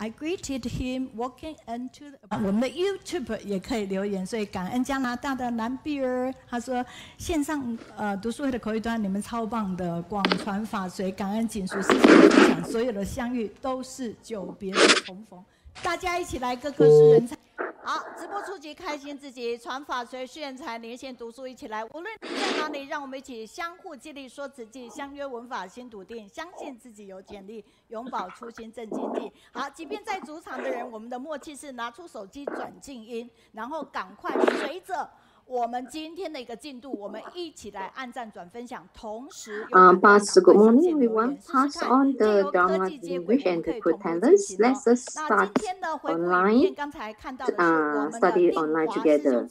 I greeted him walking into the...我们的 YouTube 也可以留言，所以感恩加拿大的南比尔，他说线上读书会的口语端你们超棒的，广传法随，感恩锦书，谢谢分享，所有的相遇都是久别的重逢，大家一起来个个是人才。好，直播初级开心自己，传法随炫财，连线读书一起来。无论你在哪里，让我们一起相互激励，说此际，相约文法新笃定，相信自己有潜力，永葆初心正经地。好，即便在主场的人，我们的默契是拿出手机转静音，然后赶快随着我们今天的一个进度，我们一起来按赞转分享，同时Pass, good morning, everyone. Pass on the drama English and the pretenders. Let's start online, study online together.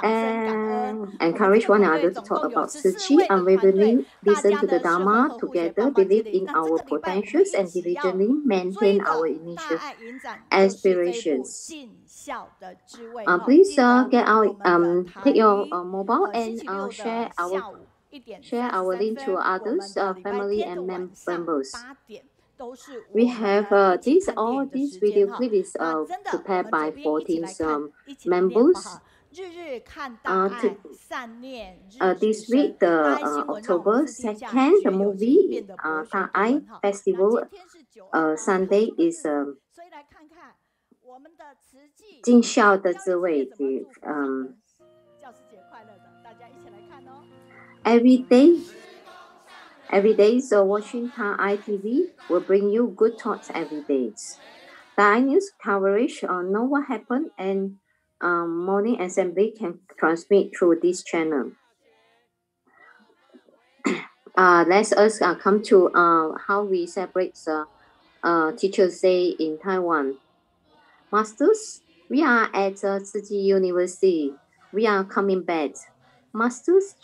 And encourage one another to talk about Tzu Chi, unwaveringly listen to the Dharma together, believe in our potentials, and diligently maintain our initial aspirations. Please get out, take your mobile and share our link to others, family and members. We have all these video clips prepared by 14 members. This week, October 2nd, the movie Thai Festival Sunday is 尽孝的滋味 every day, so watching Thai TV will bring you good thoughts every day. Thai news coverage know what happened, and morning assembly can transmit through this channel. Let us come to how we celebrate Teachers' Day in Taiwan. Masters, we are at Tzu Chi University. We are coming back. Masters,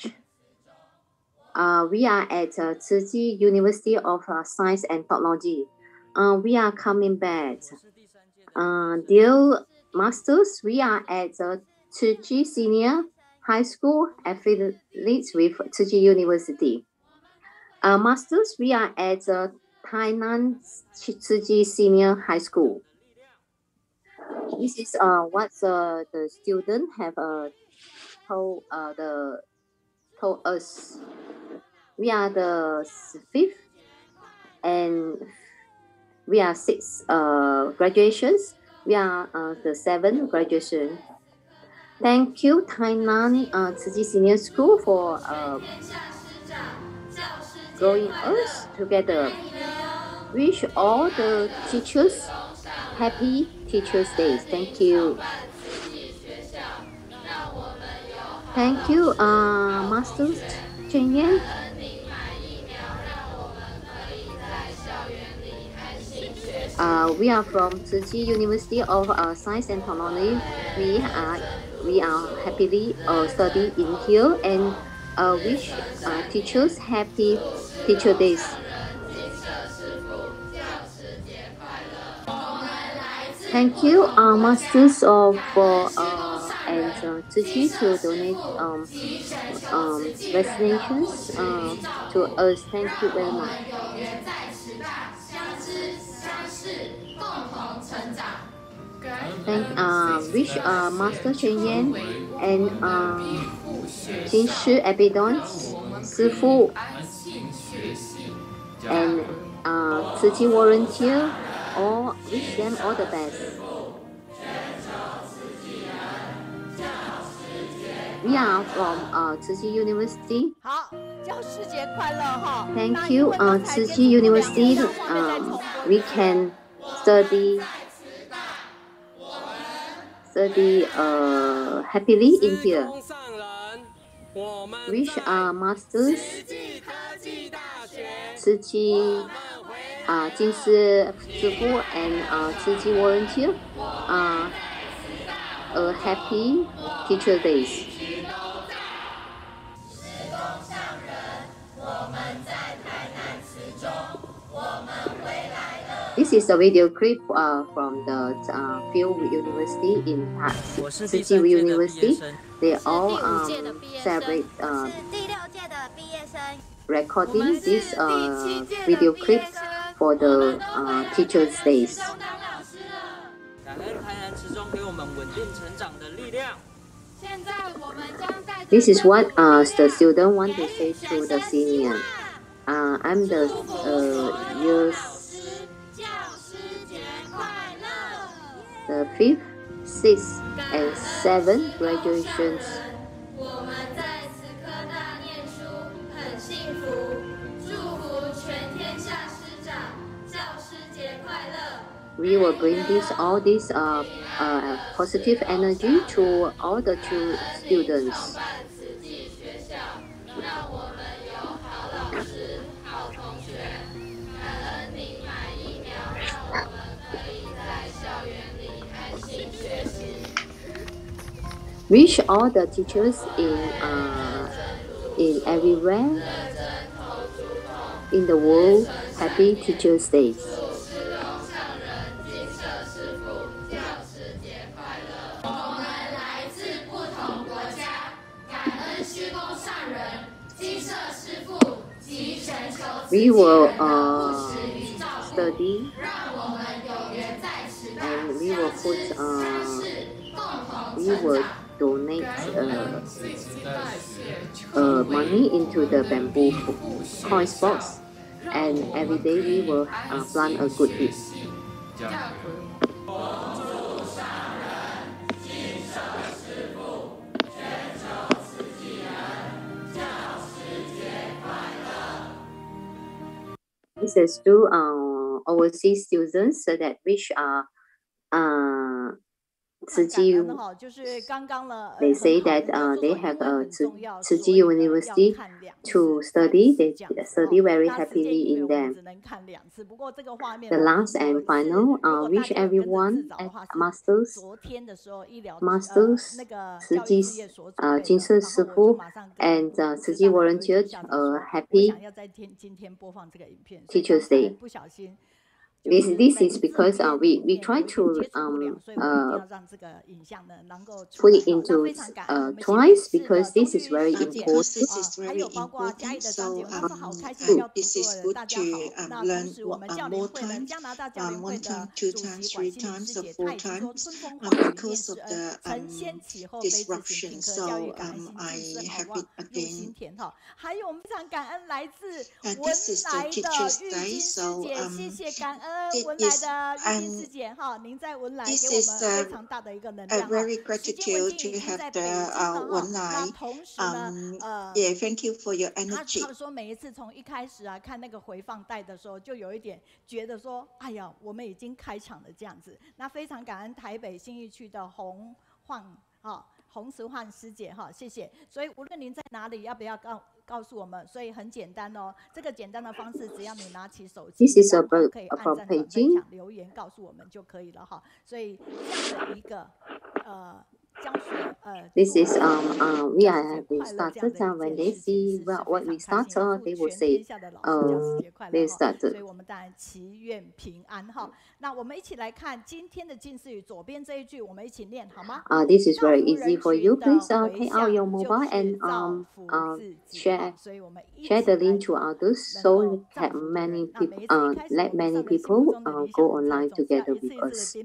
we are at Tzu Chi University of Science and Technology. We are coming back. Dear Masters, we are at Tzu Chi Senior High School affiliates with Tzu Chi University. Masters, we are at Tainan Tzu Chi Senior High School. This is what the students have told us. We are the 5th and we are 6 graduations. We are the 7th graduation. Thank you, Tainan Tzu Chi Senior School, for growing us together. Wish all the teachers happy Teachers' Day. Thank you. Thank you, Master Chen Yan. We are from Tzu Chi University of Science and Technology. We are happily study in here and wish teachers happy Teacher Days. Thank you, Masters for and Tzu Chi to donate vaccinations to us. Thank you very much. Wish Master Chen Yan and Jin Shi Abidon, Sifu, and Tzu Chi volunteer. All wish them all the best. We are from Tzu Chi University. Thank you, Tzu Chi University. We can study happily in here. Wish Masters Tzu Chi Jin Shi Sifu and Tzu Chi volunteer a happy Teacher Days. This is a video clip from the Field University in Tzu Chi University. They all celebrate recording this video clip for the Teachers' Days. This is what the student want to say to the senior. I'm the years the 5th, 6th, and 7th graduations. We will bring all this positive energy to all the students. Wish all the teachers in everywhere in the world happy Teachers' Day. We will study and we will we will donate money into the bamboo coins box, and every day we will plant a good tree. This is to overseas students that which are they say that they have Tzu Chi University to study. They study very happily in them. The last and final, wish everyone at Masters Tzu Chi Jinse Shifu and Tzu Chi volunteers happy Teachers' Day. This is because we try to put it into twice because this is very important. So this is good to learn more times, 1 time, 2 times, 3 times, or 4 times because of the disruption. So I have it again. This is the Teachers' Day. So this is a very gratitude to have the Wen Lai. Yeah, thank you for your energy. 他说每一次从一开始看那个回放带的时候，就有一点觉得说，哎呀，我们已经开场了这样子。那非常感恩台北信义区的洪慈焕师姐谢谢。所以无论您在哪里，要不要告诉我们？所以很简单哦，这个简单的方式，只要你拿起手机，可以按赞、转分享、留言告诉我们就可以了所以这样的一个This is we started when they see what we started, they will say they started. 所以我们当然祈愿平安那我们一起来看今天的近似语，左边这一句我们一起念好吗？This is very easy for you. Please take out your mobile and share the link to others so that let many people go online together with us.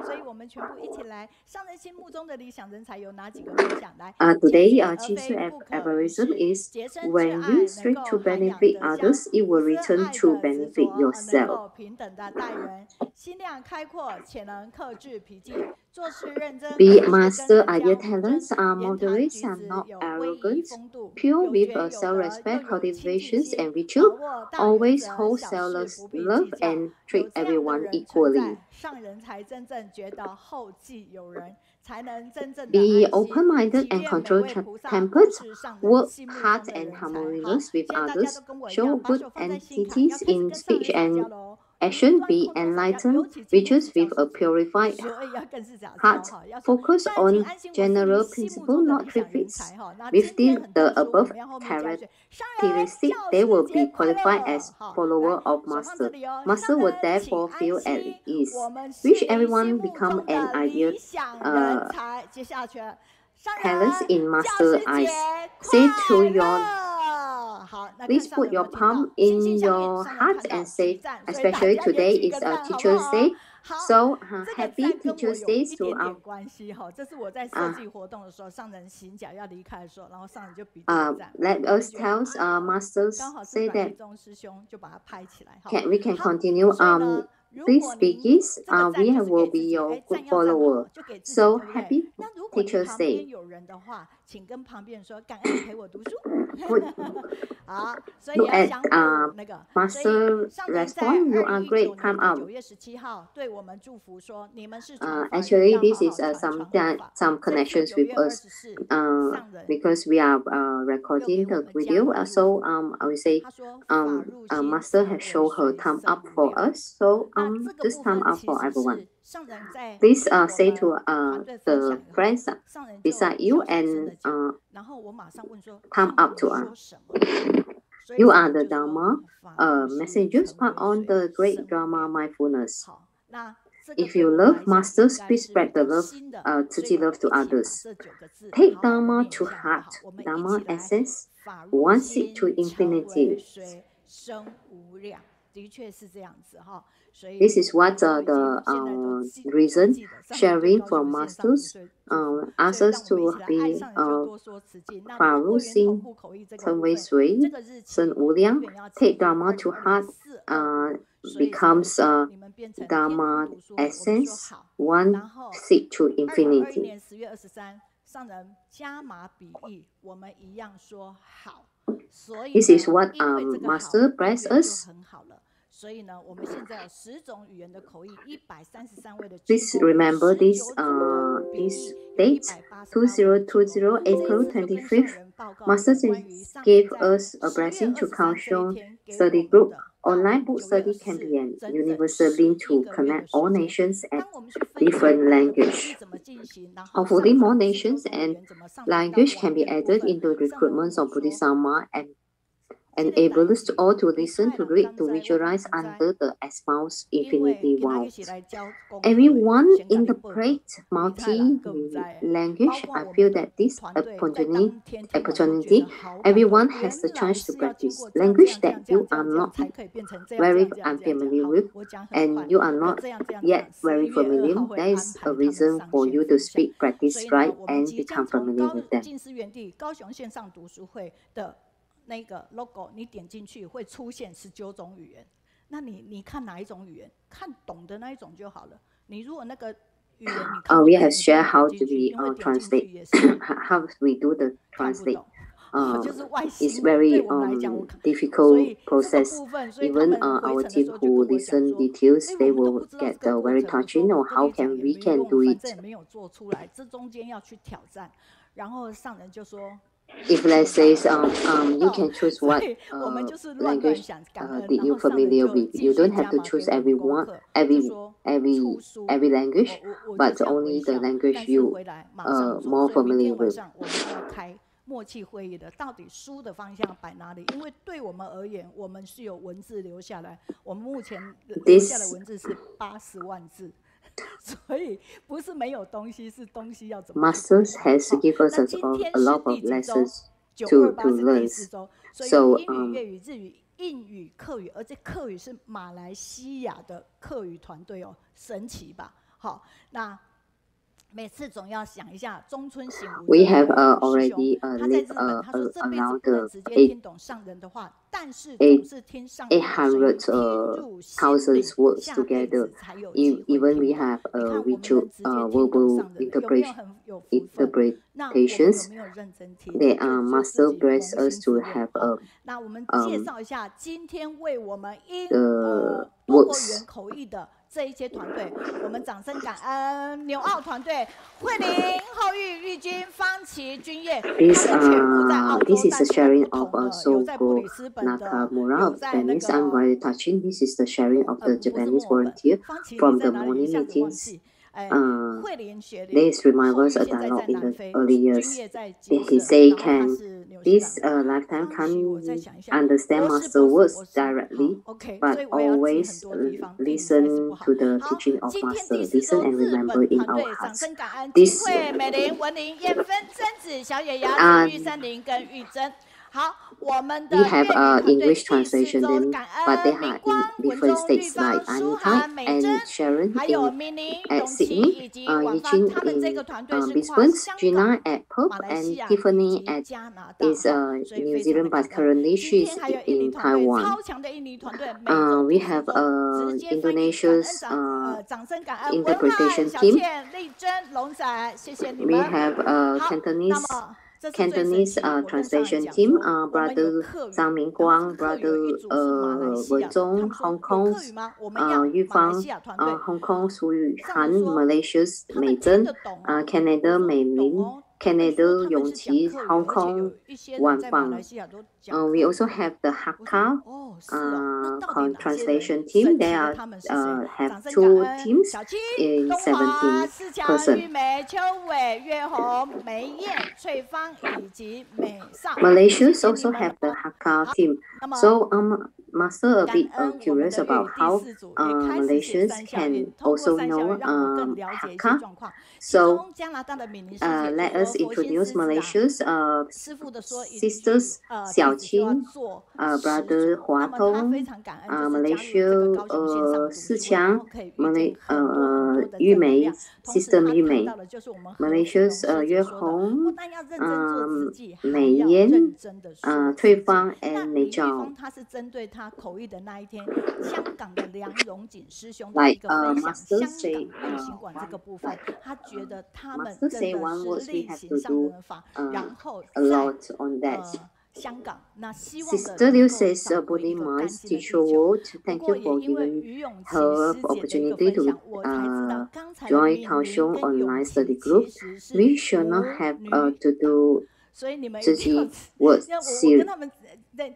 所以我们全部一起来，上人心目中的理想人才有哪几个梦想？来 Today, Jinsu aphorism is when you strive to benefit others, it will return to benefit yourself. 平等的待人，心量开阔且能克制脾气，做事认真。Be master are your talents, are moderate and not arrogant, pure with self-respect, cultivations and virtue, always hold selfless love and treat everyone equally. 上人才真正觉得后继有人。Be open-minded and control-tempered, work hard and harmonious with others, show good entities in speech and action, be enlightened, righteous with a purified heart, focus on general principle, not trifles. With the above characteristics, they will be qualified as follower of Master. Master will therefore feel at ease. Wish everyone become an ideal talents in Master's eyes. Say to your Please put your palm in your heart and say, especially today is a Teacher's Day. So happy Teachers Day to 关系哈，这是我在设计活动的时候，上人行脚要离开的时候，然后上人就比赞。Let us tell masters say that 中师兄就把它拍起来。we can continue. These speakers, we will be your good follower. So happy Teachers Day. 有人的话，请跟旁边说感恩你陪我读书。好，所以 Look 要 at 相互那个。Master response. You are great. Come up. 9月17号对我们祝福说，你们是 Actually, this is some connections with us. Because we are recording the video. So I will say, Master has shown her thumb up for us. So just thumb up for everyone. Please say to the friends beside you and thumb up to us. You are the Dharma messengers part on the great drama mindfulness. If you love masters, please spread the love, Tzu Chi love to others. Take Dharma to heart. Dharma essence, one seed to infinity. This is what the reason sharing from masters asks us to be Faru Singh, Chen Wei Sui, Sun Wu Liang. Take Dharma to heart becomes Dharma essence, one seed to infinity. This is what Master bless us. Please remember this date, 2020 April 25th. Master gave us a blessing to Kaohsiung study group. Online book study can be an universal link to connect all nations and different language. Hopefully, more nations and language can be added into recruitments of Bodhisattva and enable us all to listen, to read, to visualize under the espoused infinity world. Everyone interpret multi-language. I feel that this opportunity, everyone has the chance to practice language that you are not very unfamiliar with, and you are not yet very familiar. There is a reason for you to speak, practice, write, and become familiar with them. 那个 logo 你点进去会出现19种语言，那你看哪一种语言，看懂的那一种就好了。你如果那个语言你看 we have shared how to be translate, how we do the translate. It's very difficult process. Even our team who listen details, they will get very touching. Or how can we can do it? 没有做出来，这中间要去挑战。然后上人就说。If let's say you can choose what language did you familiar with. You don't have to choose every language, but only the language you more familiar with. 默契会议的，到底书的方向摆哪里？因为对我们而言，我们是有文字留下来，我们目前留下的文字是80万字。所以不是没有东西，是东西要怎么。Masters has given us a lot of lessons to learn. So 英语、粤语、日语、印语、客语，而且客语是马来西亚的客语团队哦，神奇吧？好，那每次总要想一下中村醒吾。We have already lived around the 800,000 words together. Even we have virtual verbal interpretations. The Master bless us to have 那我们介绍一下今天为我们多国语言口译的。这一些团队，我们掌声感恩纽澳团队、慧玲、后羿、玉君、方琦、君叶，他们全部在澳洲， This is the sharing of Sogo Nakamura of Japanese. I'm very touching. This is the sharing of the Japanese volunteer from the morning meetings. This reminds us a dialogue in the early years. He say, "Can this lifetime can understand Master words directly, but always listen to the teaching of Master. Listen and remember in our hearts." This We have English translation them, but they are in different states like Anita and Sharon at Sydney, Eugene in Brisbane, Gina at Perth, and Tiffany is New Zealand, but currently she's in Taiwan. We have Indonesia's interpretation team. We have Cantonese translation team, Brother Zhang Mingguang, Brother Wenzhong, Hong Kong's Yu Fang, Hong Kong's Hu Han, Malaysia's Mei Zhen, Canada Mei Lin, Canada Yongqi, Hong Kong Wan Fang. We also have the Hakka translation team. They have 2 teams in 17 persons. Malaysia also have the Hakka team. So Master a bit curious about how Malaysians can also know Hakka. So let us introduce Malaysia's sisters Xiao Qing, Brother Hua Tong, Malaysia Si Qiang, Yu Mei, Sister Yu Mei, Malaysia's Yue Hong, Mei Yan, Cui Fang, and Mei Zhao. Like Master say, one word we have to do a lot on that. Sister Liu says, Body Mind's teacher word, thank you for giving her opportunity to join Kaohsiung online study group. We should not have to do Zhi Ji word seriously.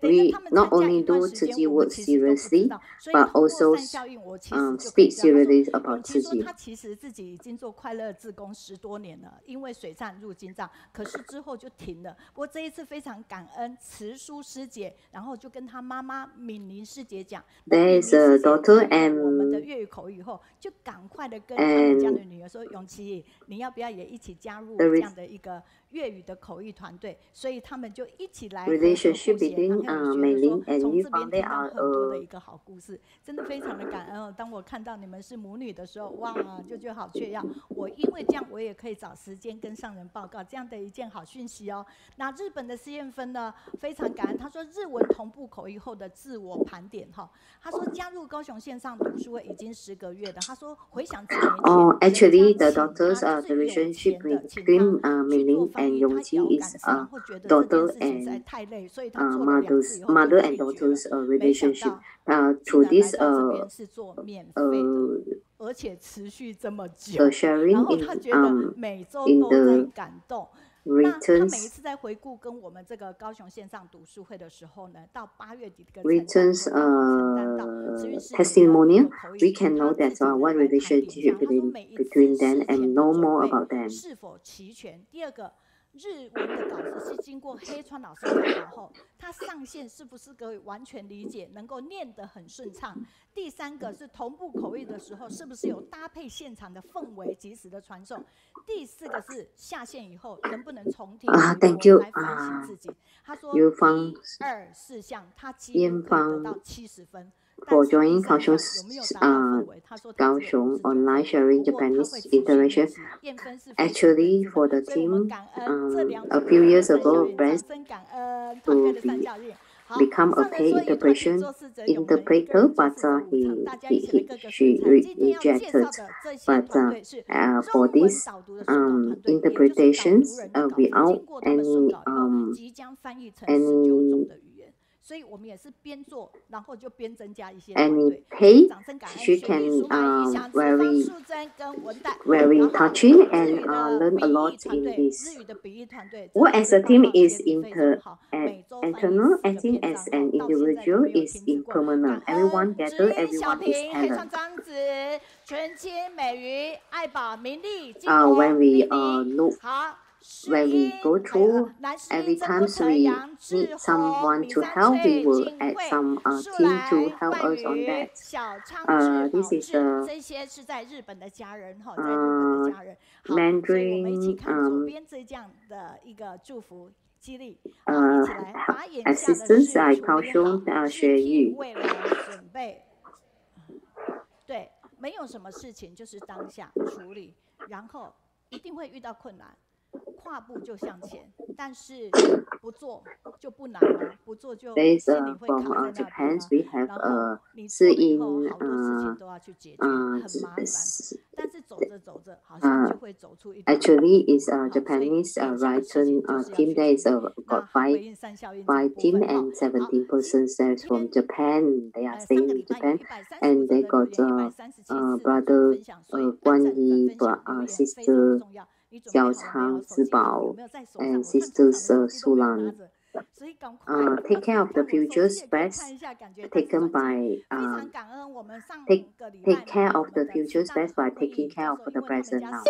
We not only do Zhi Ji word seriously, but also speak seriously about Zhi Ji. 他其实自己已经做快乐志工10多年了，因为水战入经藏，可是之后就停了。不过这一次非常感恩慈淑师姐，然后就跟他妈妈敏玲师姐讲， There is a daughter and 我们的粤语口语后，就赶快的跟他们家的女儿说，永琪，你要不要也一起加入这样的一个粤语的口译团队？所以他们就一起来。Relationship between Mei Lin and Yu Fang, they are 很多的一个好故事，真的非常的感恩哦。当我看到你们是母女的时候，哇，就觉得好雀跃。我因为这样，我也可以找时间跟上人报告这样的一件好讯息哦。那日本的实验分呢，非常感恩。他说日文同步口译后的自我盘点哈。他说加入高雄线上读书会已经10个月的。他说回想几年前。Actually, the daughters, the relationship between Mei Lin and Yongqi is daughter and mother and daughter's relationship. Through this 而且持续这么久， sharing 然后他觉得每周都在感动。那他每一次在回顾跟我们这个高雄线上读书会的时候呢，到8月底的 returns testimonial, we can know that what relationship between them and know more about them. 是否齐全？第二个。日文的稿子是经过黑川老师教导后，他上线是不是可以完全理解，能够念得很顺畅？第三个是同步口译的时候，是不是有搭配现场的氛围，及时的传送？第四个是下线以后能不能重听？Thank you. 来反省自己。他说1、2、4项，他几乎可以得到70分。For joining Kaohsiung's Kaohsiung online sharing Japanese interaction. Actually, for the team, a few years ago, plans to become a paid interpreter, but she rejected. But for these interpretations, without any 所以我们也是边做，然后就边增加一些 pay. She can very touching and learn a lot in this. What as a team is internal, acting as an individual is impermanent. Everyone gather, everyone is talent. When we look. When we go through, every time we need someone to help, we will add some team to help us on that. This is Mandarin assistance 在高雄学语。对，没有什么事情就是当下处理，然后一定会遇到困难，跨步就向前，但是不做就不难了，不做就心里会卡在那边了。然后你做了以后，好多事情都要去解决，很麻烦。但是走着走着，好像就会走出一条路。Actually, is Japanese written team. There is got five team and 17 persons from Japan. They are staying in Japan, and they got brother Guan Yi, sister Xiao Chang Zibao, and sisters Sulan. Take care of the future's best taken by take care of the future's best by taking care of the present now.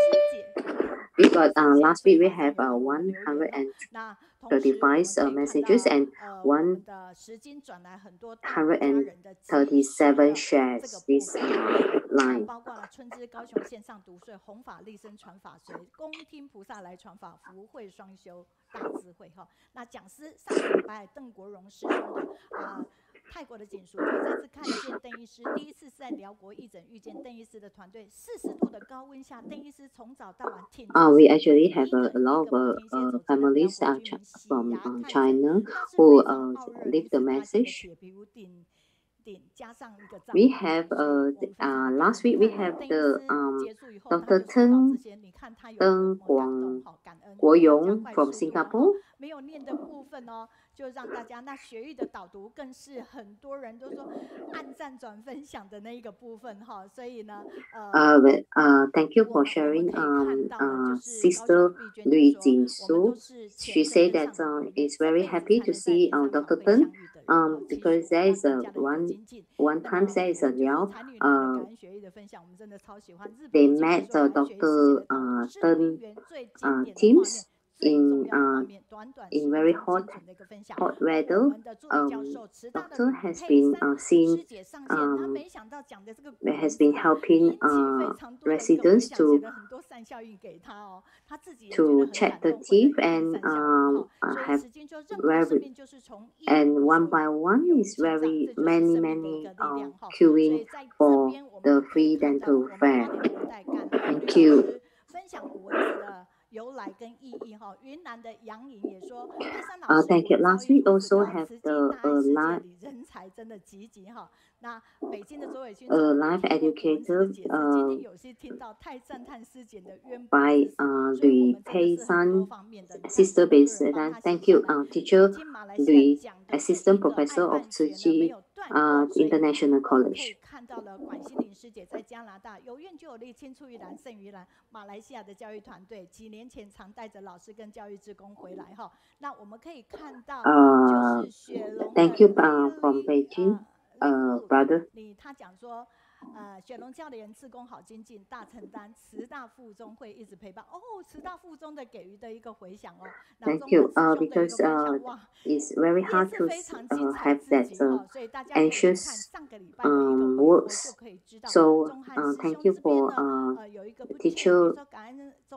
We got last week we have 135 messages and 137 shares this line. 包括了春之高雄线上读税、弘法利生传法随、恭听菩萨来传法、福慧双修大智慧哈。那讲师上个礼拜邓国荣师兄的泰国的简述，就再次看见邓医师第一次是在辽国义诊遇见邓医师的团队，40度的高温下，邓医师从早到晚挺。We actually have a lot of families from China who leave the message. We have last week we have the Dr. Teng Guoyong from Singapore. 没有念的部分哦，就让大家那学语的导读更是很多人都说按赞转分享的那一个部分哈，所以呢thank you for sharing Sister Lui Jinsu. She said that is very happy to see Dr. Teng because there is one time there is a Liao they met Dr. Teng teams in very hot weather. Doctor has been helping residents to check the teeth and have and one by one is very many queuing for the free dental fair. Thank you. 由来跟意义哈，云南的杨颖也说， Thank you. Last week also have the live 人才真的积极哈。那北京的周伟军 live educator 有些听到太赞叹师姐的渊博 by Lui Pei San Sister Base. Thank you, teacher Lui, assistant professor of Tzu Chi International College. 看到了管心凌师姐在加拿大有愿就有力，青出于蓝胜于蓝。马来西亚的教育团队几年前常带着老师跟教育志工回来哈。那我们可以看到，就是雪龙。Thank you from Beijing, brother. 他讲说。雪龙教的人志工好精进，大承担，慈大附中会一直陪伴。哦，慈大附中的给予的一个回响哦。Thank you, because it's very hard to have that anxious works. So thank you for teacher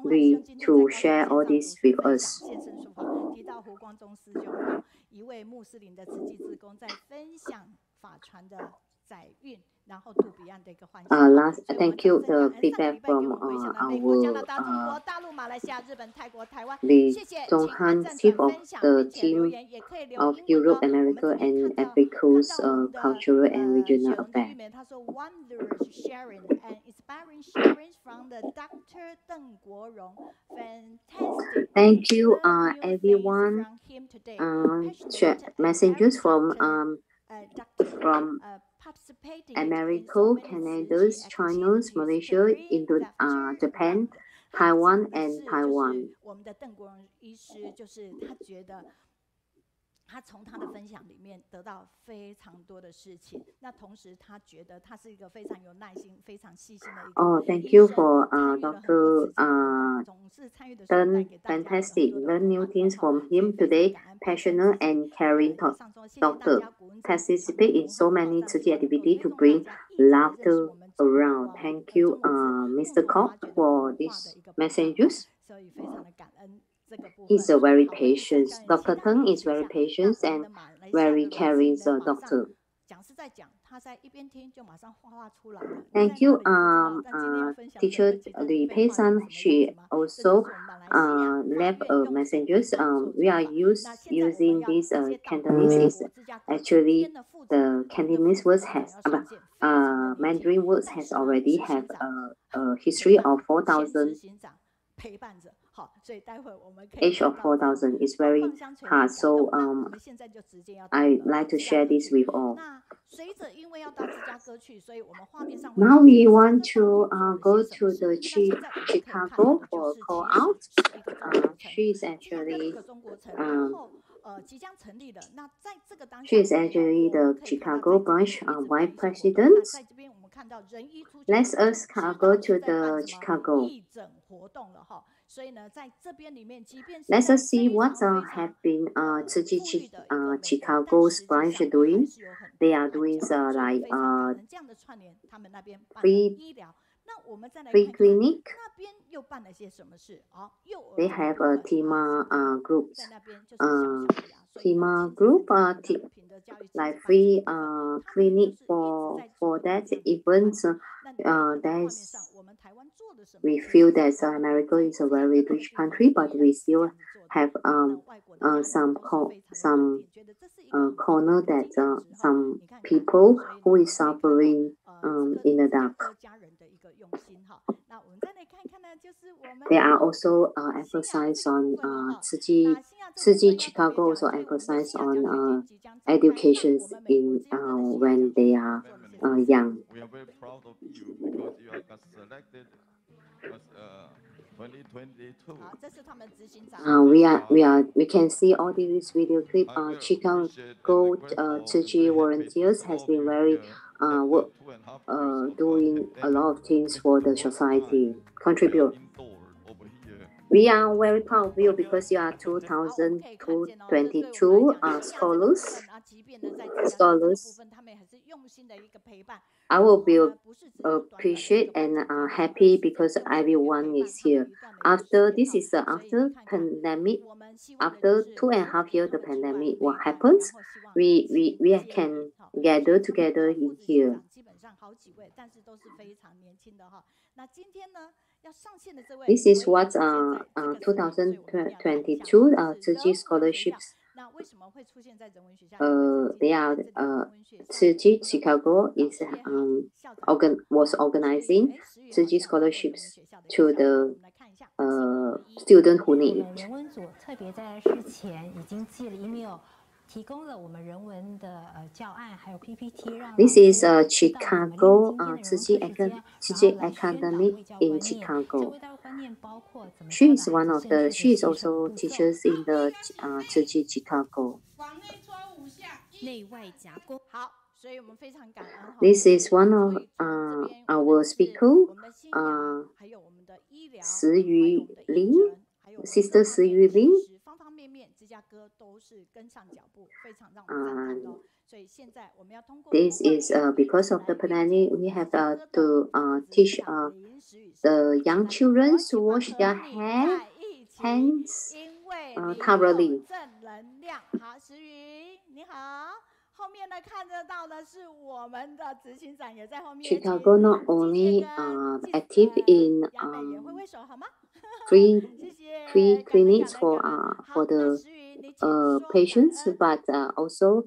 Lui to share all this with us. 提到胡光中师兄，一位穆斯林的慈济志工，在分享法传的载运。 Last, thank you the feedback from our Li Zhonghan, chief of the team of Europe, America, and Africa's cultural and regional affairs. Thank you, everyone. Messages from America, Canada, China, Malaysia, Japan, Taiwan, and Taiwan. 他从他的分享里面得到非常多的事情，那同时他觉得他是一个非常有耐心、非常细心的一个。Oh, thank you for Dr. Tan. Fantastic. Learn new things from him today. Passionate and caring doctor. Participate in so many Tzu Chi activities to bring laughter around. Thank you, Mr. Koch, for these messages. 所以非常的感恩。He's a very patient. Dr. Teng is very patient and very caring doctor. Thank you, teacher Li Pei San. She also left messages. We are using this Cantonese. Is actually the Cantonese words has Mandarin words has already have a history of 4,000. Age of 4,000 is very hard, so I like to share this with all. Now we want to go to the Chicago for call out. She is actually the Chicago branch vice president. Let us go to the Chicago. Let us see what have been Chicago's branch doing. They are doing like free clinic. They have a TIMA group. TIMA group like free clinic for that event. We feel that America is a very rich country, but we still have some corner that some people who is suffering in the dark. They are also emphasize on Tzu Chicago also emphasize on education in when they are young. We are very proud of you because you have got selected as 2022. We can see all these video clip. Chicago Tzu volunteers has been very doing a lot of things for the society, contribute. We are very proud of you because you are 2022 scholars. I will be appreciate and happy because everyone is here. After this is after pandemic, after 2.5 years the pandemic, what happens? We can gather together in here. This is what 2022 Tzu scholarships. They are Tzu Chicago is was organizing Tzu scholarships to the student who need. This is Chicago Tzu Academy in Chicago. She is one of the. She is also teachers in the Tzu Chicago. This is one of our speakers, Si Yu Lin, Sister Si Yu Lin. This is because of the pandemic, we have to teach the young children to wash their hands thoroughly. Chicago not only active in free clinics for the patients, but also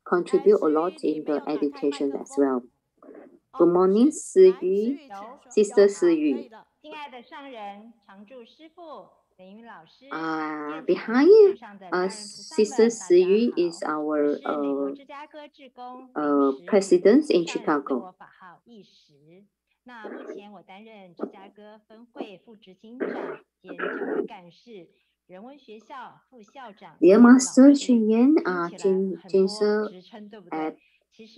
contribute a lot in the education as well. Good morning, Si Yu, Sister Si Yu. Behind Sister Si Yu is our president in Chicago. Dear Master Chen Yan,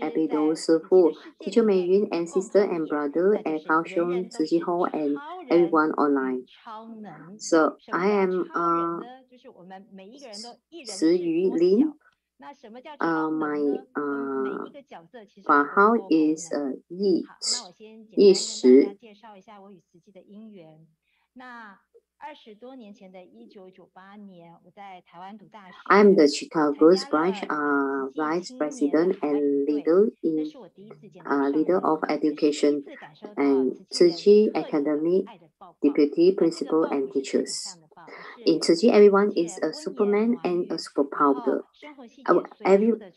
Abido Sifu, Teacher Mei Yun, and sister and brother at Kaohsiung Tzu Chi Hall, and everyone online. So I am Si Yu Lin. My Bahao is Yi Shi. I'm the Chicago's branch vice president and leader of education and Tzu Chi Academy deputy principal and teachers. In Tzu Chi, everyone is a Superman and a superpower.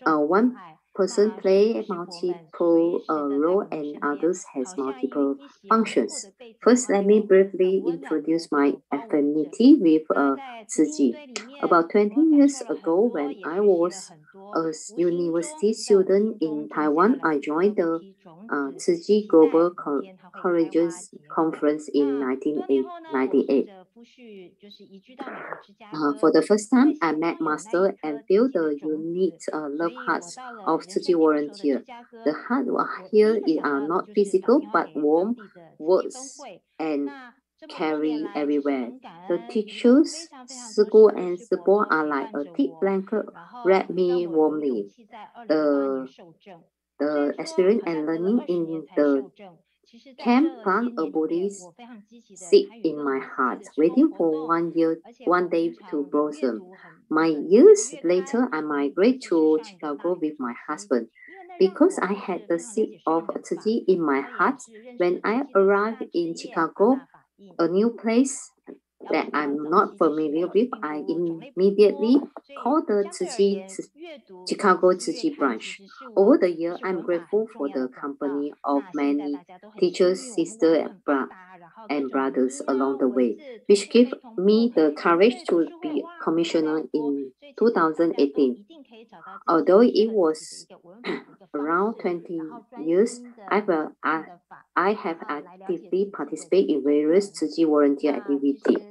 One person play multiple role and others has multiple functions. First, let me briefly introduce my affinity with Tzu Chi. About 20 years ago, when I was a university student in Taiwan, I joined the Tzu Chi Global Colleges Conference in 1998. For the first time, I met Master and feel the unique love hearts of Tzu Chi volunteer. The heart here are not physical but warm words and carry everywhere. The teachers, school and support are like a thick blanket wrap me warmly. The experience and learning in the camp plant a body seed in my heart, waiting for one day to blossom. Years later, I migrate to Chicago with my husband. Because I had the seed of Tzu Chi in my heart, when I arrived in Chicago, a new place that I'm not familiar with, I immediately called the Chicago Tzu Chi branch. Over the year, I'm grateful for the company of many teachers, sisters, and brothers along the way, which gave me the courage to be commissioner in 2018. Although it was around 20 years, I have actively participated in various Tzu Chi volunteer activities,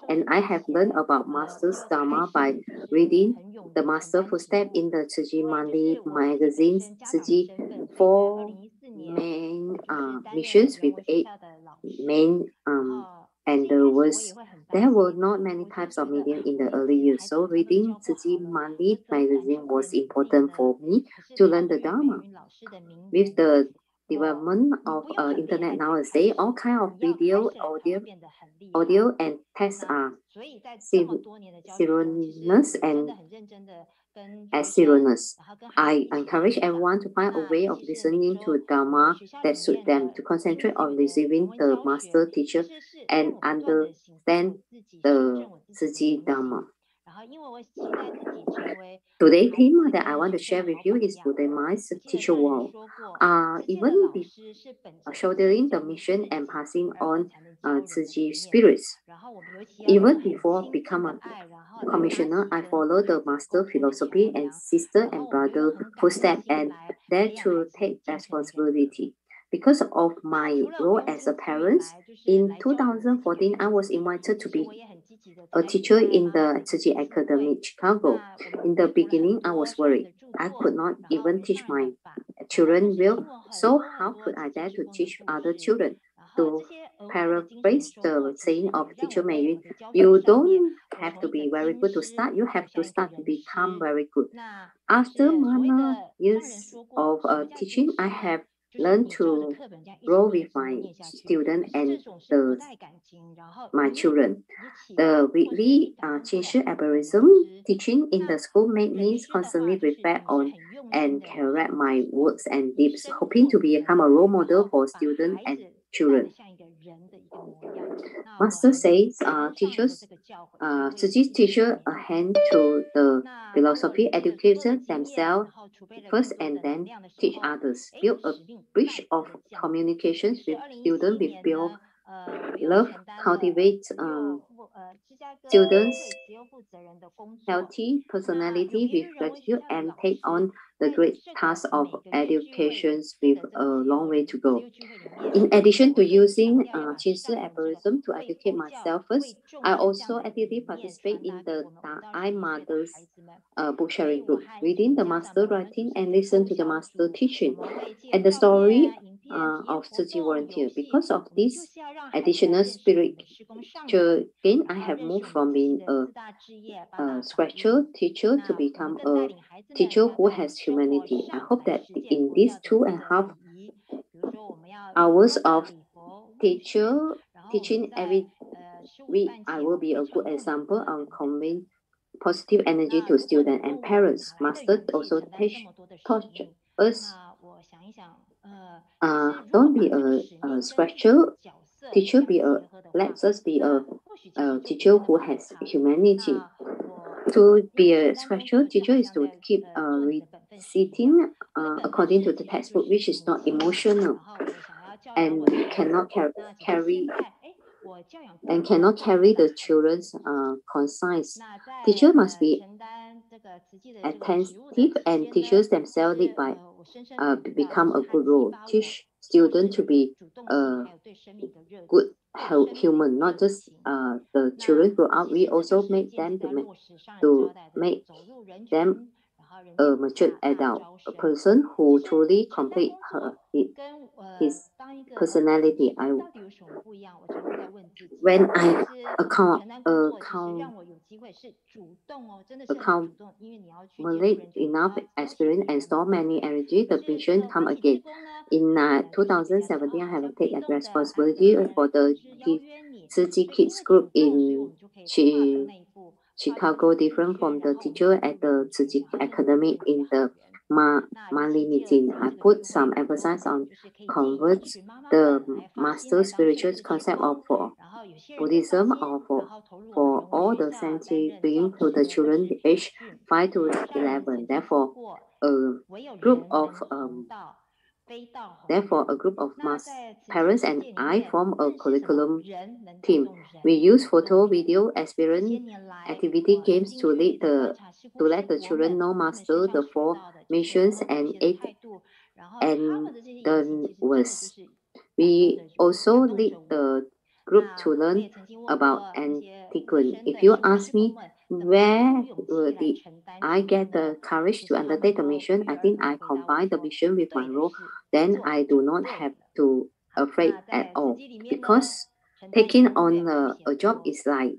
and I have learned about Master's Dharma by reading the Master Footsteps in the Tzu Chi Monthly magazines, Tzu Chi 4 main missions with 8 main and there were not many types of media in the early years, so reading Tzu Chi Monthly magazine was important for me to learn the Dharma. With the development of internet nowadays, all kinds of video, audio and text are synchronous and asynchronous. I encourage everyone to find a way of listening to Dharma that suits them, to concentrate on receiving the master teacher and understand the Tzu Chi Dharma. Today's theme that I want to share with you is Buddhist teacher wall. Even shouldering the mission and passing on Tzu Chi spirits. Even before becoming a commissioner, I follow the master philosophy and sister and brother footsteps and dare to take responsibility. Because of my role as a parent, in 2014, I was invited to be a teacher in the Tzu Chi Academy, Chicago. In the beginning, I was worried. I could not even teach my children well, so how could I dare to teach other children? To paraphrase the saying of teacher Mei, you don't have to be very good to start, you have to start to become very good. After many years of teaching, I have learned to grow with my students and my children. The weekly Qingshi aphorism teaching in the school made me constantly reflect on and correct my words and deeds, hoping to become a role model for students and children. Master says teachers, Tzu Chi teacher hand to the philosophy, educate themselves first and then teach others. Build a bridge of communications with students with pure love, cultivate students' healthy personality with gratitude, and take on the great task of education with a long way to go. In addition to using Qingshi aphorism to educate myself first, I also actively participate in the I Mother's book sharing group, reading the master writing and listen to the master teaching and the story of Tzu Chi volunteer. Because of this additional spiritual gain, I have moved from being a spiritual teacher to become a teacher who has humanity. I hope that in these 2.5 hours of teaching every I will be a good example on conveying positive energy to students and parents. Master also taught us don't be a special teacher, let us be a teacher who has humanity. To be a special teacher is to keep reciting according to the textbook, which is not emotional and cannot carry the children's conscience. Teacher must be attentive, and teachers themselves lead by become a good role. Teach students to be a good human, not just the children grow up. We also make them to make them a mature adult, a person who truly complete his personality. When I accumulate enough experience and store many energy, the vision come again. In 2017, I have taken responsibility for the Tzu Chi Kids group in Chicago, different from the teacher at the Tzu Chi Academy in the monthly meeting. I put some emphasis on convert the master spiritual concept of Buddhism or for all the sentient beings to the children age 5 to 11. Therefore, a group of parents and I form a curriculum team. We use photo, video, experience, activity games to let the children know master the 4 missions and 8 and the words. We also lead the group to learn about antiquity. If you ask me where did I get the courage to undertake the mission, I think I combine the mission with my role. Then I do not have to afraid at all, because taking on a job is like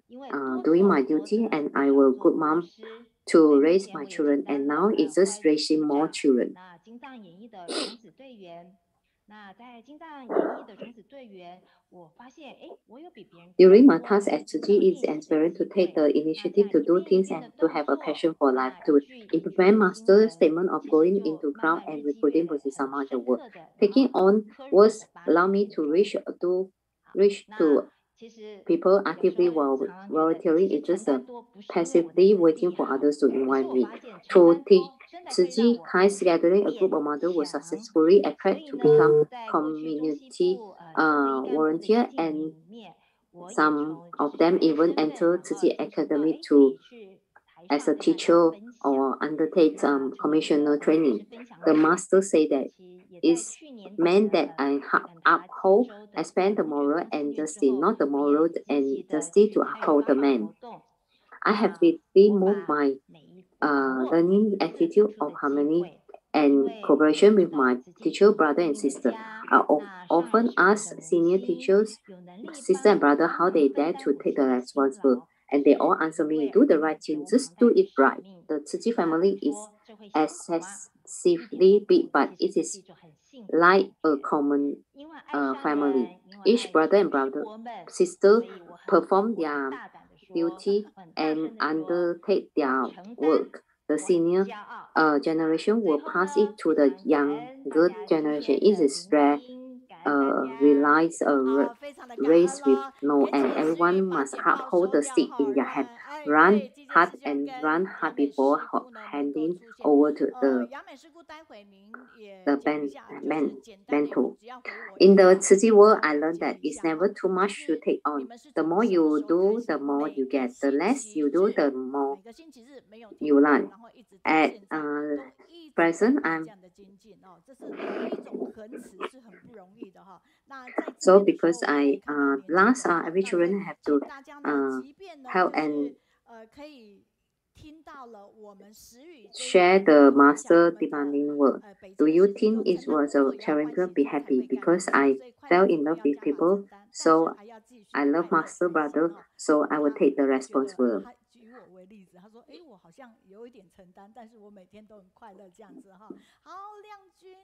doing my duty, and I will good mom to raise my children, and now it's just raising more children. During my task at Tzu Chi, it's inspiring to take the initiative to do things and to have a passion for life, to implement master statement of going into crowd and recruiting Bodhisattva the world. Taking on works allow me to reach to people actively while volunteering is just passively waiting for others to invite me. Through Tzu Chi Kai's gathering, a group of mothers was successfully attracted to become community volunteer, and some of them even enter Tzu Chi Academy as a teacher or undertake commissioner training. The master say that it's meant that I uphold, expand the moral and justice, not the moral and justice to uphold the man. I have deeply moved my learning attitude of harmony and cooperation with my teacher, brother and sister. I often ask senior teachers, sister and brother, how they dare to take the responsibility. And they all answer me, do the right thing, just do it right. The Tzu Chi family is excessively big, but it is like a common family. Each brother and sister perform their duty and undertake their work. The senior generation will pass it to the younger generation. It is rare relies a race with no end. Everyone must hold the stick in their hand, run hard before handing over to the bento. In the Tzu Chi world, I learned that it's never too much to take on. The more you do, the more you get. The less you do, the more you learn. At present, so because I every children have to help and share the master demanding work. Do you think it was a challenge? Be happy, because I fell in love with people, so I love master brother, so I will take the responsibility. 为例子，他说：“我好像有一点承担，但是我每天都很快乐这样子哈。”好，亮君，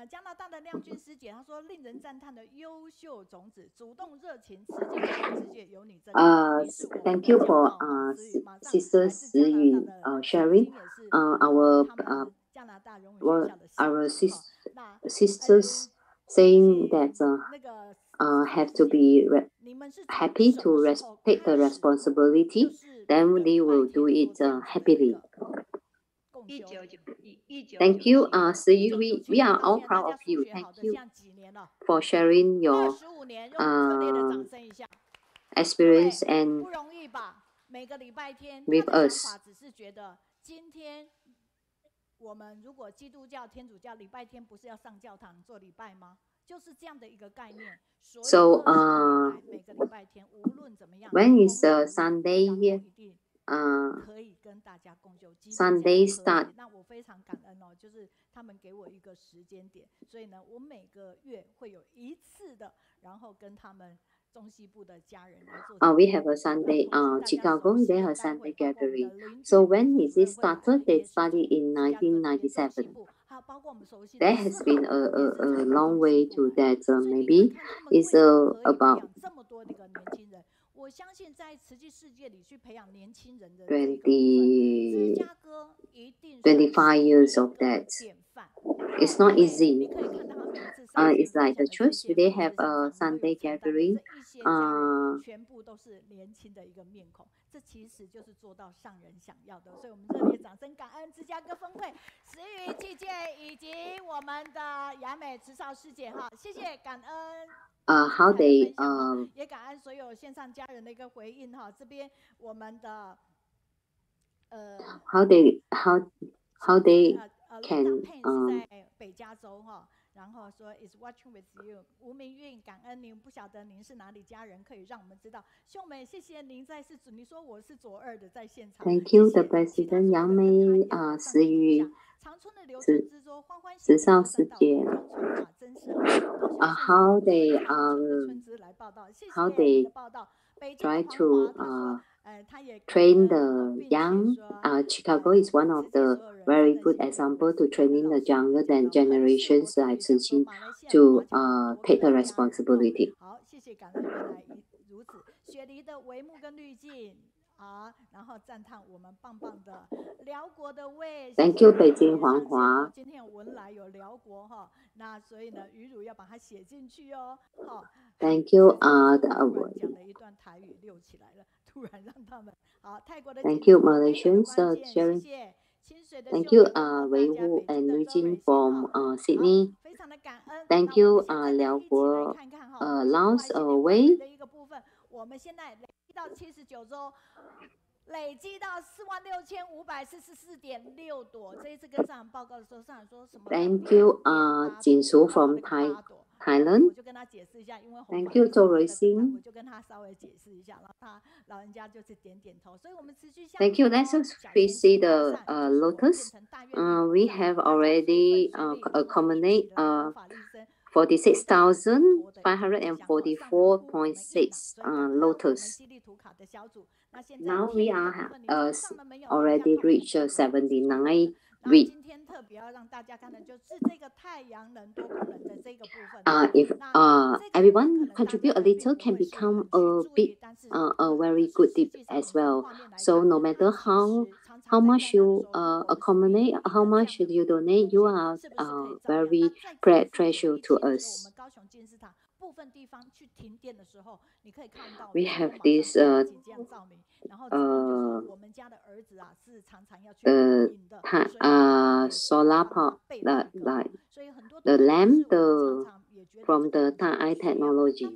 加拿大的亮君师姐她说令人赞叹的优秀种子，主动热情，慈济世界有你真好。Thank you for Sister Zi Yun sharing. Our sisters saying that have to be happy to take the responsibility, then they will do it happily. Thank you, Zi Yun. We are all proud of you. Thank you for sharing your experience and with us. 我们如果基督教、天主教礼拜天不是要上教堂做礼拜吗？就是这样的一个概念。So, 每个礼拜天无论怎么样 when is Sunday here? Sunday start. 那我非常感恩哦，就是他们给我一个时间点，所以呢，我每个月会有一次的，然后跟他们。We have a Sunday, Chicago, they have a Sunday gathering. So when is it started? They started in 1997. There has been a long way to that. Maybe it's about 25 years of that. It's not easy. It's like the church, they have a Sunday gathering. 全部都是年轻的一个面孔，这其实就是做到上人想要的，所以我们热烈掌声感恩芝加哥分会石宇祭界以及我们的雅美慈少师姐哈，谢谢感恩。How they 也感恩所有线上家人的一个回应哈，这边我们的how they can 在北加州哈。然后说 is watching with you， 吴明运，感恩您，不晓得您是哪里家人，可以让我们知道。秀美，谢谢您在是你说我是左二的在现场。Thank you, the President 杨梅石宇，慈少师姐。How they try to train the young. Chicago is one of the very good example to training the younger than generations like Tzu Chi to take the responsibility. 好，谢谢感恩，原来如此。雪梨的帷幕跟滤镜。好，然后赞叹我们棒棒的辽国的味。Thank you， 北京黄华。今天有文来有辽国哈，那所以呢，余汝要把它写进去哦。好 ，Thank you， 讲了一段台语溜起来了，突然让他们好泰国的。Thank you Malaysians sharing. Thank you Wei Wu and Eugene from Sydney. Thank you 辽国Laos Wei. 我们现在累积到79周，累积到46544.6朵。这一次跟上海报告的时候，上海说什么 ？Thank you 锦淑 from Thailand. 我就跟他解释一下，因为 Thank you 周瑞欣。我就跟他稍微解释一下，然后他老人家就是点点头。所以我们持续下。Thank you. Let's see the lotus. We have already accumulated 46,544.6 lotus. Now we are already reached 79 read. If everyone contribute a little, can become a big, a very good tip as well. So no matter how much you accommodate, how much you donate, you are very precious to us. We have this solar power, the lamp from the Thai technology.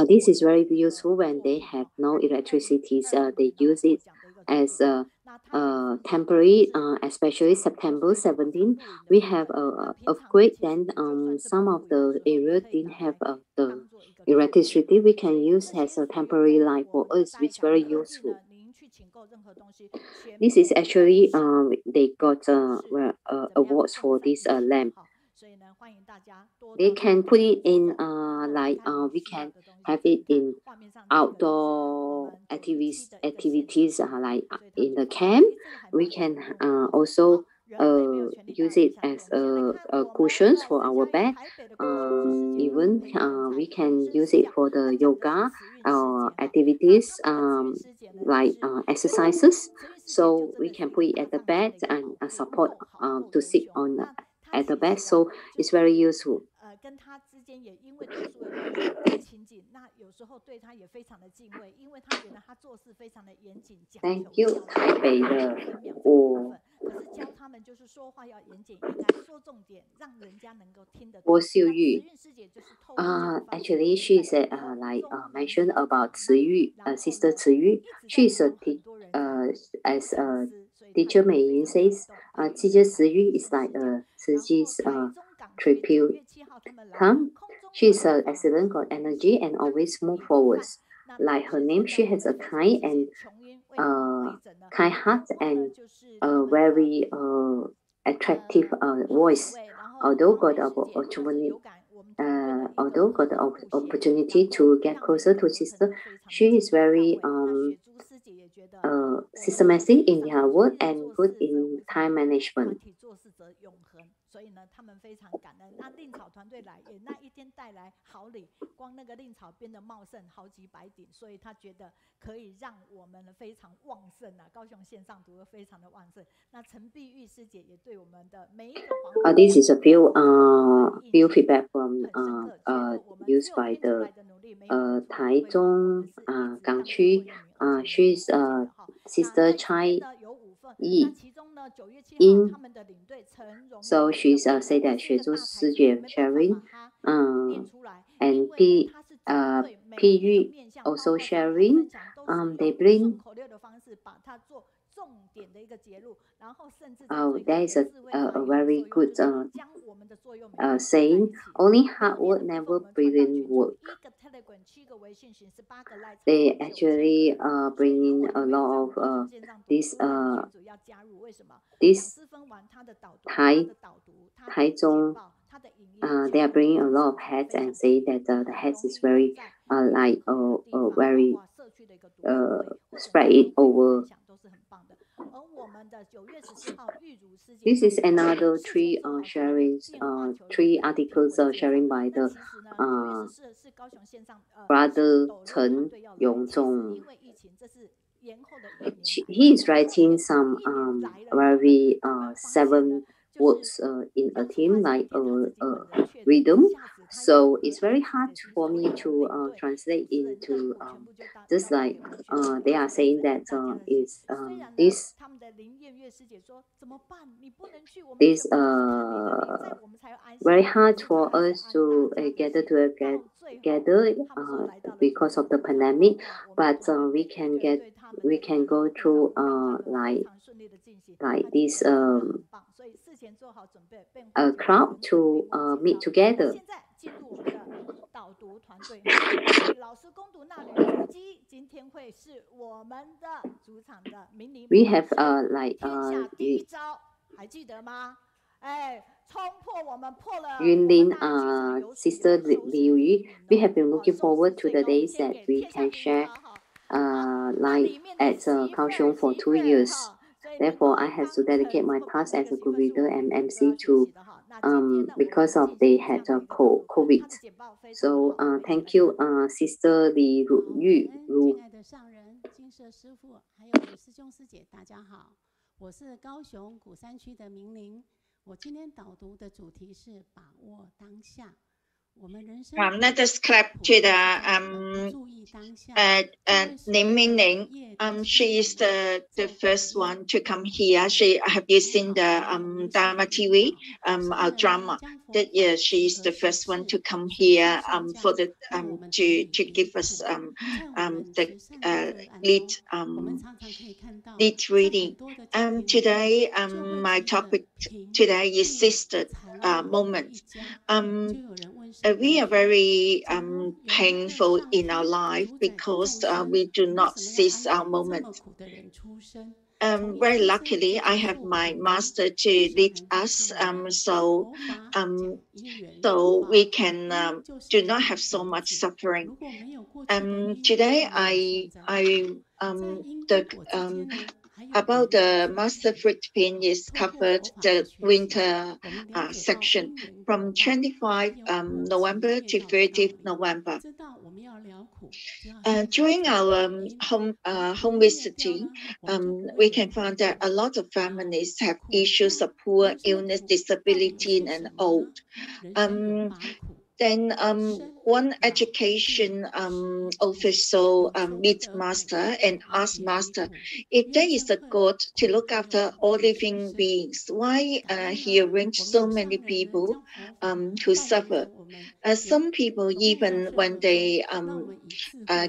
This is very useful when they have no electricity. They use it as a temporary, especially September 17. We have a earthquake. Then some of the area didn't have the electricity. We can use as a temporary light for us, which is very useful. This is actually they got awards for this lamp. they can put it in like we can have it in outdoor activities like in the camp. We can also use it as cushions for our bed. Even we can use it for the yoga activities like exercises. So we can put it at the bed and support to sit on at the bed. So it's very useful. 跟他之间也因为读书的关系更亲近，那有时候对他也非常的敬畏，因为他觉得他做事非常的严谨讲究。Thank you， 台北的可是教他们就是说话要严谨，应该说重点，让人家能够听得懂。郭秀玉，actually she said like mentioned about 慈玉，sister 慈玉，she is as teacher Mei Yin says, teacher 慈玉 is like Tzu Chi's tribute. She's an excellent got energy and always move forwards. Like her name, she has a kind and kind heart and a very attractive voice. Although got the opportunity to get closer to sister, she is very systematic in her work and good in time management. 所以呢，他们非常感恩。那令草团队来，也那一天带来好礼，光那个令草编的茂盛好几百顶，所以他觉得可以让我们非常旺盛啊。高雄线上读的非常的旺盛。那陈碧玉师姐也对我们的每一个黄。This is a few feedback from used by the Taichung Gang区she's sister Chai Yi In. So she's say that 学珠师姐 sharing and PU also sharing. They bring there is a very good saying, only hard work never brilliant work. They actually bring in a lot of this Taichung. They are bringing a lot of hats and say that the hats is very like very spread it over. This is another three sharings, three articles sharing by the brother Chen Yongzhong. He is writing some very 7 words in a team like rhythm. So it's very hard for me to translate into just like they are saying that is this very hard for us to gather together because of the pandemic, but we can go through like this a crowd to meet together. We have like Yunlin sister Liu Yu. We have been looking forward to the days that we can share live at Kaohsiung for 2 years. Therefore, I had to dedicate my task as a group leader and MC to because of they had COVID. So thank you, Sister Li Yu. 亲爱的上人、金舍师父，还有我的师兄师姐，大家好，我是高雄鼓山区的明玲。我今天导读的主题是把握当下。 Let us clap to the Ning Ming Ning. She is the first one to come here. Have you seen the Dharma TV drama? That yeah, she is the first one to come here for the to give us the lead reading. Today my topic today is sister moment. We are very painful in our life because we do not seize our moment. very luckily, I have my master to lead us, so we can do not have so much suffering. Today, about the master fruit pin is covered the winter section from 25 November to 30th November. During our home visiting, we can find that a lot of families have issues of poor illness, disability, and old. Then one education official meet master and ask master, if there is a God to look after all living beings, why he arranged so many people who suffer? Some people, even when they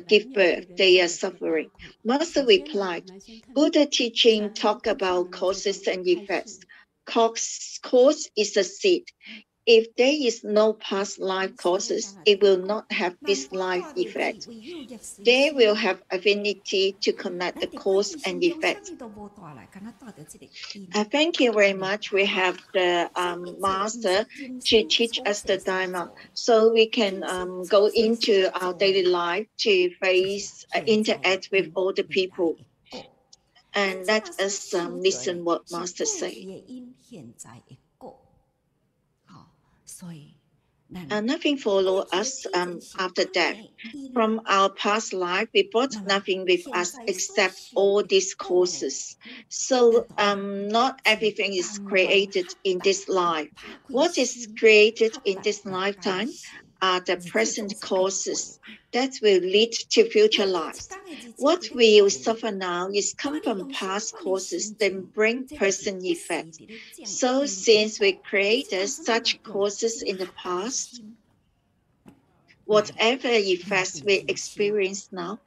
give birth, they are suffering. Master replied, Buddha teaching talk about causes and effects. Cause is a seed. If there is no past life causes, it will not have this life effect. They will have affinity to connect the cause and effect. Thank you very much. We have the master to teach us the Dharma, so we can go into our daily life to face, interact with all the people. And let us listen what master say. Nothing follow us after death. From our past life, we brought nothing with us except all these causes. So not everything is created in this life. What is created in this lifetime are the present causes that will lead to future lives. What we will suffer now is come from past causes, then bring present effect. So since we created such causes in the past, whatever effects we experience now,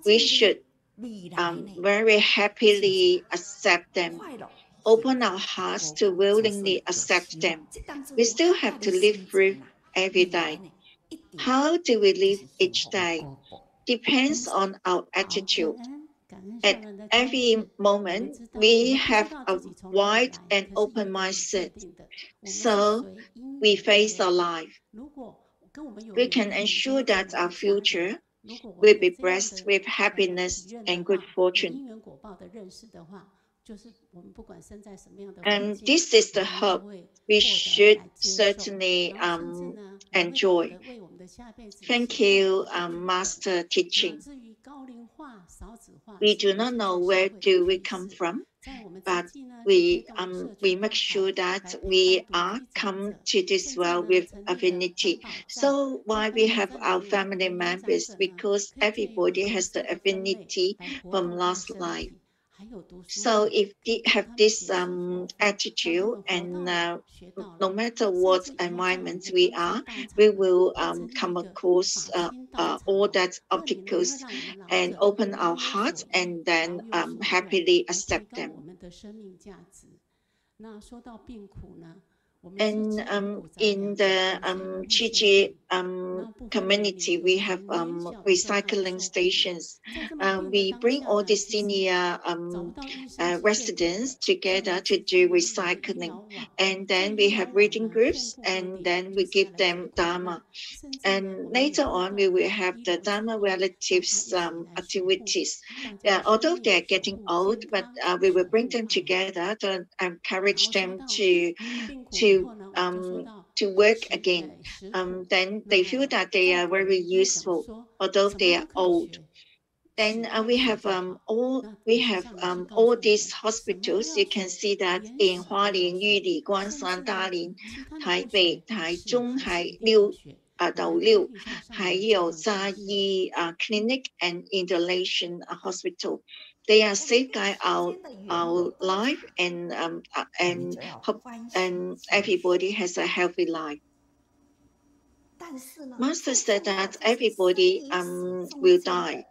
we should very happily accept them. Open our hearts to willingly accept them. We still have to live through every day. How do we live each day? Depends on our attitude. At every moment, we have a wide and open mindset. So we face our life. We can ensure that our future will be blessed with happiness and good fortune. And this is the hope we should certainly enjoy. Thank you, Master teaching. We do not know where do we come from, but we make sure that we are come to this world with affinity. So why we have our family members? Because everybody has the affinity from last life. So if they have this attitude, and no matter what environment we are, we will come across all that obstacles and open our hearts and then happily accept them. And in the Chi community, we have recycling stations. We bring all the senior residents together to do recycling. And then we have reading groups, and then we give them Dharma. And later on, we will have the Dharma relatives activities. Although they are getting old, but we will bring them together to encourage them to work again. Then they feel that they are very useful, although they are old. Then we have all these hospitals. You can see that in Hualien, Yuli, Guanshan, Dalian, Taipei, Taichung, Hailiu, Daoliu, 还有嘉义 clinic and Indonesian hospital. They are safeguard our life and everybody has a healthy life. Master said that everybody will die.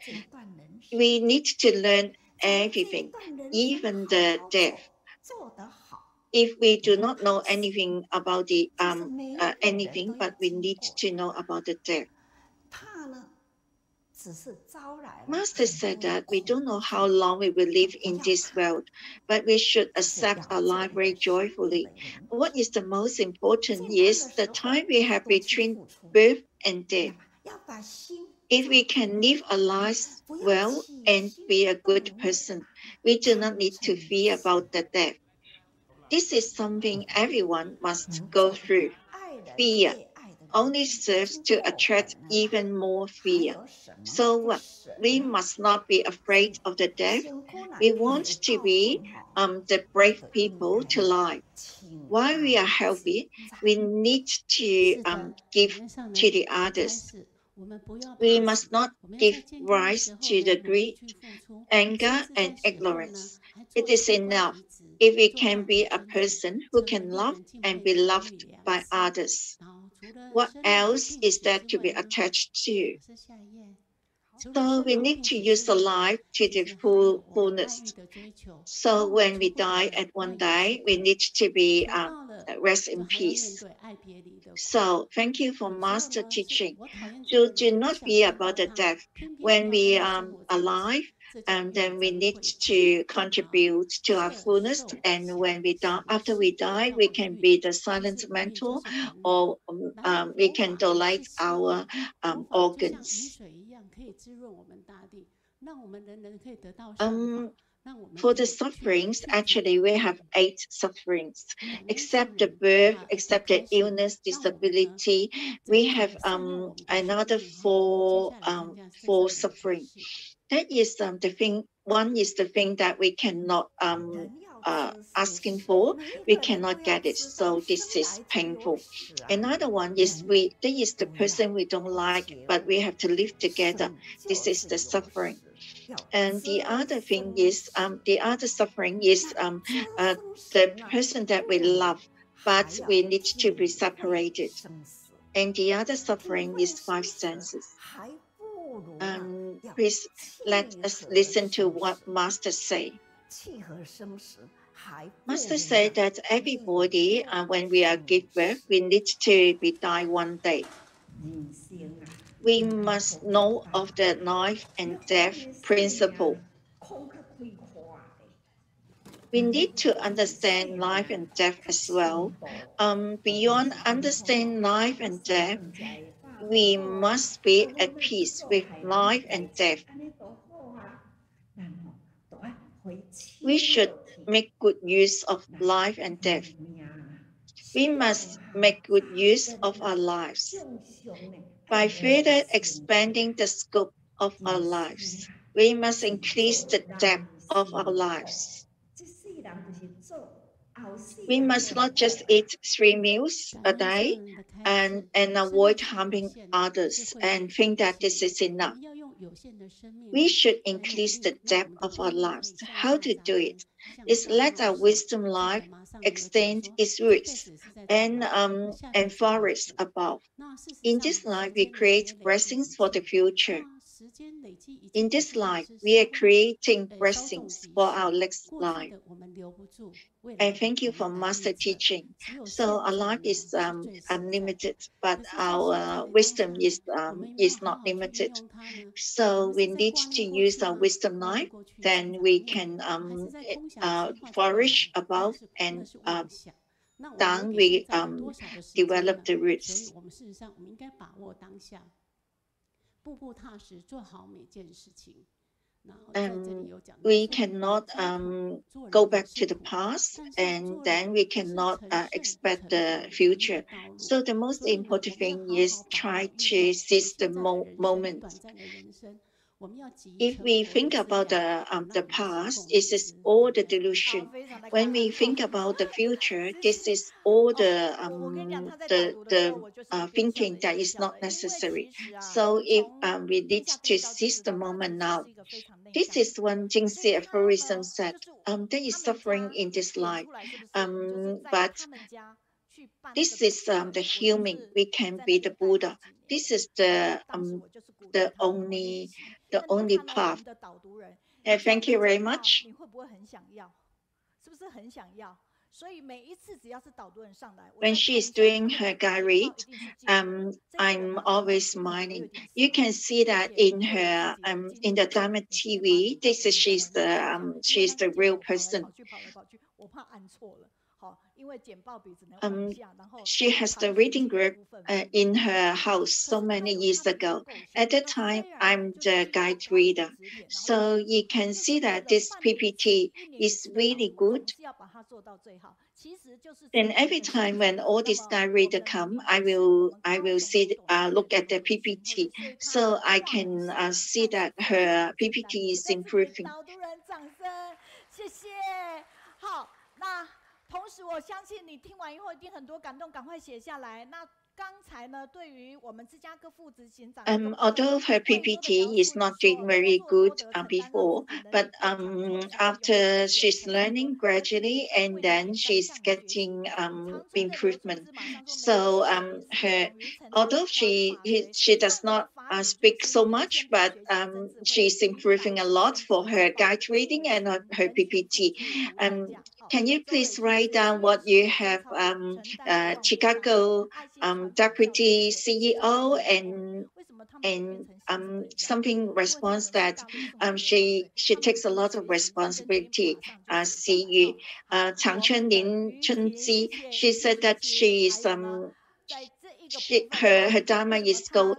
We need to learn everything, even the death. If we do not know anything about the anything, but we need to know about the death. Master said that we don't know how long we will live in this world, but we should accept our life very joyfully. What is the most important is the time we have between birth and death. If we can live our lives well and be a good person, we do not need to fear about the death. This is something everyone must go through. Fear only serves to attract even more fear. So we must not be afraid of the death. We want to be the brave people to live. While we are healthy, we need to give to the others. We must not give rise to the greed, anger, and ignorance. It is enough if we can be a person who can love and be loved by others. What else is there to be attached to? So we need to use the life to the fullness. So when we die at one day, we need to be rest in peace. So thank you for Master teaching. So do not fear about the death. When we are alive, and then we need to contribute to our fullness. And when we die, after we die, we can be the silent mentor, or we can donate our organs. For the sufferings, actually, we have 8 sufferings. Except the birth, except the illness, disability, we have another 4 suffering. That is the thing. One is the thing that we cannot asking for. We cannot get it. So this is painful. Another one is this is the person we don't like, but we have to live together. This is the suffering. And the other thing is, the other suffering is the person that we love, but we need to be separated. And the other suffering is 5 senses. Please let us listen to what Master say. Master said that everybody, when we are give birth, we need to be die one day. We must know of the life and death principle. We need to understand life and death as well. Beyond understanding life and death, we must be at peace with life and death. We should make good use of life and death. We must make good use of our lives. By further expanding the scope of our lives, we must increase the depth of our lives. We must not just eat 3 meals a day and avoid harming others and think that this is enough. We should increase the depth of our lives. How to do it? Is let our wisdom life extend its roots and flourish above. In this life, we create blessings for the future. In this life, we are creating blessings for our next life. And thank you for Master teaching. So our life is unlimited, but our wisdom is not limited. So we need to use our wisdom life, then we can flourish above, and down we develop the roots. We cannot go back to the past, and then we cannot expect the future. So the most important thing is try to seize the moment. If we think about the past, this is all the delusion. When we think about the future, this is all the thinking that is not necessary. So if we need to seize the moment now, this is when Jingxi aphorism said, there is suffering in this life, but this is the human. We can be the Buddha. This is the only path. Thank you very much. When she's doing her guide read, I'm always smiling. You can see that in her in the Dharma TV. She's the real person. She has the reading group in her house so many years ago. At that time, I'm the guide reader. So you can see that this PPT is really good. And every time when all these guide readers come, I will see look at the PPT, so I can see that her PPT is improving. 同时，我相信你听完以后一定很多感动，赶快写下来。那刚才呢，对于我们芝加哥副执行长，although her PPT is not doing very good before, but after she's learning gradually, and then she's getting improvement. So although she does not speak so much, but she's improving a lot for her guide reading and her PPT. Can you please write down what you have, Chicago Deputy CEO and something response that she takes a lot of responsibility. See you, Changchun Lin Chunji. She said that she is her Dharma is go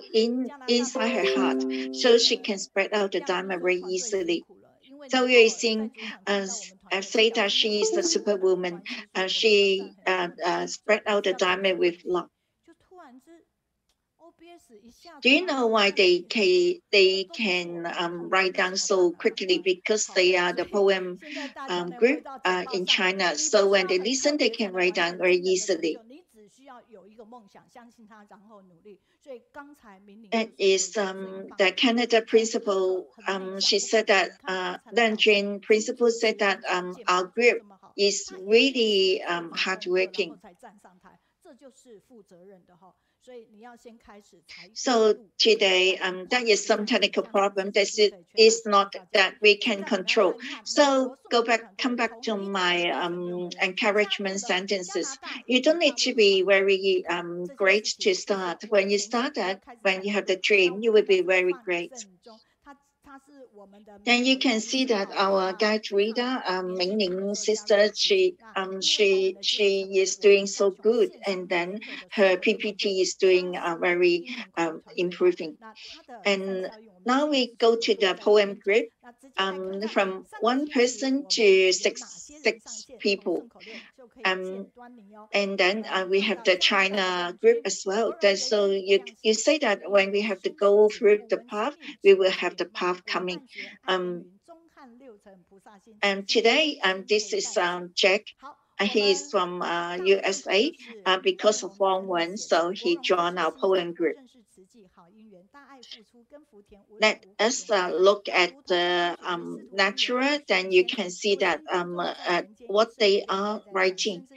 inside her heart, so she can spread out the Dharma very easily. Zhao Yuexing say that she is the superwoman. She spread out the Dharma with love. Do you know why they can write down so quickly? Because they are the poem group in China. So when they listen, they can write down very easily. That is the Canada principal. She said that Lan Jane principal said that our group is really hardworking. So today, that is some technical problem. This is not that we can control. So come back to my encouragement sentences. You don't need to be very great to start. When you start that, when you have the dream, you will be very great. Then you can see that our guide reader, Ming Ning sister, she is doing so good, and then her PPT is doing very improving. And now we go to the poem group, from 1 person to six people. And then we have the China group as well. So you say that when we have to go through the path, we will have the path coming. And today, this is Jack. He is from USA because of Form 1, so he joined our poem group. Let us look at the natural, then you can see that what they are writing.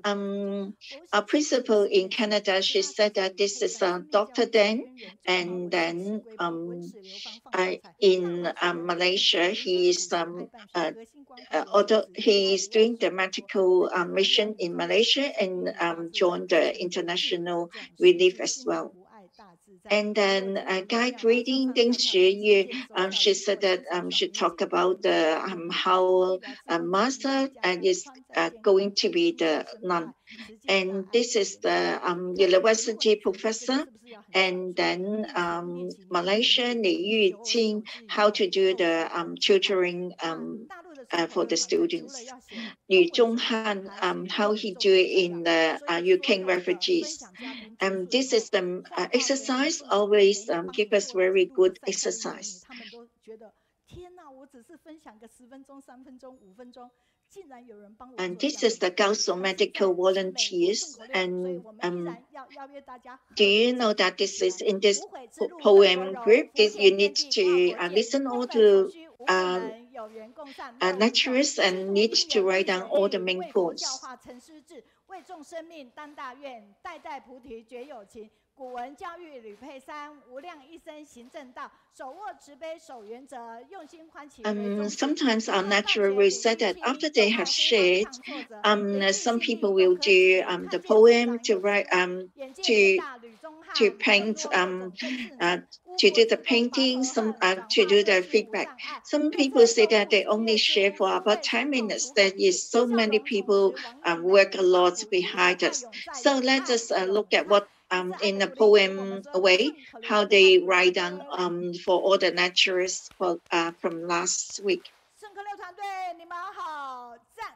Our principal in Canada, she said that this is Dr. Dan, and then in Malaysia, he is although he is doing the medical mission in Malaysia and joined the international relief as well. And then guide reading Deng Xueyu, she said that she talked about the how master is going to be the nun. And this is the university professor. And then Malaysia, Li Yujing, how to do the tutoring for the students. Liu Zhonghan, how he do it in the UK refugees. This is the exercise, always give us very good exercise. And this is the Gaosu medical volunteers. And do you know that this is in this poem group? You need to listen all to lecturers and need to write down all the main points. 古文教育吕佩珊，无量一生行正道，手握慈悲守原则，用心欢喜为宗旨。 sometimes our natural we said that after they have shared, some people will do the poem to write to paint to do the painting, some to do the feedback. Some people say that they only share for about 10 minutes. There is so many people work a lot behind us. So let us look at what in a poem way, how they write down for all the naturalists from last week. 圣科六团队，你们好，赞！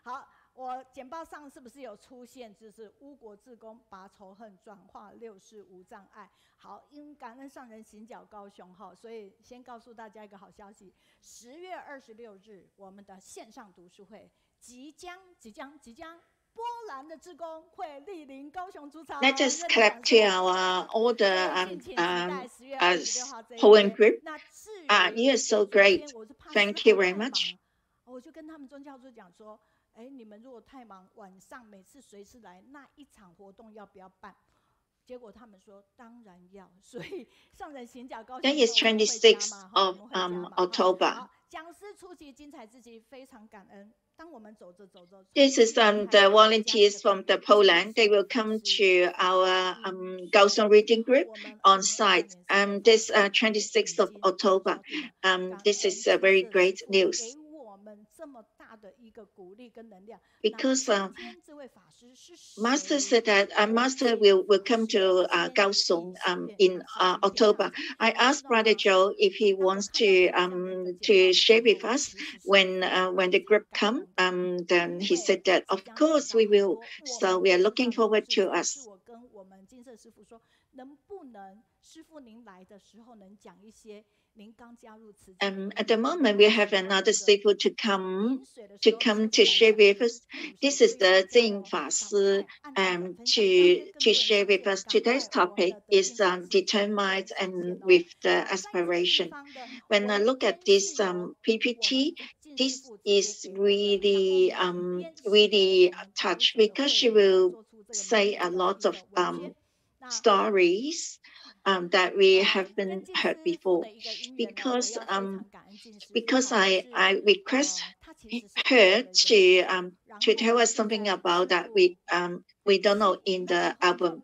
好，我简报上是不是有出现，就是巫国志工把仇恨转化六世无障碍？好，因感恩上人行脚高雄哈，所以先告诉大家一个好消息：10月26日，我们的线上读书会即将。 Let us clap to our all the poem group. You are so great. Thank you very much. 我就跟他们宗教组讲说，你们如果太忙，晚上每次随时来，那一场活动要不要办？结果他们说当然要，所以上人行脚高雄。That is 26th of October. 讲师出席，精彩至极，非常感恩。 This is the volunteers from the Poland. They will come to our Kaohsiung reading group on site. This 26th of October. This is very great news. Because Master said that Master will come to Kaohsiung in October. I asked Brother Joe if he wants to share with us when the group come. Then he said that of course we will. So we are looking forward to us. At the moment, we have another Sifu to come to share with us. This is the Zing Fa Si to share with us. Today's topic is determined and with the aspiration. When I look at this PPT, this is really touched because she will say a lot of stories that we haven't heard before. Because I request her to tell us something about that we don't know in the album.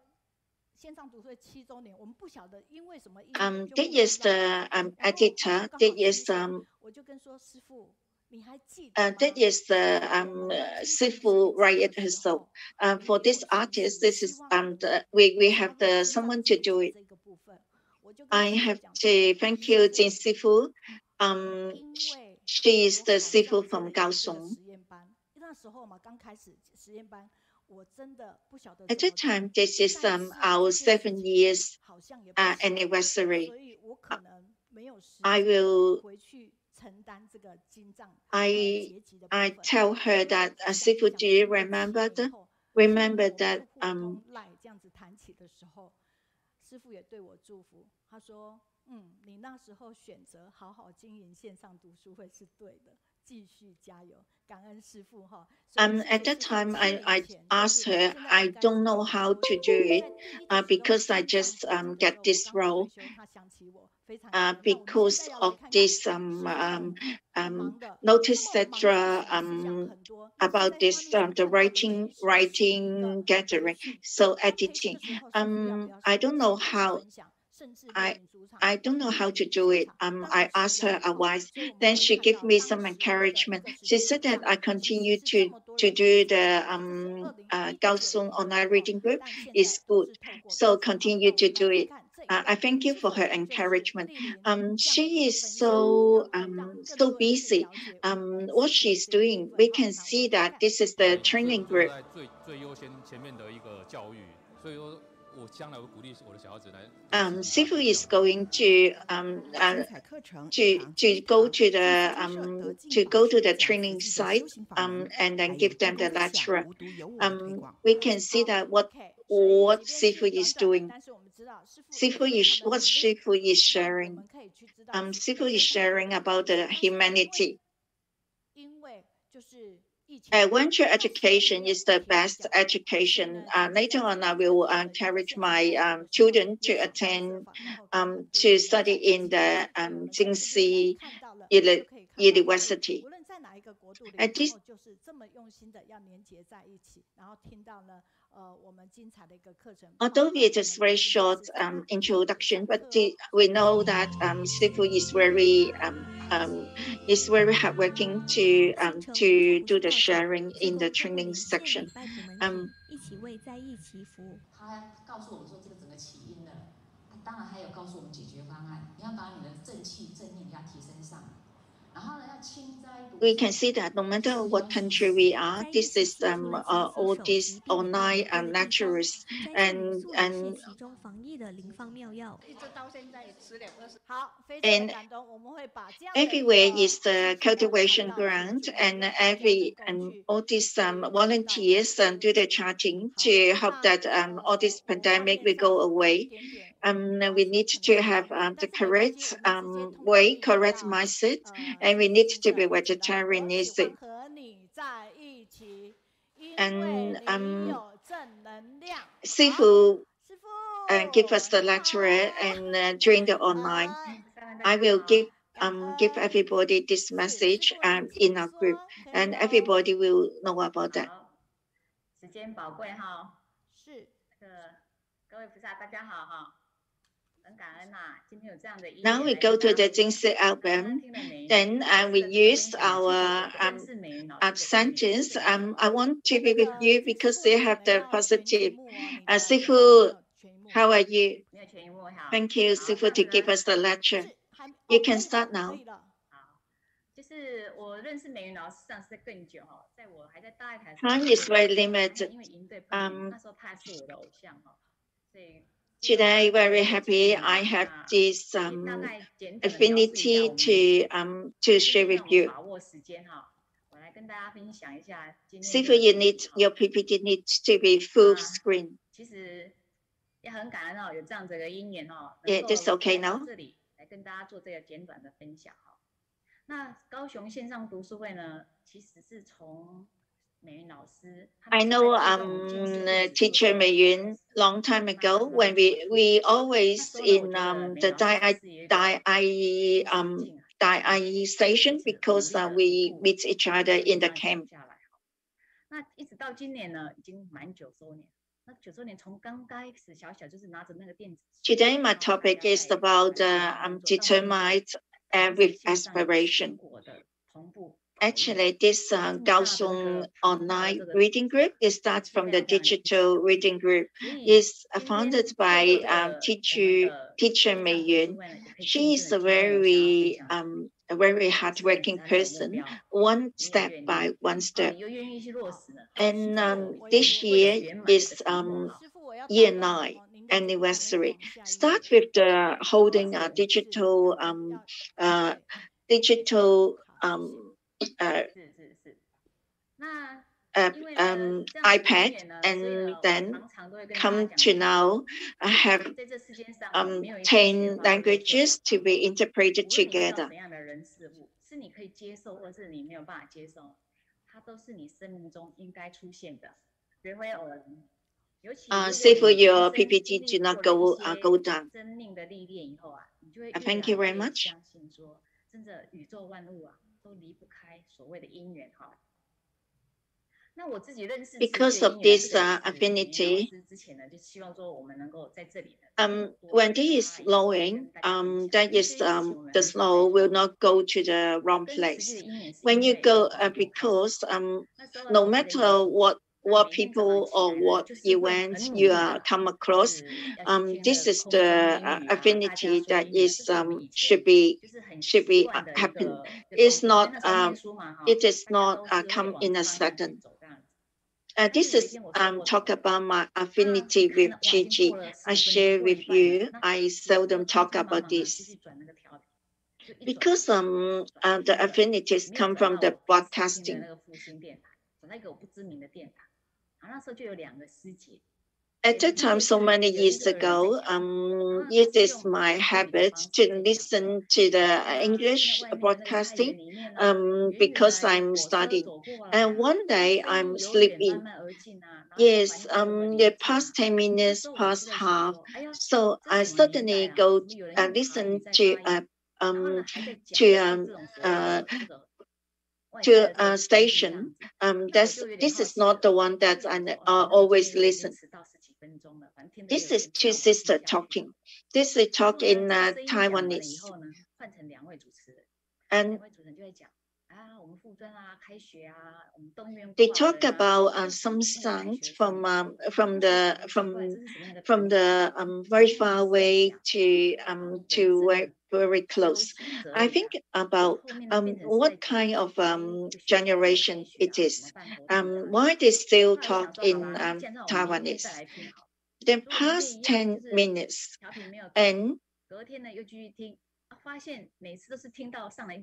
That is the editor. That is the Sifu write it herself. For this artist, this is we have someone to do it. I have to thank you, Jin Sifu. She is the Sifu from Kaohsiung. At the time, this is our 7 years anniversary. I tell her that Sifu, do you remember that? Remember that 师父也对我祝福，他说：“你那时候选择好好经营线上读书会是对的，继续加油，感恩师父哈。” At that time, I asked her, I don't know how to do it because I just get this role. Because of this notice etc. About this the writing gathering, so editing. I don't know how. I don't know how to do it. I asked her advice. Then she gave me some encouragement. She said that I continue to do the Kaohsiung online reading group is good. So continue to do it. I thank you for her encouragement. She is so busy. What she's doing, we can see that this is the training group. Sifu is going to go to the training site and then give them the lecture. We can see that what Sifu is doing. What Sifu is sharing. Sifu is sharing about the humanity. Adventure education is the best education. Later on, I will encourage my children to attend to study in the Jingxi University. At this, although it is very short introduction, but we know that Sifu is very hardworking to do the sharing in the training section. 一起为在意祈福。他告诉我们说这个整个起因了，当然还有告诉我们解决方案。你要把你的正气正念要提升上。 We can see that no matter what country we are, this is all these online lecturers and everywhere is the cultivation ground, and all these volunteers do the charting to hope that all this pandemic will go away. We need to have the correct way, correct mindset, and we need to be vegetarianism. And Sifu give us the lecture, and during the online, I will give everybody this message in our group, and everybody will know about that. 时间宝贵哈，是各位菩萨大家好哈。 Now we go to the Jingxi album. Then we use our sentence. I want to be with you because they have the positive. Sifu, how are you? Thank you, Sifu, to give us the lecture. You can start now. 就是我认识美云老师上次更久哈，在我还在大爱台。Time is very limited. 因为营队那时候他是我的偶像哈，所以。 Today, very happy I have this affinity to share with you. Sifu, you need your PPT needs to be full screen. It is okay now. 来跟大家做这个简短的分享哈。那高雄线上读书会呢，其实是从 I know teacher Mei Yun long time ago when we always in the Dai station because we meet each other in the camp. 那一直到今年呢，已经满9周年。那9周年从刚开始小小就是拿着那个电子。Today my topic is about determined and with aspiration. Actually, this Kaohsiung online reading group is started from the digital reading group. It's founded by teacher Mei Yun. She is a very hardworking person, one step by one step. And this year is year 9 anniversary. Start with the holding a digital iPad, and then come to now have 10 languages to be interpreted together. Sifu, your PPT do not go down. Thank you very much. Because of this affinity, when this is slowing, that is the slow will not go to the wrong place. When you go, because no matter what people or what events you come across, this is the affinity that is should be happen. It is not come in a second. This is talk about my affinity with Gigi. I share with you. I seldom talk about this because the affinities come from the broadcasting. At that time, so many years ago, it is my habit to listen to the English broadcasting because I'm studying. And one day I'm sleeping. Yes, the past 10 minutes, past half. So I suddenly go listen to a station. This is not the one that I always listen. This is two sisters talking. This they talk in Taiwanese. And they talk about some sounds from the very far away to very close. I think about what kind of generation it is. Why they still talk in Taiwanese. Then past 10 minutes, and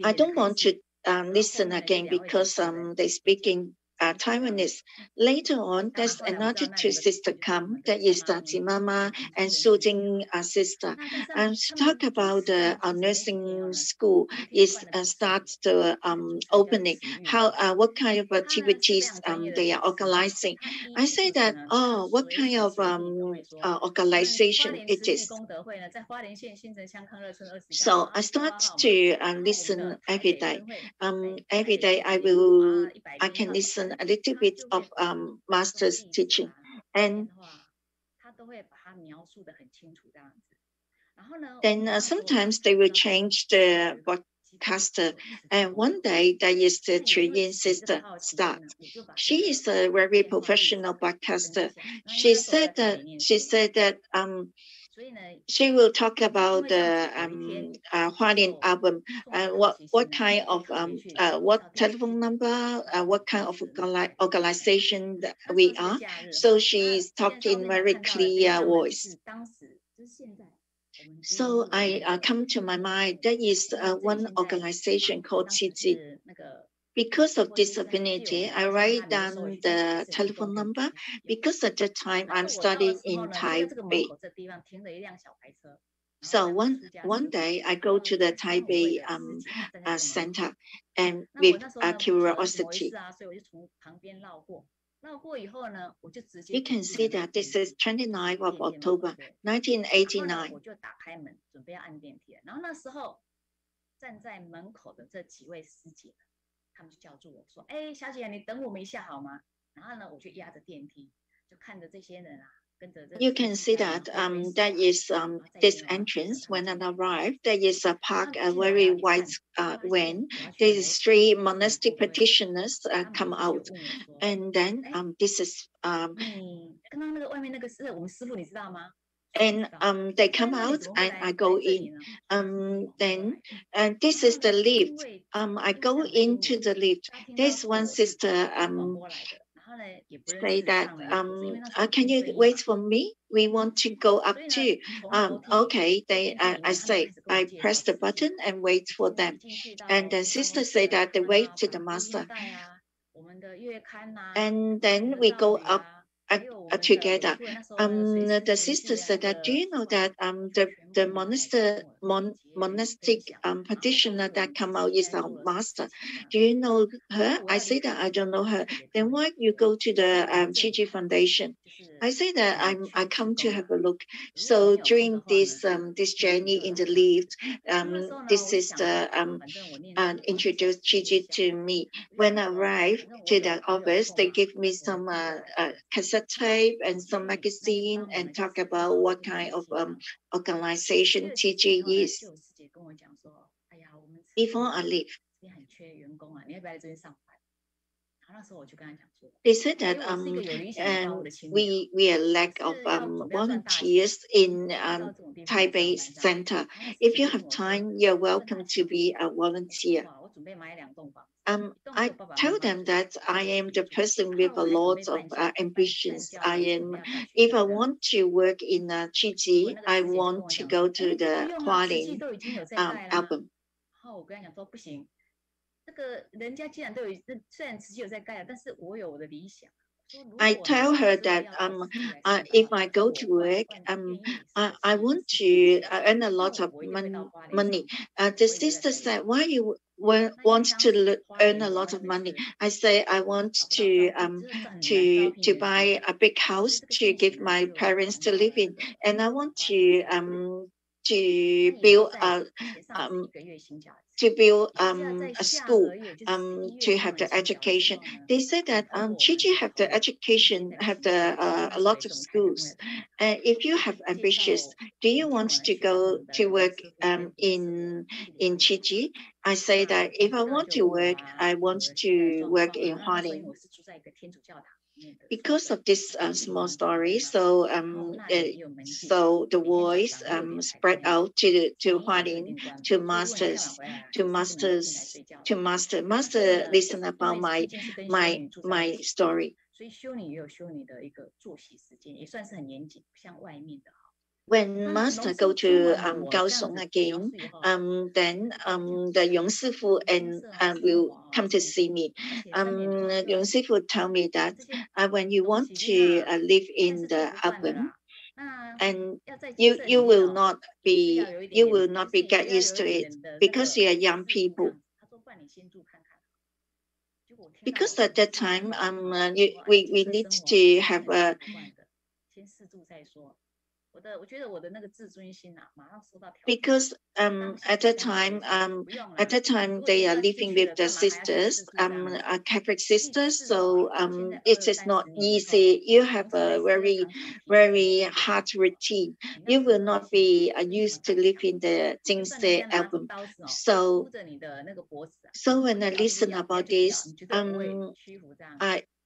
I don't want to listen again because they speak in Taiwanese. Later on, there's another two sisters come. That is Mama and Soothing sister. And talk about the nursing school is starts the opening. How what kind of activities they are organizing. I say that what kind of organization it is. So I start to listen every day. Every day I can listen a little bit of master's teaching, and then sometimes they will change the broadcaster. And one day there is the Chuyin sister start. She is a very professional broadcaster. She said that she will talk about the Hualien album, what kind of what telephone number, what kind of organization that we are. So she's talking very clear voice. So I come to my mind, there is one organization called CG. Because of this affinity, I write down the telephone number because at the time I'm studying in Taipei. So one day I go to the Taipei center and with curiosity. You can see that this is 29th of October, 1989. You can see that that is this entrance. When I arrived, there is a park, a very white van. There is 3 monastic practitioners come out, and then this is and they come out and I go in. Then this is the lift. I go into the lift. There's one sister say that can you wait for me? We want to go up too. Okay, I say I press the button and wait for them. And the sister say that they wait to the master. And then we go up together. The sister said that, do you know that the monastic practitioner that come out is our master? Do you know her? I say that I don't know her. Then why you go to the Chi Foundation? I say that I come to have a look. So during this journey in the lift, this is the introduced Chi to me. When I arrived to the office, they give me some cassette tape and some magazine and talk about what kind of organization TG is. Before I leave, they said that we are lack of volunteers in Taipei Center. If you have time, you're welcome to be a volunteer. I tell them that I am the person with a lot of ambitions. If I want to work in Chi, I want to go to the Hualien album. I tell her that if I go to work, I want to earn a lot of money. The sister said, "Why you want to earn a lot of money?" I say, "I want to buy a big house to give my parents to live in, and I want to build a school to have the education." They said that Gigi have the education, have the a lot of schools. If you have ambitious, do you want to go to work in Gigi? I say that if I want to work, I want to work in Hualien. Because of this small story, so the voice spread out to Hualien, to masters. Master listen about my story. When Master go to Kaohsiung again, then the Yong Sifu will come to see me. Yong Sifu tell me that when you want to live in the album, and you will not be get used to it because you are young people. Because at that time, we need to have a. Because at that time they are living with the sisters, Catholic sisters, so it is not easy. You have a very hard routine. You will not be used to live in the Jingse album. So when I listen about this,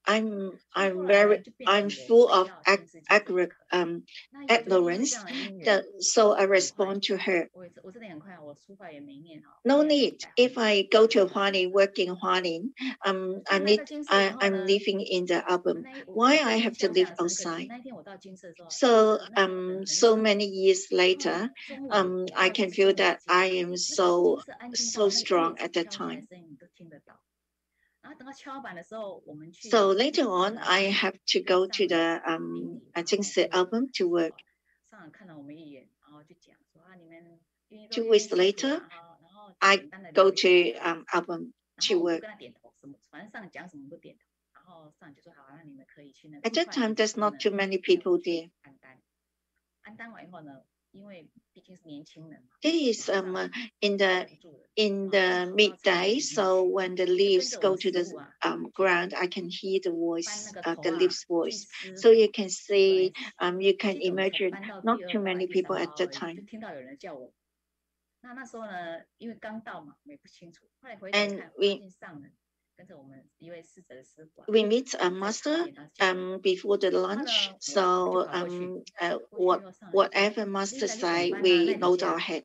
I'm full of ignorance. So I respond to her. No need. If I go to Hualien, work in Hualien, I'm living in the album. Why I have to live outside? So so many years later, I can feel that I am so strong at that time. So later on, I have to go to the Jingse album to work. 2 weeks later, I go to album to work. At that time, there's not too many people there. This is in the midday, so when the leaves go to the ground, I can hear the voice, the leaves' voice. So you can see, you can imagine, not too many people at the time. And we meet a master before the lunch. So whatever master say, we nod our head.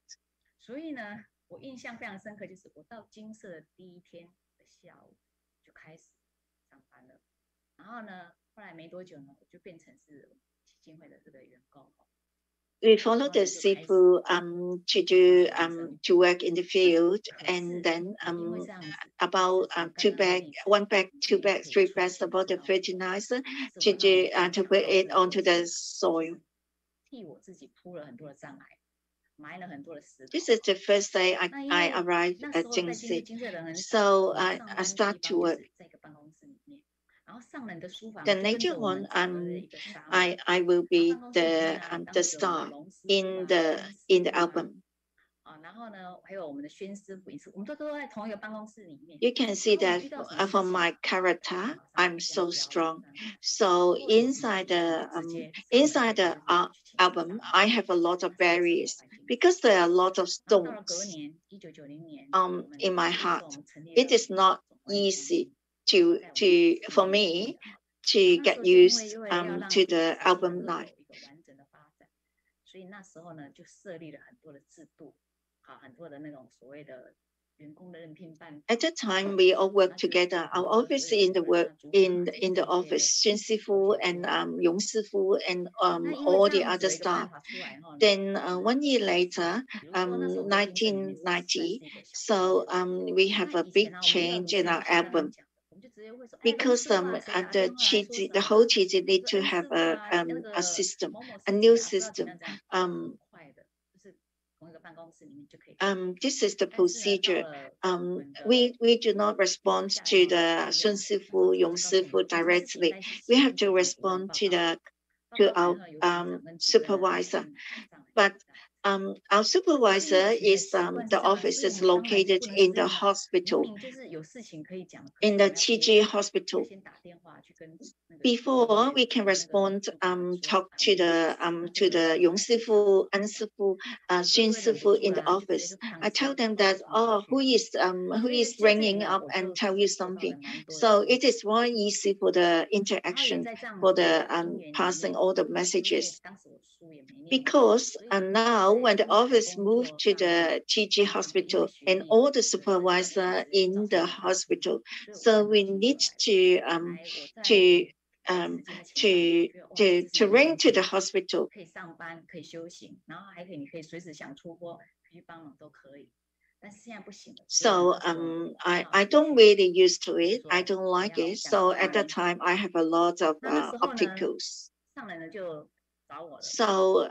所以呢，我印象非常深刻，就是我到金色的第一天的下午就开始上班了。然后呢，后来没多久呢，我就变成是基金会的这个员工。We follow the Sifu to work in the field, and then about 2 bags, 1 bag, 2 bags, 3 bags about the fertilizer to put it onto the soil. This is the first day I arrived at Jingse, so I start to work. Then later on, I will be the star in the album. You can see that from my character, I'm so strong. So inside the album, I have a lot of barriers because there are a lot of stones in my heart. It is not easy for me to get used to the album life. At that time, we all work together. Our office in the office, Xun Sifu and Yong Sifu and all the other staff. Then 1 year later, 1990, so we have a big change in our album. because the whole Qiji need to have a system, a new system. This is the procedure. We do not respond to the Sun Sifu, Yong Sifu directly. We have to respond to our supervisor. But our supervisor is the office is located in the hospital, in the Qiji hospital. Before we can respond, talk to the Yong Sifu, An Sifu, Xun Sifu in the office. I tell them that who is ringing up and tell you something. So it is very easy for the interaction, for the passing all the messages. Because now when the office moved to the Qiji hospital and all the supervisor in the hospital, so we need to ring to the hospital. So I don't really used to it. I don't like it. So at that time I have a lot of obstacles. So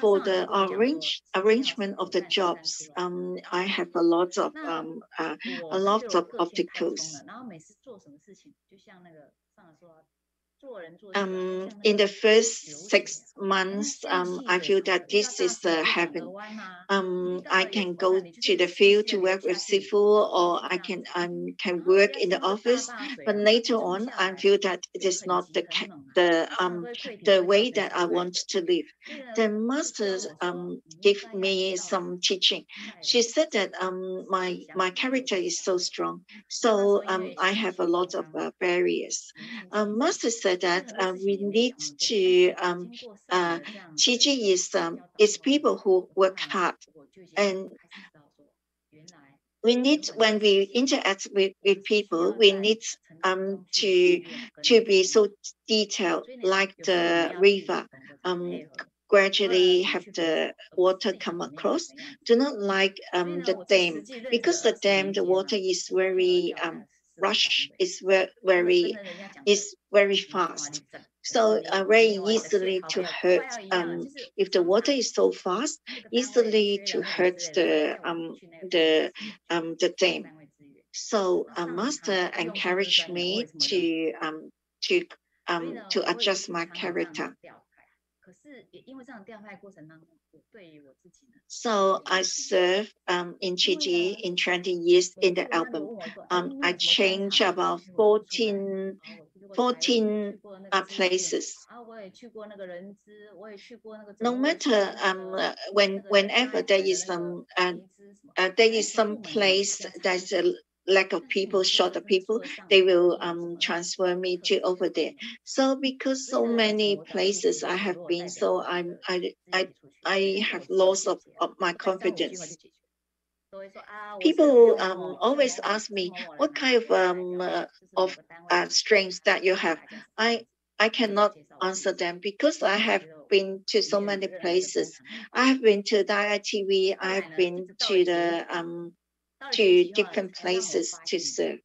for the arrangement of the jobs, I have a lot of obstacles. In the first 6 months, I feel that this is heaven. I can go to the field to work with Sifu, or I can work in the office. But later on, I feel that it is not the way that I want to live. The master gave me some teaching. She said that my character is so strong, so I have a lot of barriers. Master said that we need to Qiji is people who work hard, and we need, when we interact with people, we need to be so detailed, like the river. Gradually have the water come across. Do not like the dam, because the dam, the water is very rush, is very fast. So very easily to hurt. If the water is so fast, easily to hurt the dam. So master encouraged me to adjust my character. So I served in Qiji in 20 years in the album. I changed about 14 places. No matter whenever there is some place that's a lack of people, short of people, they will transfer me to over there. So because so many places I have been, so I have loss of my confidence. People always ask me what kind of strengths that you have. I cannot answer them, because I have been to so many places. I have been to Dai TV. I have been to the to different places to serve.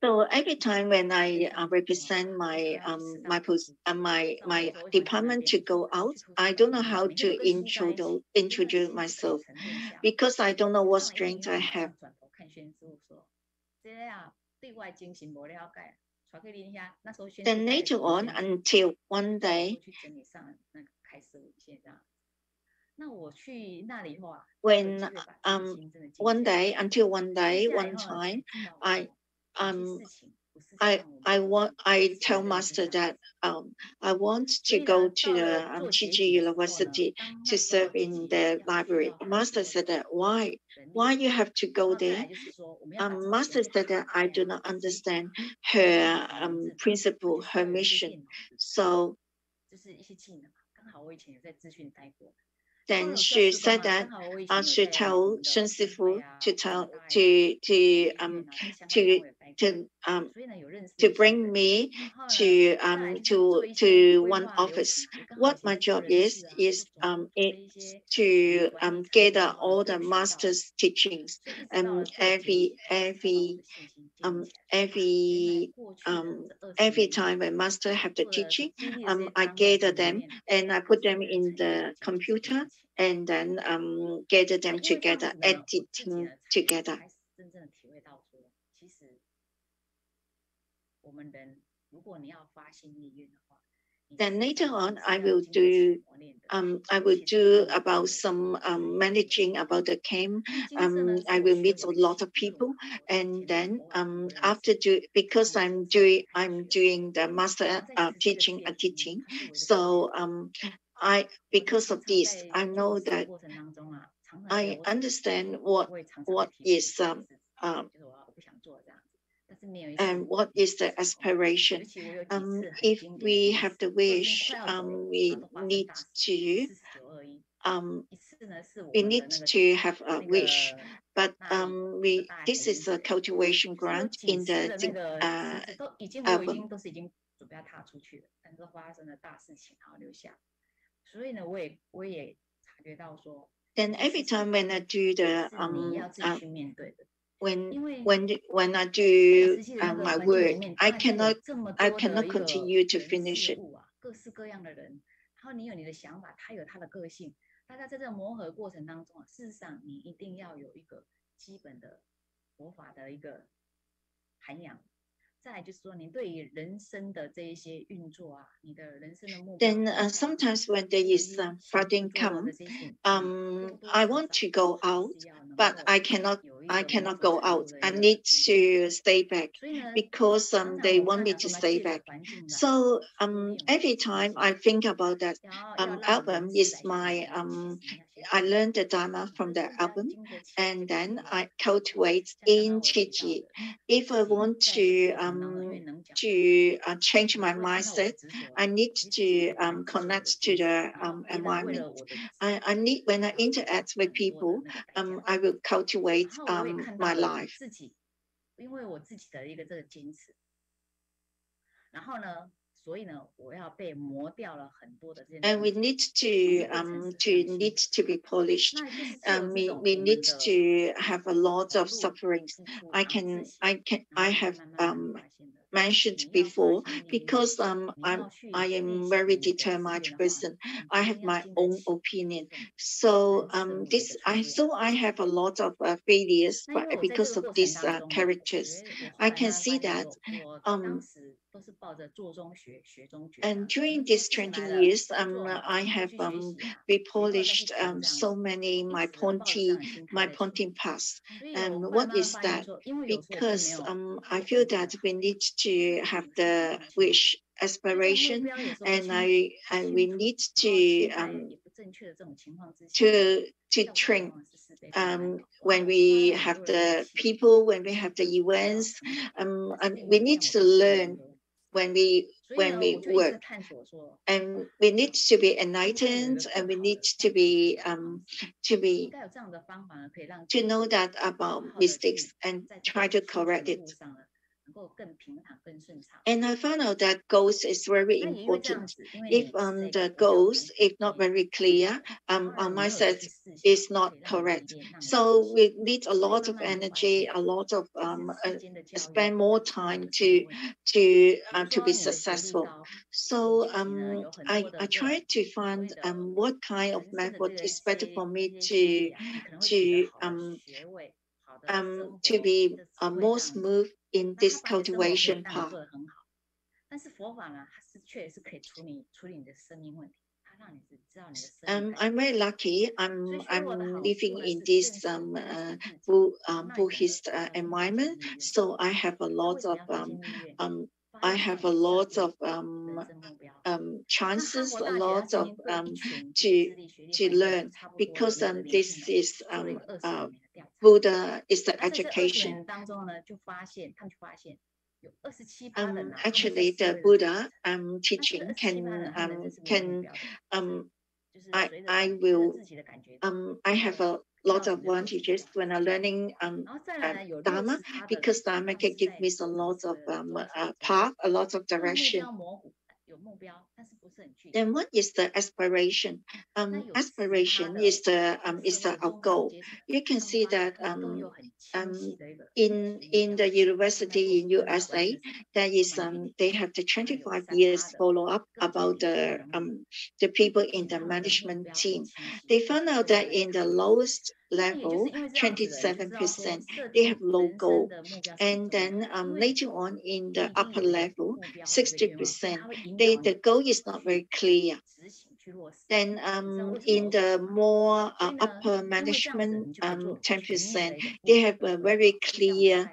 So every time when I represent my department to go out, I don't know how to introduce myself, because I don't know what strength I have. Then later on, until one day, when one time, I tell master that I want to go to the Qiji University to serve in the library. Master said that why you have to go there? Master said that I do not understand her principle, her mission. So then she said that I should tell Sun Sifu to bring me to one office. What my job is to gather all the master's teachings, every time a master have the teaching, I gather them and I put them in the computer and then gather them together, editing together. Then later on, I will do about some managing about the camp. I will meet a lot of people, and then because I'm doing the master teaching editing, so because of this, I know that I understand what is and what is the aspiration. If we have the wish, we need to have a wish, but this is a cultivation grant in the album. Then every time when I do the when I do my work, I cannot continue to finish it. 然后你有你的想法，他有他的个性。大家在这个磨合过程当中啊，事实上你一定要有一个基本的佛法的一个涵养。再来就是说，你对于人生的这一些运作啊，你的人生的目标。Then sometimes when there is flooding come, I want to go out, but I cannot go out. I need to stay back because they want me to stay back. So every time I think about that album is my I learned the Dharma from the album, and then I cultivate in Qiji. If I want to change my mindset, I need to connect to the environment. I need, when I interact with people, I will cultivate my life. 因为我自己的一个这个坚持，然后呢，所以呢，我要被磨掉了很多的这些。And we need to be polished. We need to have a lot of sufferings. I have mentioned before, because I am very determined person. I have my own opinion. So I have a lot of failures because of these characters. I can see that. And during these 20 years, I have repolished so many my Ponti paths. And what is that? Because I feel that we need to have the wish, aspiration, and we need to train when we have the people, when we have the events, we need to learn when we work, and we need to be enlightened, and we need to be to know that about mistakes and try to correct it. And I found out that goals is very important. If the goals is not very clear, our mindset is not correct. So we need a lot of energy, a lot of spend more time to be successful. So I try to find what kind of method is better for me to be more smooth in this cultivation path. I'm very lucky. I'm living in this Buddhist environment, so I have a lot of chances, a lot of to learn, because this is Buddha is the education. Actually, the Buddha teaching lot of advantages when I'm learning Dharma, because Dharma can give me a lot of path, a lot of direction. Then what is the aspiration? Aspiration is the our goal. You can see that in the university in USA, there is they have the 25 years follow up about the people in the management team. They found out that in the lowest level, 27%, they have low goal, and then later on in the upper level, 60%, the goal is not very clear. Then in the more upper management, 10%, they have a very clear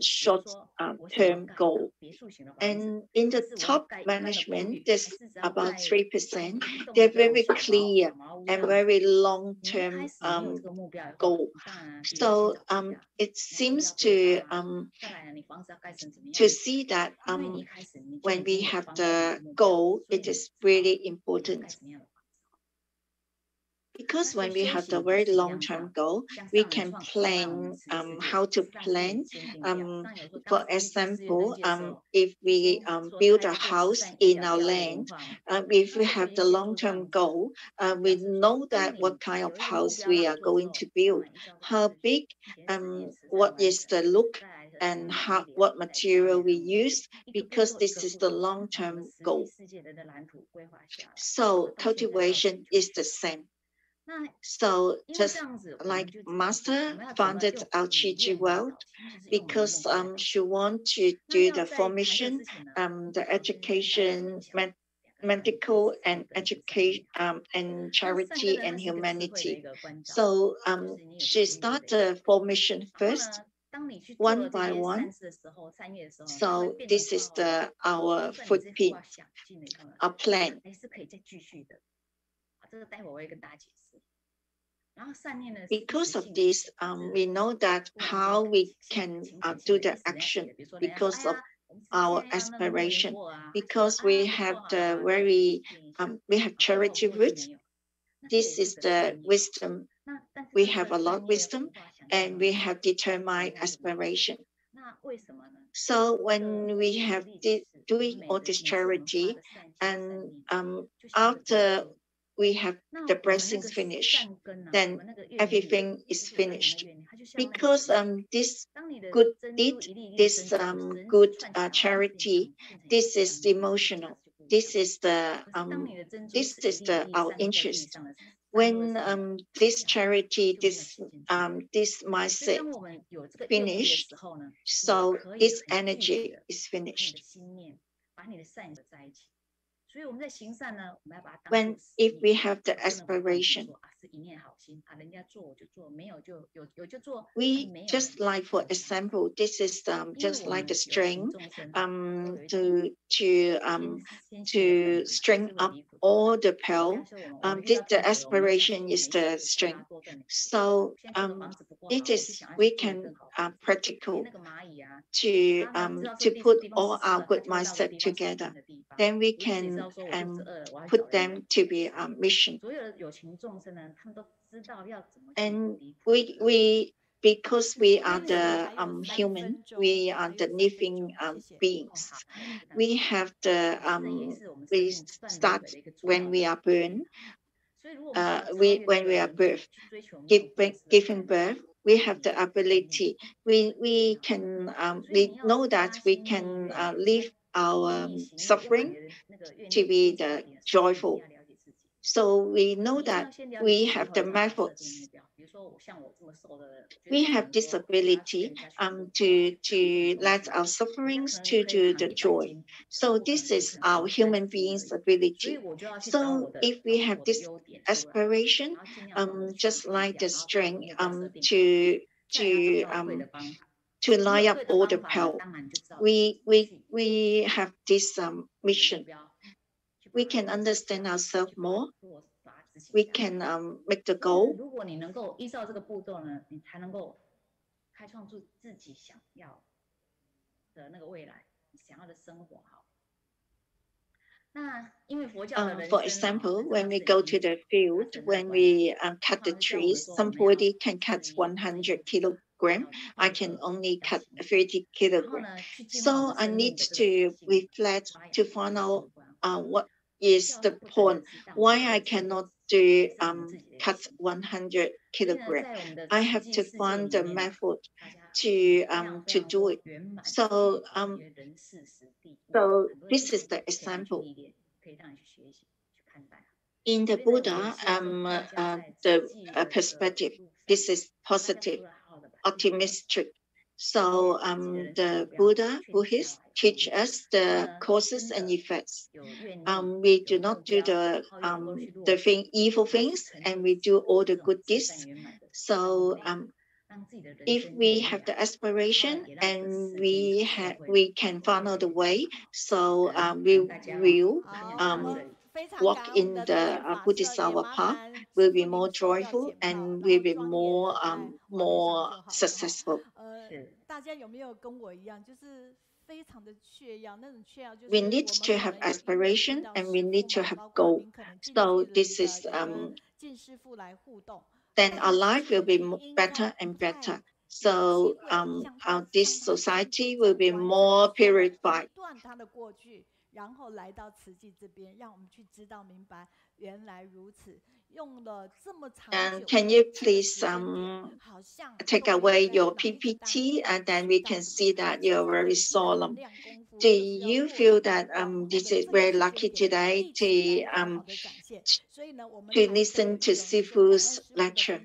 short-term goal. And in the top management, there's about 3%. They're very clear and very long-term goal. So it seems to see that when we have the goal, it is really important. Because when we have the very long-term goal, we can plan how to plan. For example, if we build a house in our land, if we have the long-term goal, we know that what kind of house we are going to build, how big, what is the look, and what material we use, because this is the long-term goal. So cultivation is the same. So just like Master founded our Chi Chi World, because she wants to do the formation, the education, medical and education, and charity and humanity. So she started the formation first, one by one. So this is our footprint, our plan. Because of this, we know that how we can do the action because of our aspiration, because we have the very, we have charity roots. This is the wisdom. We have a lot of wisdom, and we have determined aspiration. So when we have doing all this charity, and after we have the blessings finished, then everything is finished. Because this good deed, this good charity, this is emotional. This is our interest. When this charity, this mindset finished, so this energy is finished. When if we have the aspiration, we just like, for example, this is just like the string to string up all the pearl. The aspiration is the string. So we can practical to put all our good mindset together. Then we can put them to be mission. And we because we are the human, we are the living beings. We have the we start when we are born. When we are giving birth, we have the ability. We can we know that we can live our suffering to be the joyful. So we know that we have the methods. We have this ability to let our sufferings to do the joy. So this is our human beings' ability. So if we have this aspiration, just like the string, to line up all the pearl, we have this mission. We can understand ourselves more. We can make the goal. For example, when we go to the field, when we cut the trees, somebody can cut 100 kilogram. I can only cut 30 kilogram. So I need to reflect to find out what is the point, why I cannot do cut 100 kilogram. I have to find the method to do it. So this is the example. In the Buddha, the perspective, this is positive, optimistic. So the Buddhists teach us the causes and effects. We do not do the evil things, and we do all the good deeds. So if we have the aspiration and we can follow the way, so we will walk in the Bodhisattva path, will be more joyful and will be more successful. We need to have aspiration and we need to have goal. So this is then our life will be better and better. So this society will be more purified. And can you please take away your PPT, and then we can see that you're very solemn. Do you feel that this is very lucky today to listen to Sifu's lecture?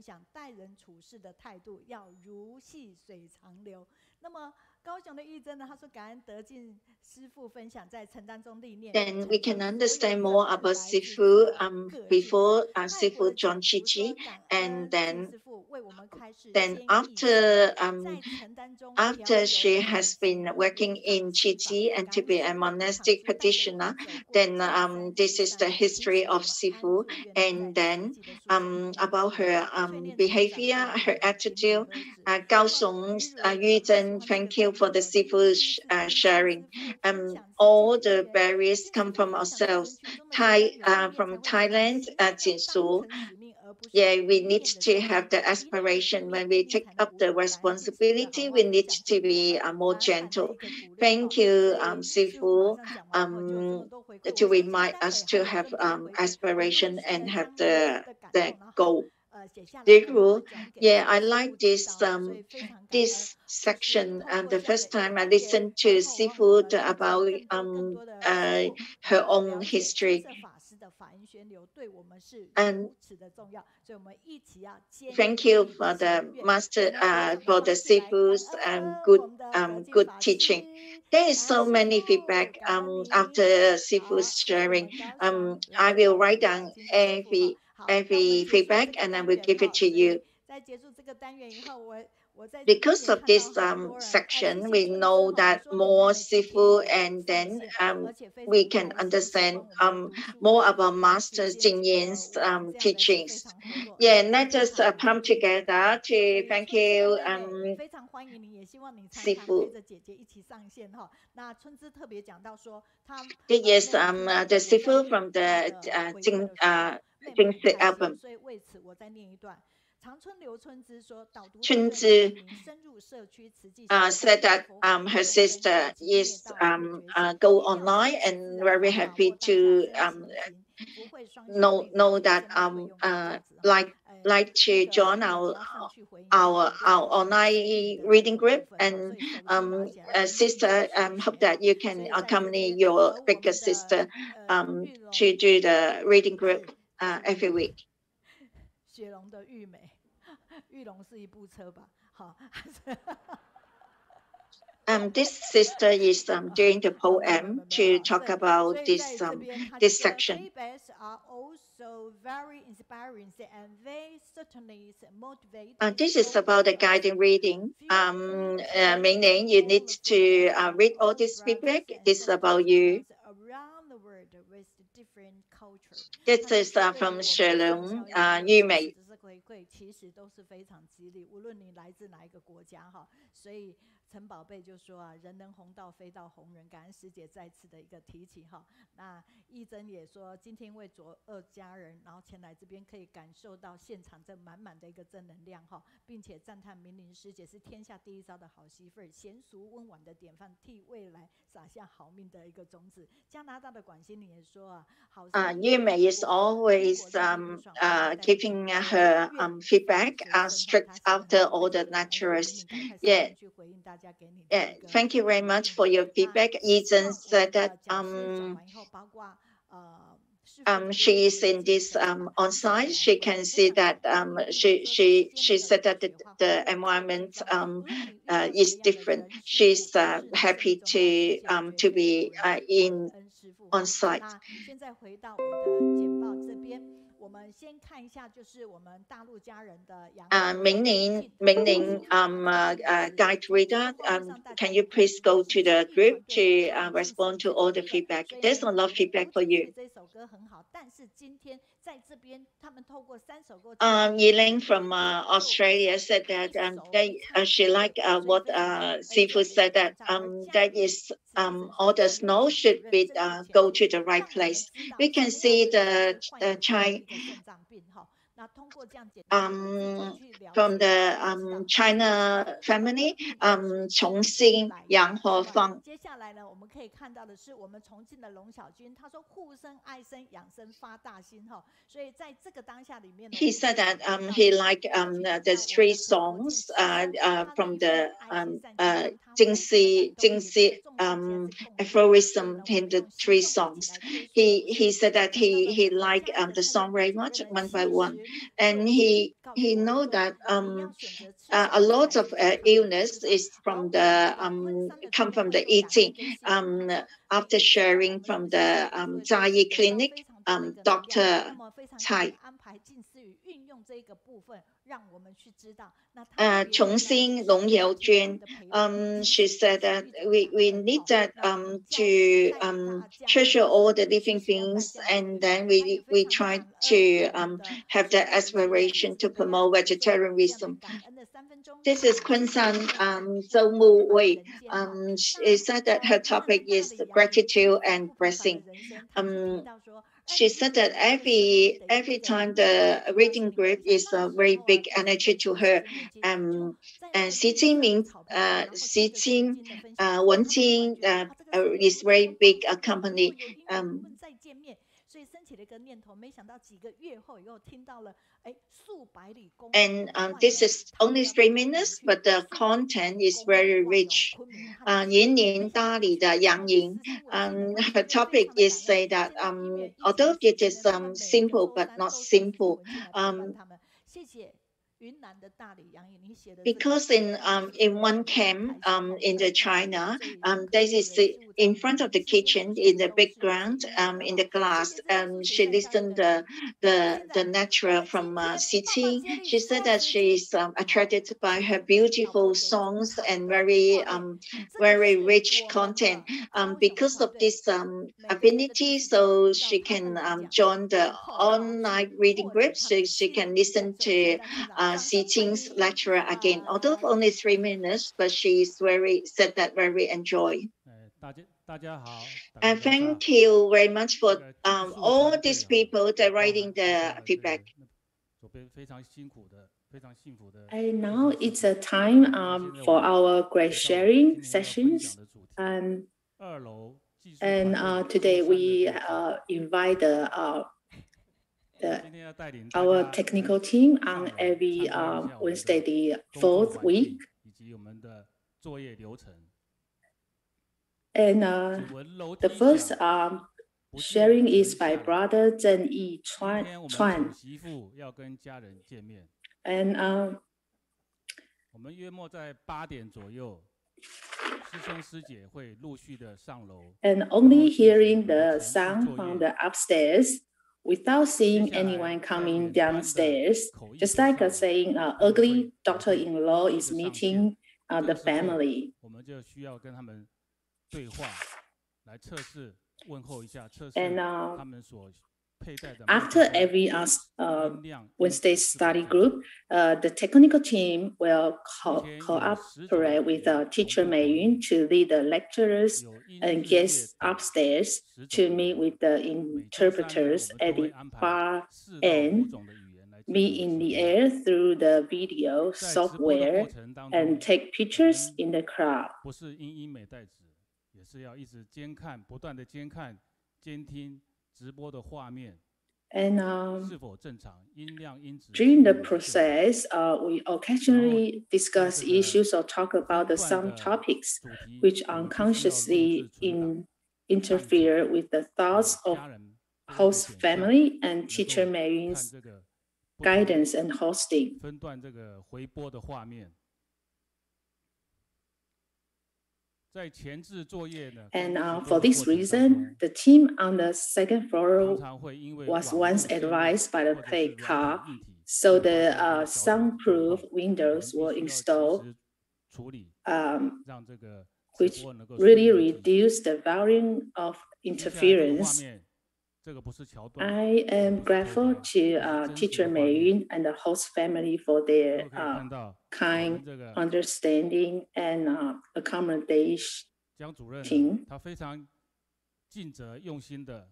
Then we can understand more about Sifu before Sifu John Chi, and then after she has been working in Chi and to be a monastic practitioner, then this is the history of Sifu, and then about her behavior, her attitude. Gao Song, Yu Zhen, thank you for the Sifu sharing. All the berries come from ourselves. From Thailand, Jinsu. Yeah, we need to have the aspiration. When we take up the responsibility, we need to be more gentle. Thank you, Sifu, to remind us to have aspiration and have the goal. Yeah, I like this section. The first time I listened to Sifu about her own history. And thank you for the master, for the Sifu's good teaching. There is so many feedback after Sifu's sharing. I will write down every feedback and I will give it to you. Because of this section, we know that more Sifu, and then we can understand more about Master Jing Yin's teachings. Yeah, let us come together to thank you, Sifu. Yes, the Sifu from the Jingsi album. Chunzi said that her sister is go online and very happy to know that like to join our online reading group, and sister, hope that you can accompany your bigger sister to do the reading group every week. This sister is doing the poem to talk about this section. This is about the guiding reading. Meaning you need to read all this feedback. This is about you. This is from Shelong Yumei. 陈宝贝就说啊，人能红到飞到红人，感恩师姐再次的一个提起哈。那义珍也说，今天为左二家人，然后前来这边可以感受到现场这满满的一个正能量哈，并且赞叹明玲师姐是天下第一招的好媳妇儿，娴熟温婉的典范，替未来撒下好命的一个种子。加拿大的管心玲也说啊，好。Yume is always giving her feedback straight after all the lecturers. Yeah. Thank you very much for your feedback. Eason said that she is in this on site. She can see that she said that the environment is different. She's happy to be in on site. 现在回到我的简报这边，我们先看一下，就是我们大陆家人的明玲 guide reader, can you please go to the group to respond to all the feedback? There's a lot of feedback for you. 这首歌很好，但是今天在这边，他们透过3首歌。Yiling from Australia said that she liked what Sifu said that that is all the snow should be go to the right place. We can see the from the China family, 重新养活放。接下来呢，我们可以看到的是我们重庆的龙小军，他说护生、爱生、养生、发大心哈。所以在这个当下里面 ，He said that he liked the 3 songs from the Jingxi aphorism in the 3 songs. He said that he liked the song very much one by one, and he know that a lot of illness is from the come from the eating. After sharing from the Jia Yi Clinic, Dr. Cai. 重新龙友娟 she said that we need that to treasure all the living things, and then we try to have the aspiration to promote vegetarianism. This is Kunsan Zhou Mu Wei. She said that her topic is gratitude and blessing. She said that every time the reading group is a very big energy to her. And Xi Jinping, Wenqing is very big company. 所以升起了一个念头，没想到几个月后以后听到了，数百里公。And this is only 3 minutes, but the content is very rich. 延年大理的杨莹 her topic is say that although it is simple but not simple. 谢谢。 Because in one camp in the China, there is in front of the kitchen in the background in the glass, she listened the natural from city. She said that she is attracted by her beautiful songs and very rich content. Because of this ability, so she can join the online reading group, so she can listen to Xi Jinping's lecture again. Although only 3 minutes, but she is said that very enjoy. And thank you very much for all these people that writing the feedback. And now it's a time for our grade sharing sessions. And today we invite our technical team on every Wednesday, the 4th week. And the first sharing is by Brother Zheng Yi Chuan. And only hearing the sound from the upstairs, without seeing anyone coming downstairs, just like saying, ugly daughter-in-law is meeting the family. And After every Wednesday study group, the technical team will cooperate with teacher Mei Yun to lead the lecturers and guests upstairs to meet with the interpreters at the far end, meet in the air through the video software, and take pictures in the crowd. And during the process, we occasionally discuss issues or talk about some topics which unconsciously interfere with the thoughts of host family and teacher Mei Yun's guidance and hosting. And for this reason, the team on the second floor was once advised by the Play car, so the soundproof windows were installed, which really reduced the volume of interference. I am grateful to teacher Mei Yun and the host family for their kind understanding and accommodation. 江主任他非常尽责用心的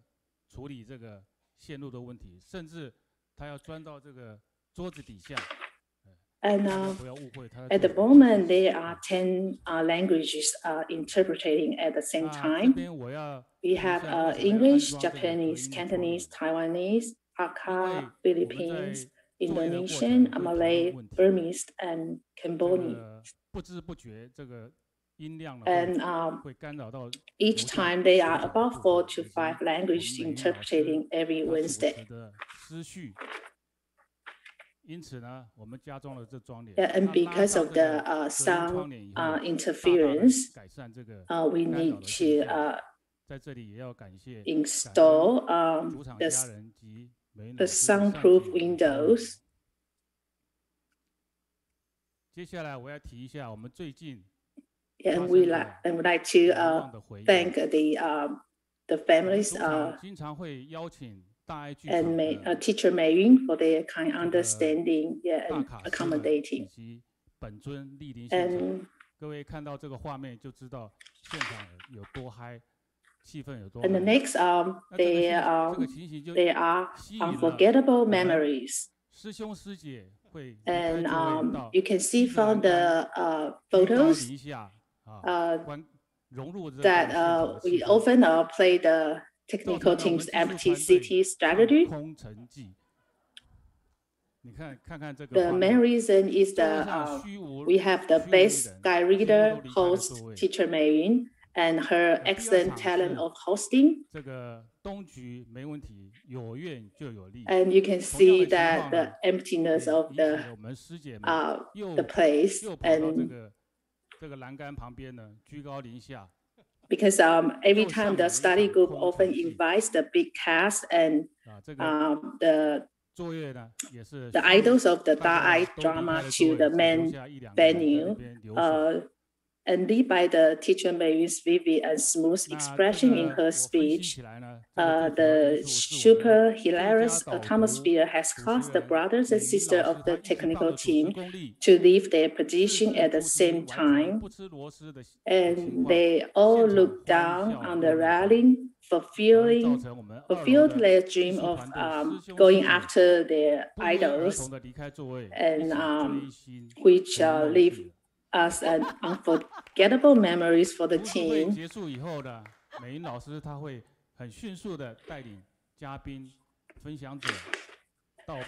处理这个线路的问题，甚至他要钻到这个桌子底下。And at the moment, there are 10 languages interpreting at the same time. We have English, Japanese, Cantonese, Taiwanese, Hakka, Philippines, Indonesian, Malay, Burmese, and Cambodian. And each time there are about 4 to 5 languages interpreting every Wednesday. And because of the sound interference, we need to install the soundproof windows. And we would like to thank the families and teacher Mei Yun for their kind understanding and accommodating. And the next, there are unforgettable memories. And you can see from the photos that we often play the technical team's empty city strategy. The main reason is we have the best guide reader host, teacher Mei Yun, and her excellent talent of hosting. And you can see that the emptiness of the place, and because every time the study group often invites the big cast and the idols of the Da'ai drama to the main venue, and led by the teacher Mei Yun's vivid and smooth expression in her speech, the super hilarious atmosphere has caused the brothers and sisters of the technical team to leave their position at the same time, and they all look down on the railing, fulfilled their dream of going after their idols, and which leave us an unforgettable memories for the team.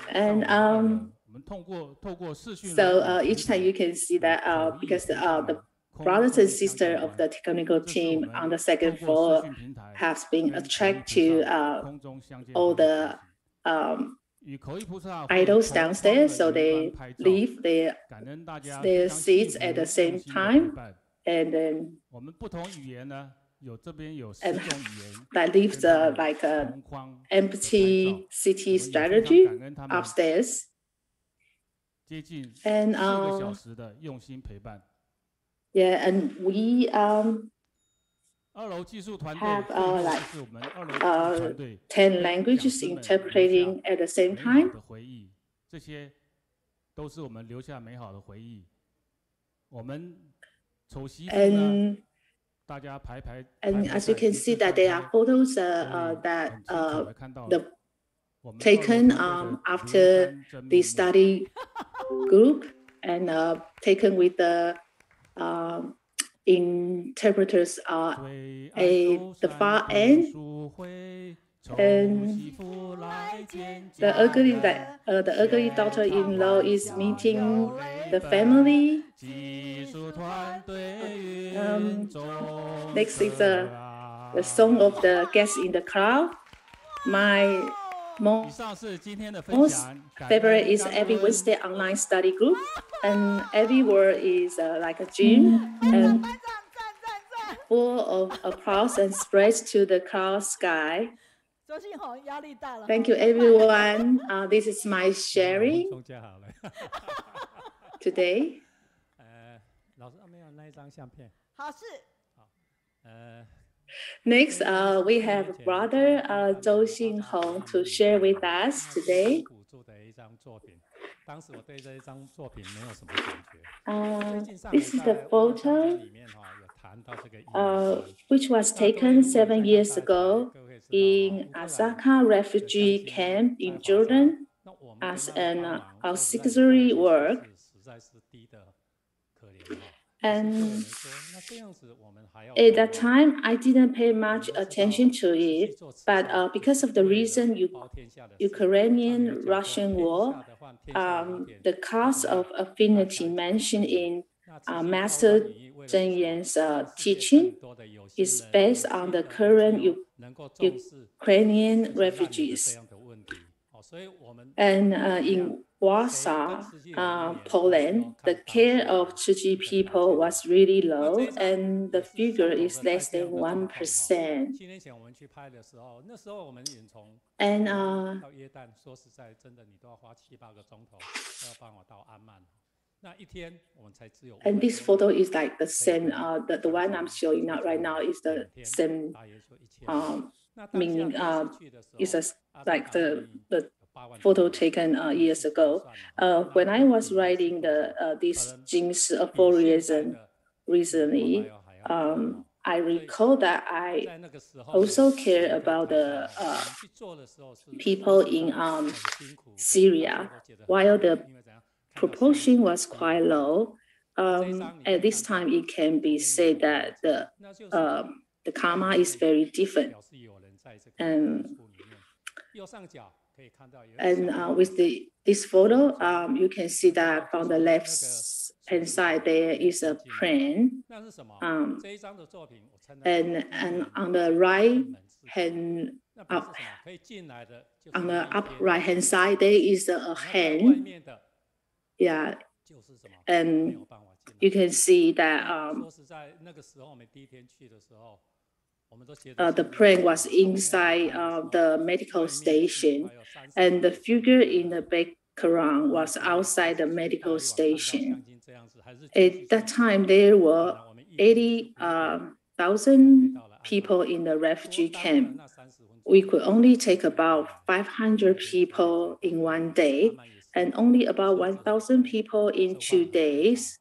And so each time you can see that because the brothers and sisters of the technical team on the second floor have been attracted to all the idols downstairs, so they leave their seats at the same time, and then that leaves like an empty city strategy upstairs. And yeah, and we have like 10 languages interpreting at the same time. 这些都是我们留下美好的回忆。我们丑媳妇呢，大家排。And as you can see that there are photos that taken after the study group and taken with the interpreters at the far end. And the ugly daughter-in-law is meeting the family. Next is the song of the guests in the crowd. My most favorite is every Wednesday online study group, and every word is like a dream and full of applause and spreads to the cloud sky. Thank you, everyone. This is my sharing today. Next, we have brother Zhou Xinhong to share with us today. This is the photo which was taken 7 years ago in Azaka refugee camp in Jordan as an auxiliary work. And at that time, I didn't pay much attention to it, but because of the recent Ukrainian-Russian war, the cause of affinity mentioned in Master Zheng Yan's teaching is based on the current Ukrainian refugees. And in Warsaw, Poland, the care of Tzu Chi people was really low, and the figure is less than 1%. And and this photo is like the same. The one I'm showing right now is the same meaning. It's like the photo taken years ago. When I was writing this Jing's aphorism recently, I recall that I also care about the people in Syria, while the proportion was quite low. At this time, it can be said that the karma is very different. And with this photo, you can see that from the left hand side there is a plane, and on the right hand on the up right hand side there is a hand. Yeah, and you can see that the plane was inside the medical station, and the figure in the background was outside the medical station. At that time, there were 80,000 people in the refugee camp. We could only take about 500 people in one day, and only about 1,000 people in 2 days.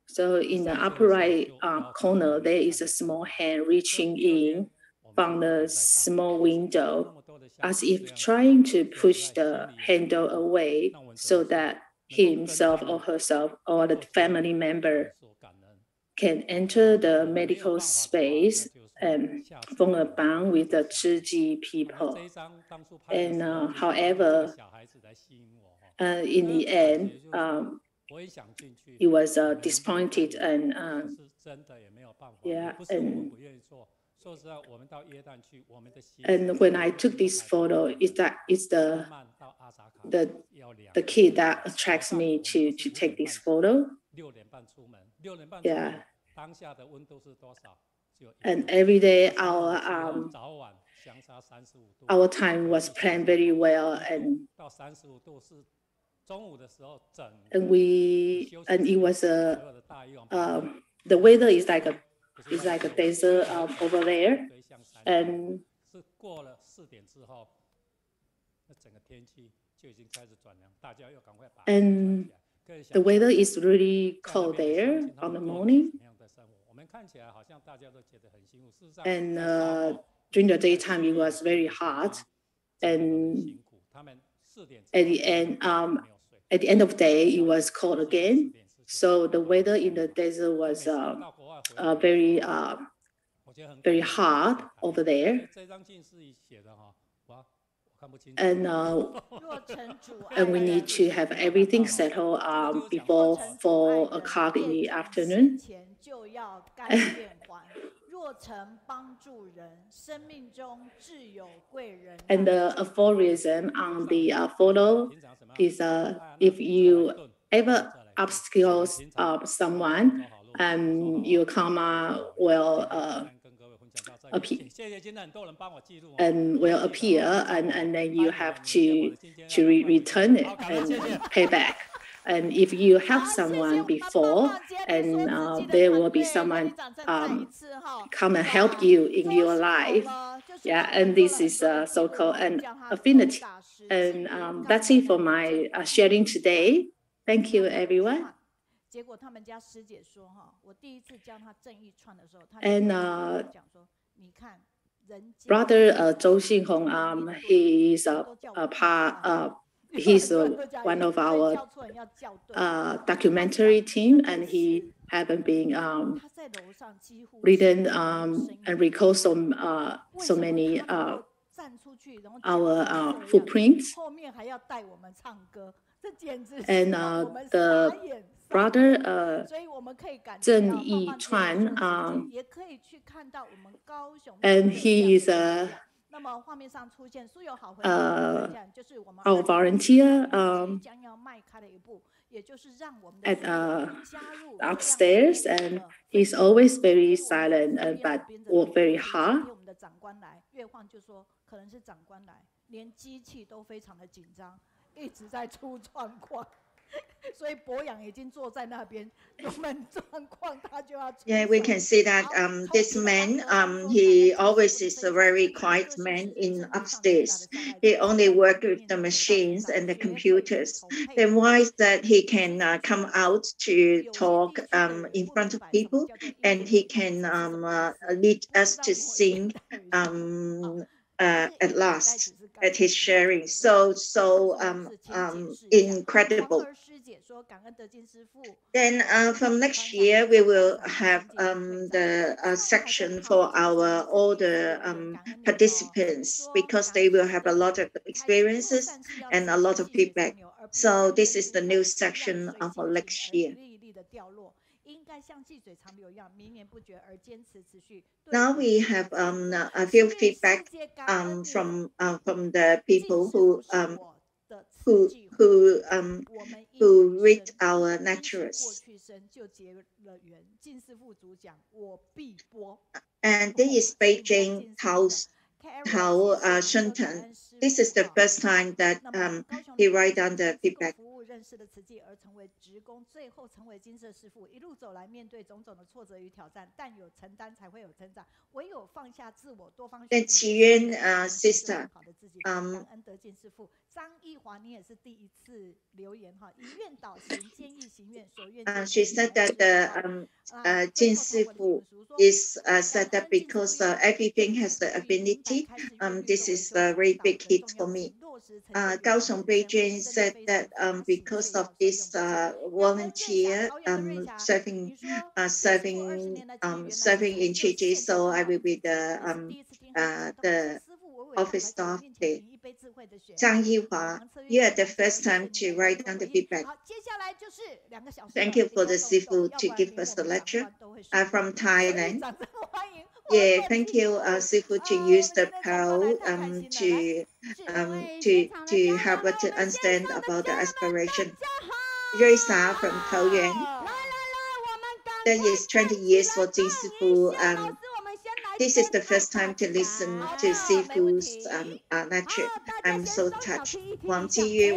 So in the upper right corner, there is a small hand reaching in from the small window, as if trying to push the handle away so that himself or herself or the family member can enter the medical space and form a bond with the Tzu Chi people. And however, in the end, he was disappointed and and when I took this photo, it's the kid that attracts me to take this photo. Yeah. And every day our time was planned very well, and it was the weather is like It's like a desert over there, and the weather is really cold there on the morning. And during the daytime, it was very hot. And at the end of the day, it was cold again. So the weather in the desert was very hard over there. And we need to have everything settled before 4 o'clock in the afternoon. And the aphorism on the photo is if you ever obstacles someone, your karma will appear, and then you have to return it and pay back. And if you help someone before, and there will be someone come and help you in your life. Yeah, and this is so-called an affinity. And that's it for my sharing today. Thank you, everyone. And Brother Zhou Xinhong, he is he's one of our documentary team, and he haven't been written and record so many our footprints. And the brother Zheng Yichuan, and he is our volunteer at upstairs, and he's always very silent but work very hard. Yeah, we can see that this man, he always is a very quiet man in upstairs. He only works with the machines and the computers. Then why is that he can come out to talk in front of people, and he can lead us to sing at last at his sharing. So incredible. Then from next year, we will have the section for all the participants, because they will have a lot of experiences and a lot of feedback. So this is the new section for next year. Now we have a few feedback from the people who read our lectures. And this is Beijing Tao Shunten. This is the first time that he write down the feedback. Then Qiyuan sister, she said that Jin Sifu is set up because everything has the ability. This is a very big hit for me. Kaohsiung Beijing said that because of this volunteer serving in Chiji, so I will be the office staff there. Zhang Yihua, you are the first time to write down the feedback. Thank you for the Sifu to give us the lecture. From Thailand. Yeah, thank you, Sifu, to use the PAL to help us to understand about the aspiration. Reza from Taoyuan. That is 20 years for Jin Sifu. This is the first time to listen to Sifu's lecture. I'm so touched. Wang Jiyu,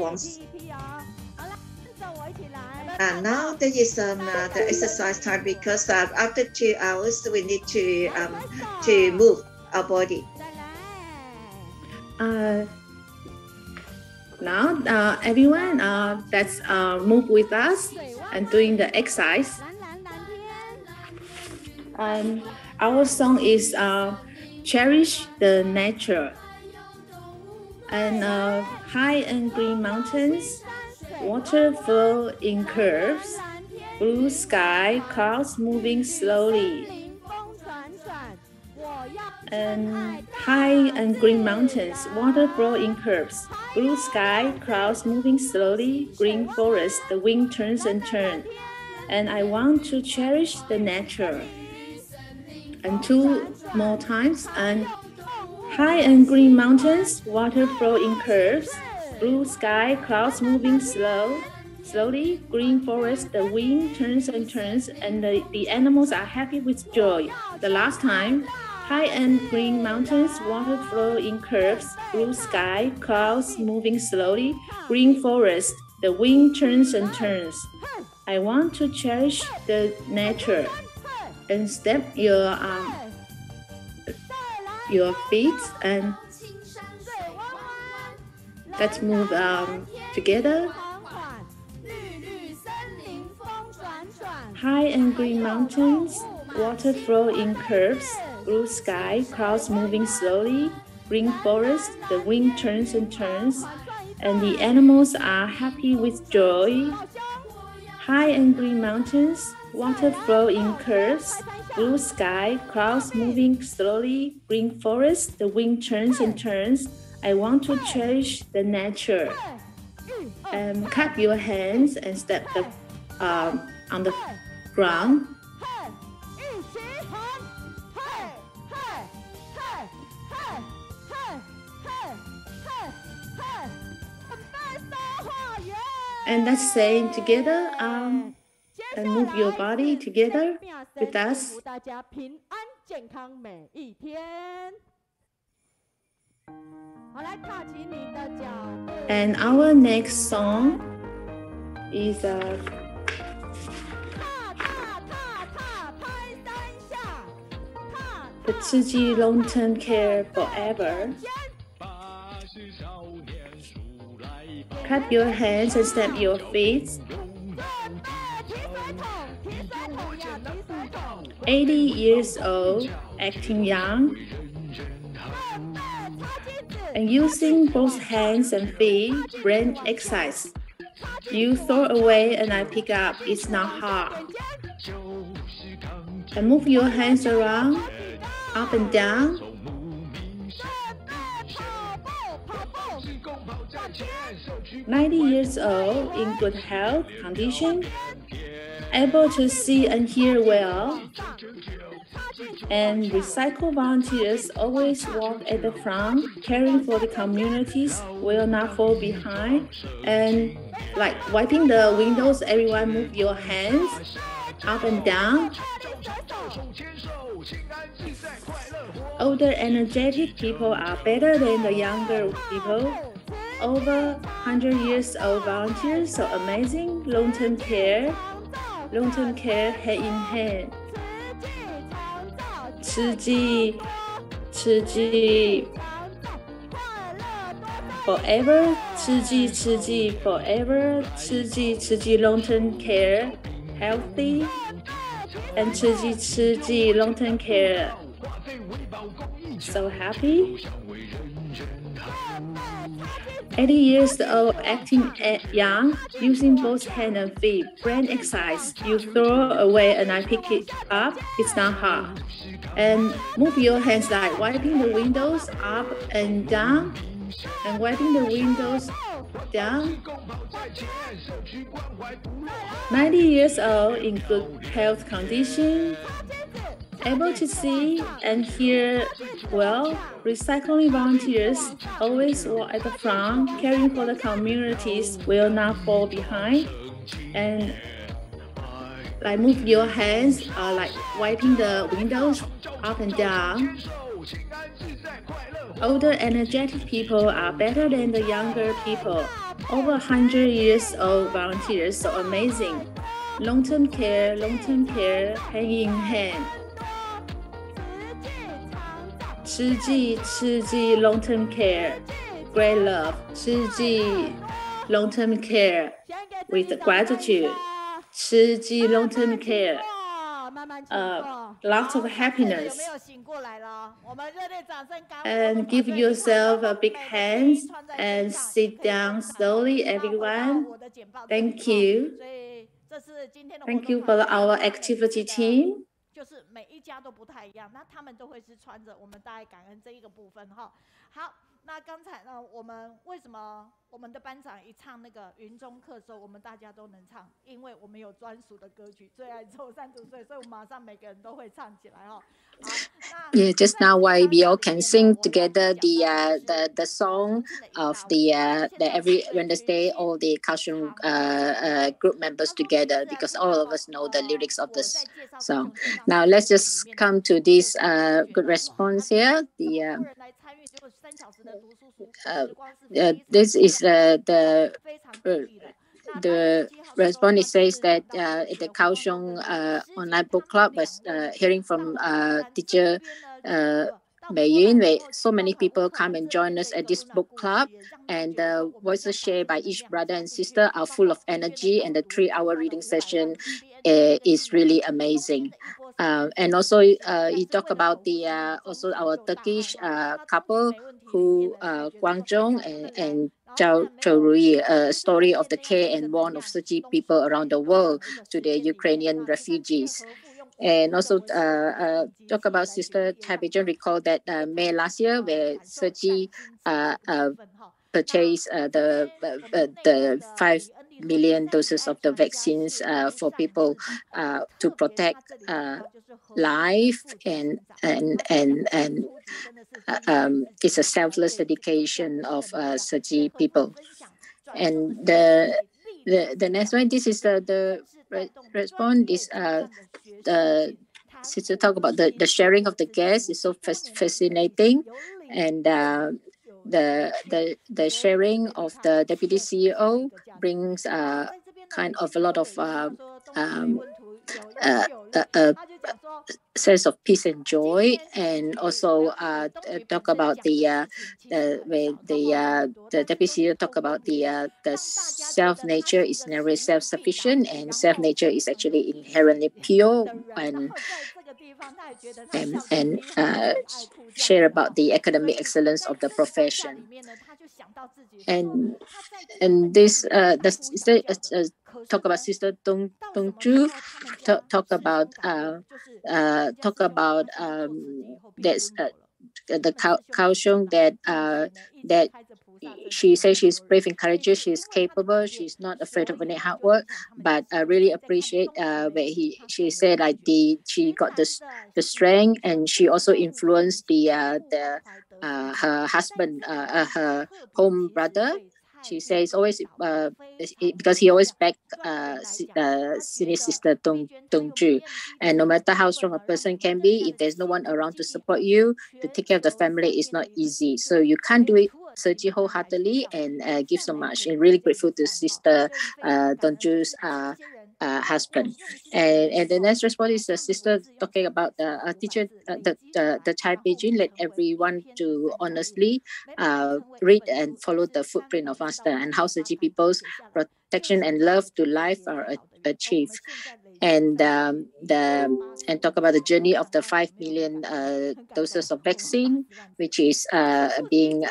now there is the exercise time because after 2 hours we need to move our body. Now everyone let's move with us and doing the exercise. Our song is Cherish the Nature. And high and green mountains, water flow in curves, blue sky, clouds moving slowly. And high and green mountains, water flow in curves, blue sky, clouds moving slowly, green forest, the wind turns and turns. And I want to cherish the nature. And 2 more times. And high and green mountains, water flow in curves, blue sky, clouds moving slowly, green forest, the wind turns and turns, and the animals are happy with joy. The last time, high and green mountains, water flow in curves, blue sky, clouds moving slowly, green forest, the wind turns and turns. I want to cherish the nature. And step your feet and let's move together. High and green mountains, water flow in curves, blue sky, clouds moving slowly, green forest, the wind turns and turns, and the animals are happy with joy. High and green mountains, water flow in curves, blue sky, clouds moving slowly, green forest, the wind turns and turns. I want to cherish the nature. Clap your hands and step on the ground. And let's say together and move your body together with us. And our next song is the Tzu Chi Long-Term Care Forever. Clap your hands and stamp your feet. 80 years old, acting young, and using both hands and feet, brain exercise. You throw away and I pick up, it's not hard. And move your hands around, up and down. "90 years old, in good health condition, able to see and hear well, and recycle volunteers always walk at the front, caring for the communities, will not fall behind." And like wiping the windows, everyone move your hands up and down. Older energetic people are better than the younger people. Over 100 years old volunteers, so amazing. Long-term care hand in hand. Tzu Chi forever, Tzu Chi forever, Tzu Chi long-term care, healthy, and Tzu Chi long-term care, so happy. 80 years old, acting young, using both hand and feet, brain exercise. You throw away and I pick it up, it's not hard. And move your hands like wiping the windows up and down, and wiping the windows down. 90 years old, in good health condition, able to see and hear well, recycling volunteers always walk at the front, caring for the communities, will not fall behind. And like move your hands, like wiping the windows up and down. Older energetic people are better than the younger people. over 100 years of volunteers, so amazing. Long-term care, hand in hand. 慈济 long-term care, great love. 慈济 long-term care with gratitude. 慈济 long-term care. Lots of happiness. And give yourself a big hand and sit down slowly, everyone. Thank you. Thank you for our activity team. 就是每一家都不太一样，那他们都会是穿着我们大爱感恩这一个部分哈。好，那刚才呢，我们为什么我们的班长一唱那个云中客的时候，我们大家都能唱？因为我们有专属的歌曲，最爱周三组队，所以我们马上每个人都会唱起来哈。Yeah, just now why we all can sing together the song of the every Wednesday, all the Kaohsiung group members together, because all of us know the lyrics of this song. Now let's just come to this good response here. This is the response. It says that the Kaohsiung online book club was hearing from teacher Mei Yun, where so many people come and join us at this book club, and the voices shared by each brother and sister are full of energy, and the 3-hour reading session is really amazing. And also he talked about the also our Turkish couple who Guangzhong and Zhao Rui, a story of the care and warmth of Tzu Chi people around the world to the Ukrainian refugees. And also talk about Sister Tabijan. Recall that May last year, where Tzu Chi purchased the 5 million doses of the vaccines for people to protect life, and it's a selfless dedication of Tzu Chi people. And the next one, this is the response is the sister talk about the sharing of the guests is so fascinating, and the sharing of the deputy CEO brings kind of a lot of sense of peace and joy, and also talk about the deputy CEO talk about the self nature is never self-sufficient, and self nature is actually inherently pure, and share about the academic excellence of the profession. And this talk about Sister Dong Ju, talk about that's the Kaohsiung that she says she's brave and courageous, she's capable, she's not afraid of any hard work, but I really appreciate where she said like she got the strength, and she also influenced her husband, her home brother. She says always because he always backed senior sister Dong Ju, and no matter how strong a person can be, if there's no one around to support you, to take care of the family is not easy. So you can't do it Tzu Chi wholeheartedly, and give so much. And really grateful to Sister Dong Ju's husband. And the next response is the sister talking about the teacher, the child Beijing, let everyone to honestly read and follow the footprint of Master, and how Tzu Chi people's protection and love to life are achieved. And talk about the journey of the 5 million doses of vaccine, which is being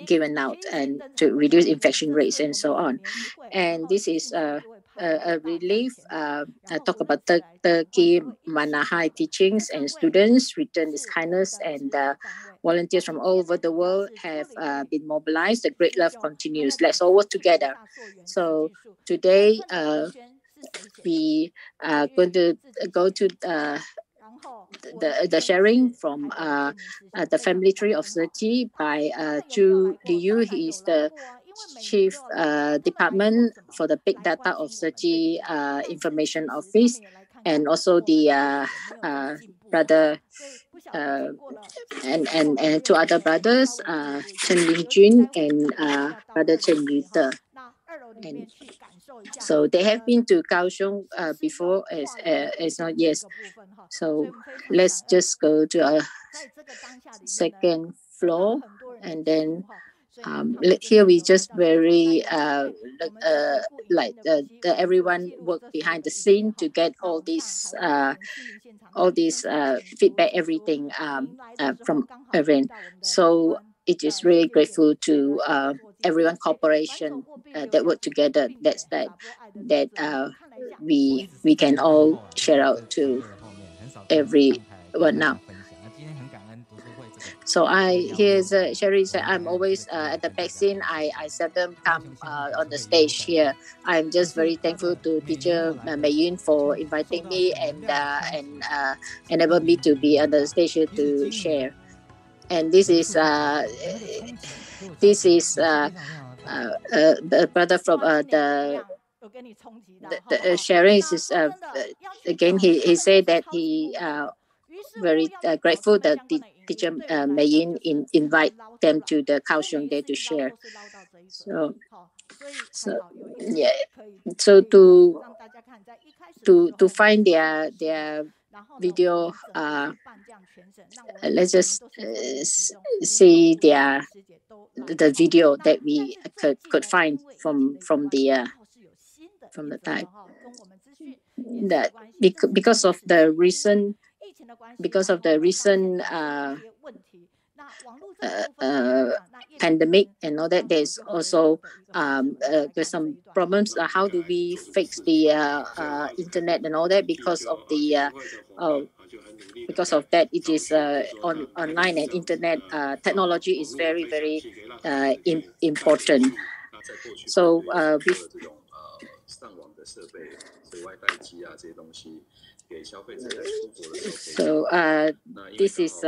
given out, and to reduce infection rates and so on. And this is a relief. I talk about Turkey Manahai teachings, and students return this kindness, and volunteers from all over the world have been mobilized. The great love continues. Let's all work together. So today we are going to go to the sharing from the family tree of Tzu Chi by Zhu Liu. He is the Chief Department for the Big Data of Tzu Chi Information Office, and also the brother and two other brothers, Chen Lingjun and brother Chen Yute. And so they have been to Kaohsiung before, as not yes. So let's just go to our second floor, and then here we just very everyone work behind the scene to get all these feedback, everything from everyone. So it is really grateful to everyone cooperation that work together. That we can all share out to everyone now. So here's Sherry said, I'm always at the back scene. I seldom come on the stage here. I'm just very thankful to teacher Mei Yun for inviting me and enable me to be on the stage here to share. And this is the brother from the sharing is again he said that he very grateful that the teacher Mei Yun invite them to the Kaohsiung Day to share. So yeah, so to find their video, let's just see the video that we could find from the type that because of the recent pandemic and all that, there's also there's some problems. How do we fix the internet and all that because of the because of that it is online and internet technology is very very important. So this is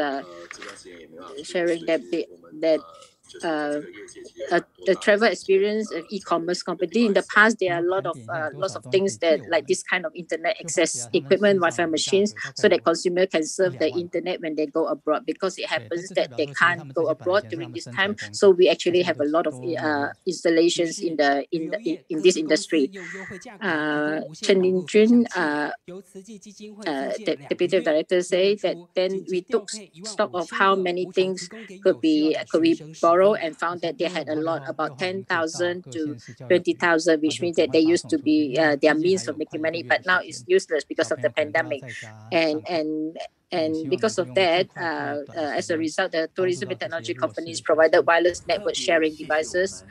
sharing that the travel experience of e-commerce company. In the past, there are lots of things that like this kind of internet access equipment, Wi-Fi machines, so that consumer can surf the internet when they go abroad. Because it happens that they can't go abroad during this time, so we actually have a lot of installations in this industry. Chen Linjun, the deputy director, say that then we took stock of how many things could we borrow, and found that they had a lot, about 10,000 to 20,000, which means that they used to be their means of making money, but now it's useless because of the pandemic. And because of that, as a result, the tourism and technology companies provided wireless network sharing devices,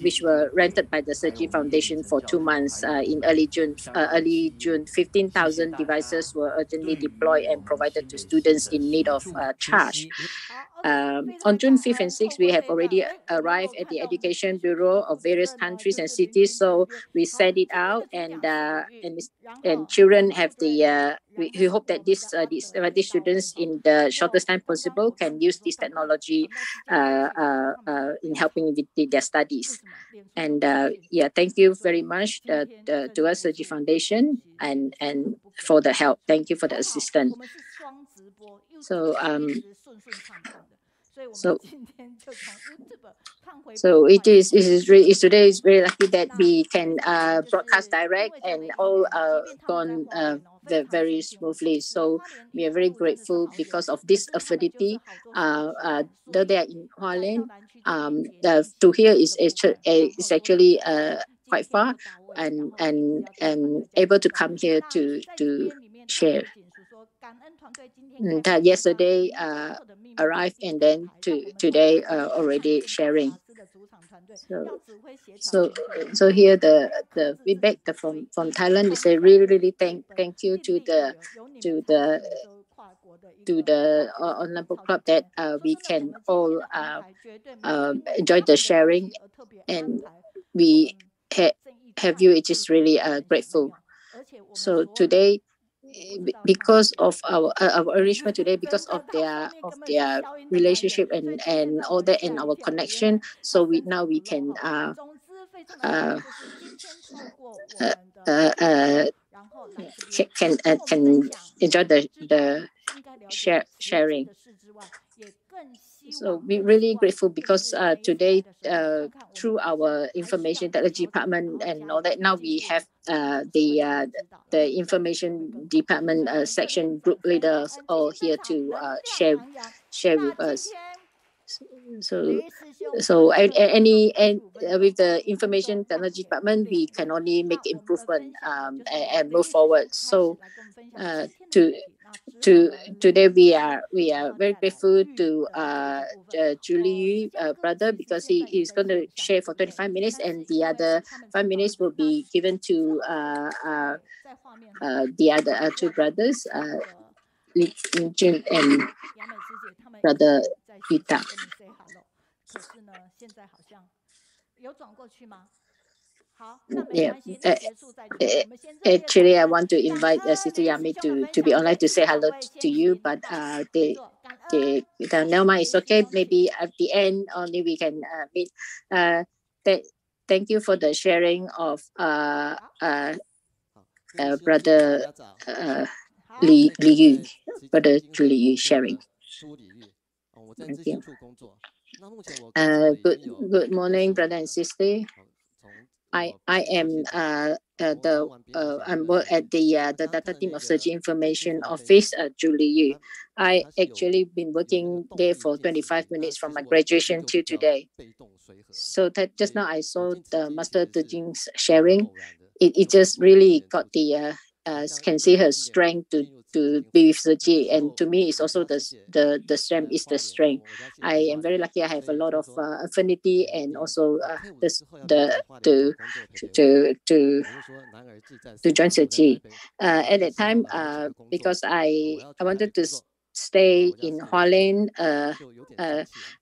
which were rented by the Sergi Foundation for 2 months. In early June, 15,000 devices were urgently deployed and provided to students in need of charge. On June 5th and 6th, we have already arrived at the Education Bureau of various countries and cities. So we sent it out, and children have the. We hope that these students in the shortest time possible can use this technology in helping with their studies. And thank you very much to us, Sergi Foundation, and for the help. Thank you for the assistance. So today is very lucky that we can broadcast direct and all gone very smoothly. So we are very grateful because of this affinity. Though they are in Hualien, to here is actually quite far, and able to come here to share. Yesterday arrived, and then today already sharing. So here the feedback from Thailand is a really thank you to the online book club that we can all enjoy the sharing, and we have you. It is really grateful. So today, because of our arrangement today, because of their relationship and all that, and our connection, so we can enjoy the sharing. So we're really grateful because today, through our information technology department and all that, now we have the information department section group leaders all here to share with us. So with the information technology department, we can only make improvement and move forward. So today we are very grateful to Julie brother, because he is going to share for 25 minutes, and the other 5 minutes will be given to the other two brothers, Li Jun and brother Yuta. Yeah. Actually, I want to invite Sister Yami to be online to say hello to you, but never mind, it's okay. Maybe at the end only we can meet. Thank you for the sharing of brother Li Yu, brother Li Yu sharing. Thank you. Good morning, brother and sister. I am I'm at the data team of Search Information Office, Julie Yu. I actually been working there for 25 minutes from my graduation till today. So that just now I saw the Master Tejing's sharing. It just really got the can see her strength to be with Search, and to me it's also the strength is the strength. I am very lucky. I have a lot of affinity and also to join Search. At that time, because I wanted to stay in Hualien,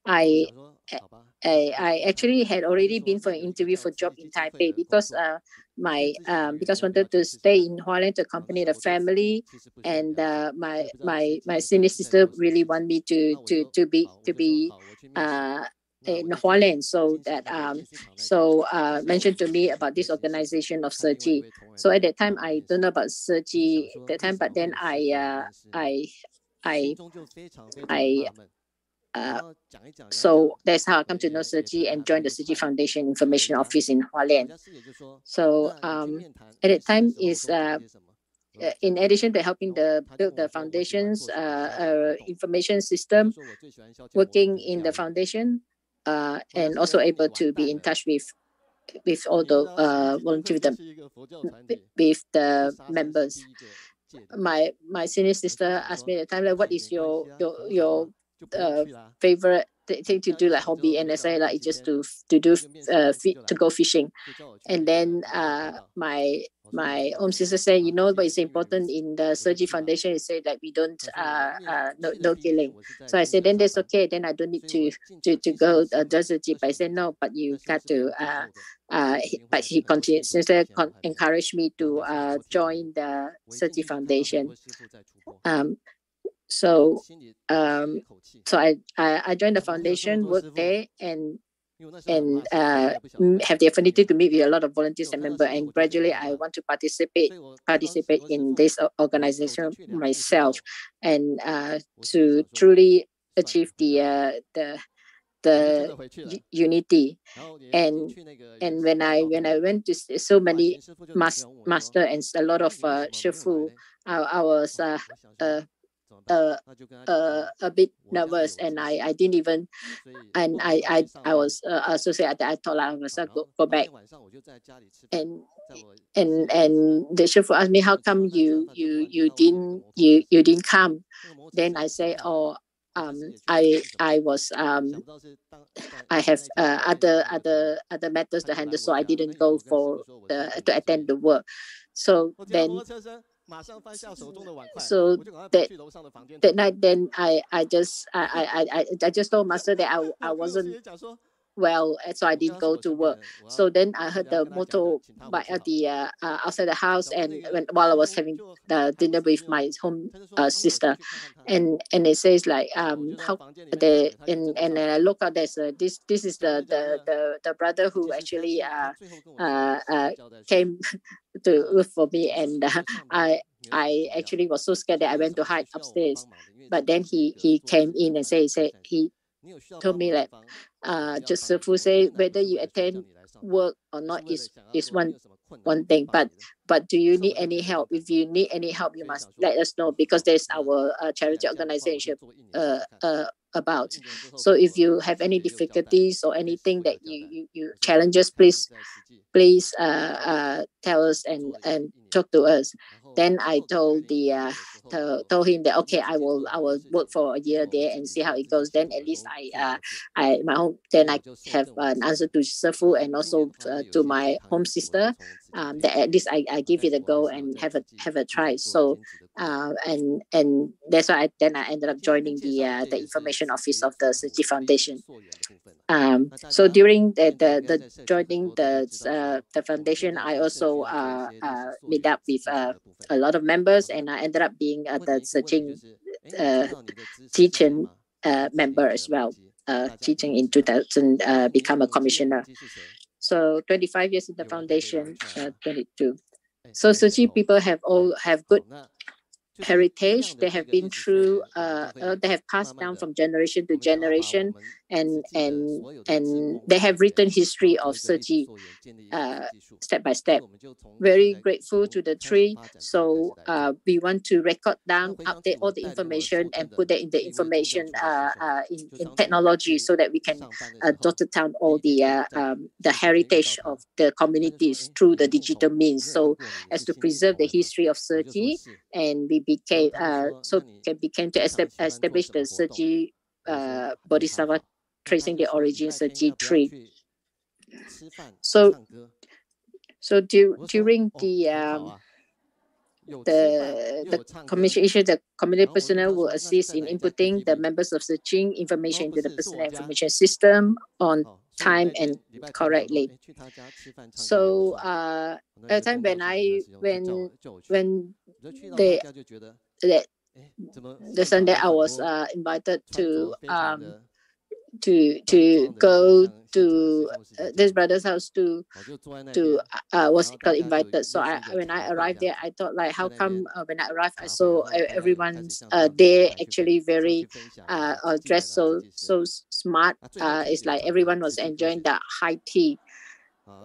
I actually had already been for an interview for job in Taipei, because because wanted to stay in Hualien to accompany the family, and my senior sister really want me to be in Hualien, so that mentioned to me about this organization of Search. So at that time I don't know about Search at that time, but then so that's how I come to know Search and join the Search Foundation Information Office in Hualien. So at that time is in addition to helping build the foundation's information system, working in the foundation, and also able to be in touch with all the volunteers with the members. My senior sister asked me at the time, like, what is your favorite thing to do, like hobby? And I say like just to go fishing. And then my own sister said, you know what is important in the Search Foundation is say that we don't no killing. So I said, then that's okay, then I don't need to go do Search. I said no, but you got to but he continued, sister encouraged me to join the Search Foundation. So I joined the foundation, worked there, and have the affinity to meet with a lot of volunteers and members. And gradually, I want to participate in this organization myself, and to truly achieve the unity. And when I went to so many master and a lot of shifu, I was a bit nervous, and I didn't even, and I was associated. I thought I was go back, and the shifu asked me, how come you didn't come? Then I say, oh, I was I have other matters to handle, so I didn't go for to attend the work. So then that night, then I just told Master that I wasn't well, so I didn't go to work. So then I heard the motorbike at the outside the house, and while I was having the dinner with my home sister, and it says like and I look out, there's this is the brother who actually came to look for me, and I actually was so scared that I went to hide upstairs. But then he came in and said told me that just Sifu say whether you attend work or not is one thing, but do you need any help? If you need any help, you must let us know, because there's our charity organization about. So if you have any difficulties or anything that you challenges, please tell us and talk to us. Then I told told him that okay, I will work for a year there and see how it goes. Then at least I have an answer to Sifu and also to my home sister. That at least I give it a go and have a try. So and that's why I ended up joining the information office of the Tzu Chi Foundation. So during the joining the foundation, I also meet up with a lot of members, and I ended up being the Tzu Chi teaching member as well. Teaching in 2000, become a commissioner. So 25 years in the foundation, 22. So Tzu Chi people have good heritage. They have been through they have passed down from generation to generation, and they have written history of Tzu Chi step by step. Very grateful to the tree. So we want to record down, update all the information and put that in the information in technology, so that we can jot down all the heritage of the communities through the digital means, so as to preserve the history of Tzu Chi. And we became to establish the Tzu Chi Bodhisattva, tracing the origins of Tzu Chi tree. So during the commission issue, the community personnel will assist in inputting the members of Tzu Chi information into the personal information system on time and correctly. So at the time when the Sunday I was invited to go to this brother's house to got invited. So when I arrived there, I thought like, how come when I arrived I saw everyone's there actually very dressed so smart. It's like everyone was enjoying the high tea.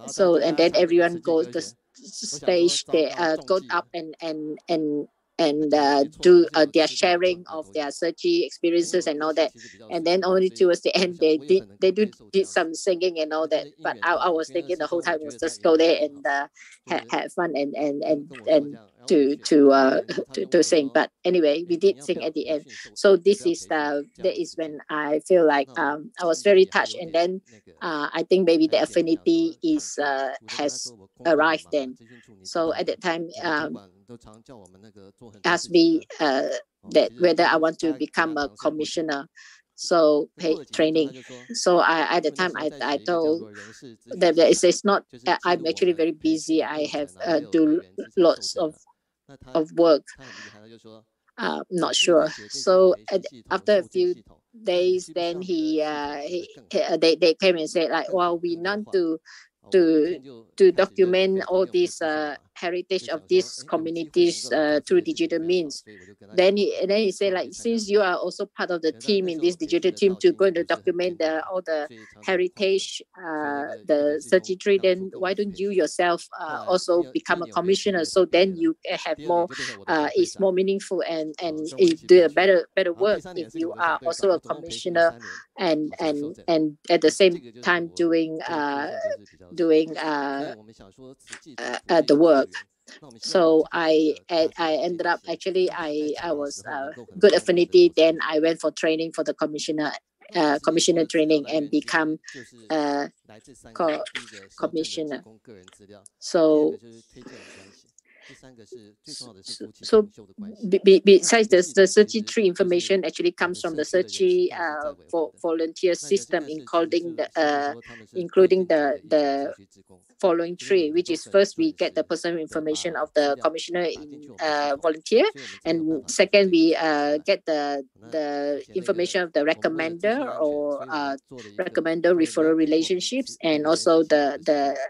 So and then everyone goes the stage, they go up and do their sharing of their Tzu Chi experiences and all that. And then only towards the end they did some singing and all that. But I was thinking the whole time was just go there and have fun and to sing. But anyway, we did sing at the end. So that is when I feel like I was very touched. And then I think maybe the affinity has arrived then. So at that time asked me that whether I want to become a commissioner, so paid training. So at the time I told them that it's not, I'm actually very busy, I have do lots of work, not sure. So after a few days, then they came and said like, well, we want to document all this heritage of these communities through digital means. Then he said like, since you are also part of the team in this digital team to go to document all the heritage, the Tzu Chi tree, then why don't you yourself also become a commissioner? So then you have more, it's more meaningful and you do a better work if you are also a commissioner and at the same time doing the work. So I ended up actually I was good affinity. Then I went for training for the commissioner training and become commissioner. So besides the Tzu Chi tree information actually comes from the Tzu Chi volunteer system, including the following tree, which is first we get the personal information of the commissioner volunteer, and second we get the information of the recommender or recommender referral relationships, and also the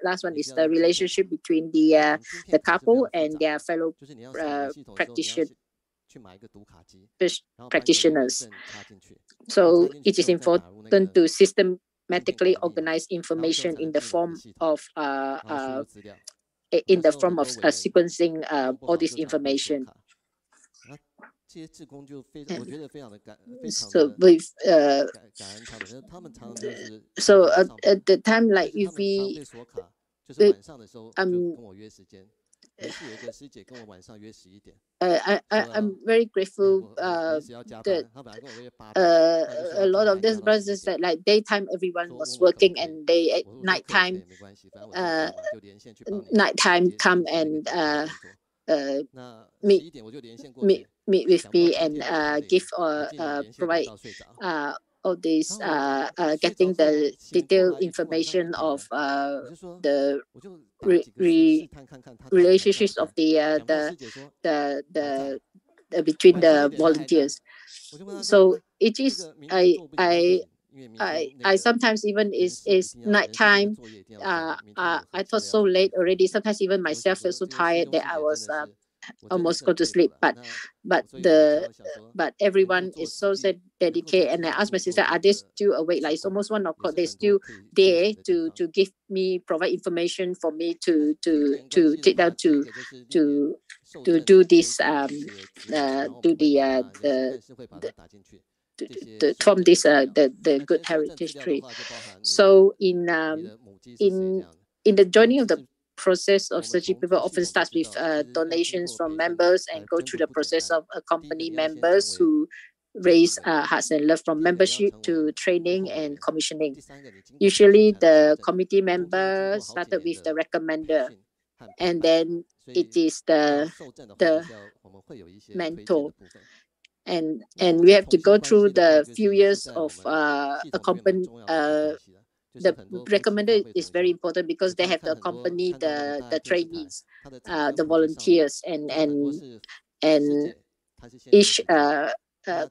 last one is the relationship between the couple and their fellow practitioners. So it is important to systematically organize information in the form of sequencing all this information. So with so at the time, like if we I'm very grateful that a lot of these brothers that like daytime everyone was working and they at nighttime come and meet with me and give or provide all these getting the detailed information of the relationships of the between the volunteers. So it is I sometimes even is nighttime. I thought so late already. Sometimes even myself felt so tired that I was almost go to sleep. But everyone is so dedicated. And I asked my sister, are they still awake? Like it's almost 1 o'clock. They're still there to give me, provide information for me to take down to do this to form this the good heritage tree. So in the joining of the process of SERGI, people often starts with donations from members and go through the process of accompany members who raise hearts and love from membership to training and commissioning. Usually the committee member started with the recommender, and then it is the mentor. And we have to go through the few years of the recommender is very important because they have to accompany the trainees, the volunteers, and each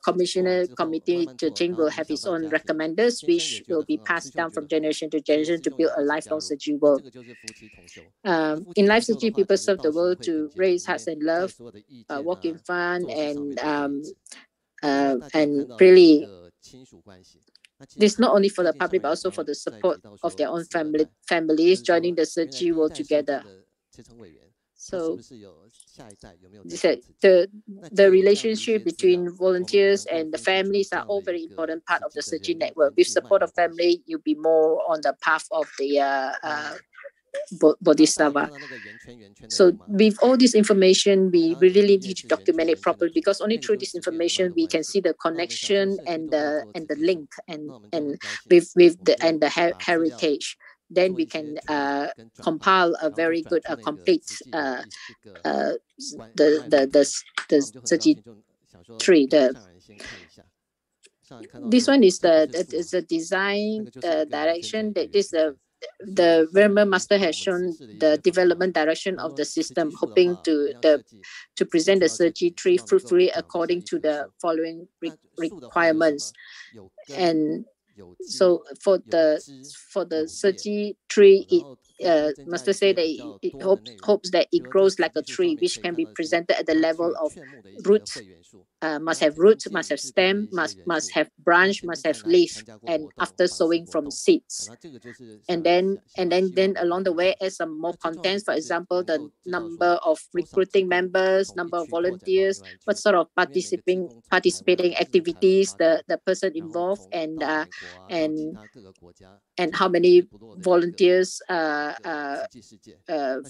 commissioner committee judging will have its own recommenders, which will be passed down from generation to generation to build a lifelong SERGI world. In Life SERGI, people serve the world to raise hearts and love, walk in fun, and really. This is not only for the public, but also for the support of their own families joining the SERGI world together. So the relationship between volunteers and the families are all very important part of the SERGI network. With support of family, you'll be more on the path of the Bodhisattva. So with all this information, we really need to document it properly, because only through this information we can see the connection and the link and the heritage. Then we can compile a very good, complete the SERGI tree. This one is the design direction. That is the Vermeer Master has shown the development direction of the system, hoping to present the SERGI tree fruitfully according to the following requirements. And so for the SERGI tree, Master say that it hopes that it grows like a tree, which can be presented at the level of roots. Must have roots, must have stem, must have branch, must have leaf, and after sowing from seeds. And then along the way, add some more contents. For example, the number of recruiting members, number of volunteers, what sort of participating activities the person involved, and how many volunteers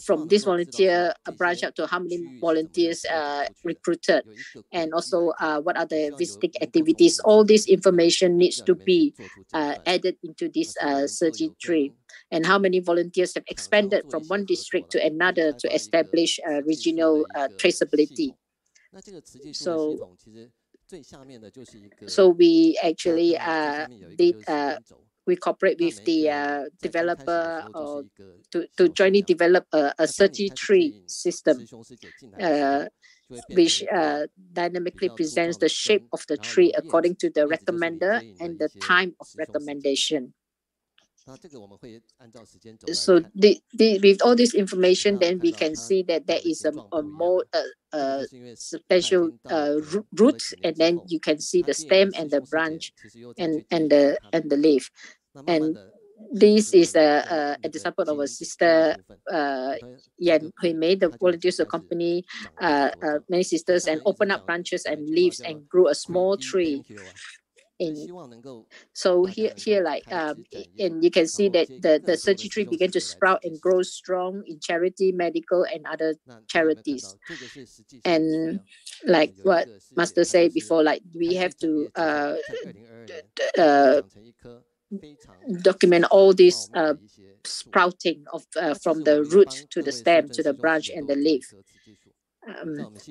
from this volunteer branch out to how many volunteers recruited, and also what are the visiting activities. All this information needs to be added into this SERGI tree, and how many volunteers have expanded from one district to another to establish regional traceability. So we actually we cooperate with the developer to jointly develop a SERGI tree system, which dynamically presents the shape of the tree according to the recommender and the time of recommendation. So with all this information, then we can see that there is a more special root, and then you can see the stem and the branch and the leaf. And this is an example of a sister Yan Hui Mei, the volunteers accompany many sisters and open up branches and leaves and grew a small tree. So here like and you can see that the Tzu Chi tree began to sprout and grow strong in charity, medical, and other charities. And like what Master said before, like we have to document all this sprouting of from the root to the stem to the branch and the leaf.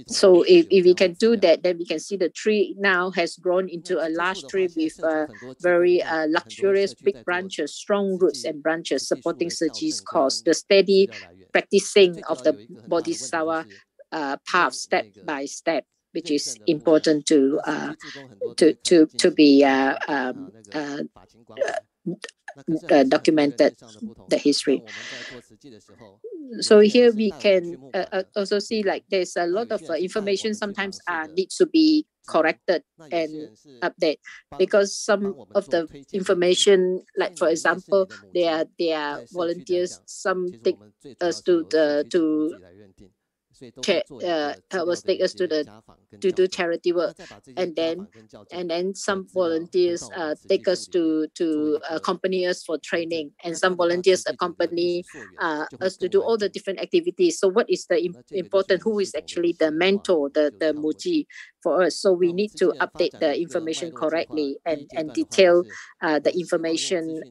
So if we can do that, then we can see the tree now has grown into a large tree with very luxurious big branches, strong roots and branches supporting Tzu Chi's cause. The steady practicing of the Bodhisattva path step by step, which is important to be documented the history. So here we can also see like there's a lot of information sometimes needs to be corrected and update, because some of the information, like for example, they are volunteers, some take us to help us take us to do charity work, and then some volunteers take us to accompany us for training, and some volunteers accompany us to do all the different activities. So what is the important? Who is actually the mentor, the Muji for us? So we need to update the information correctly and detail the information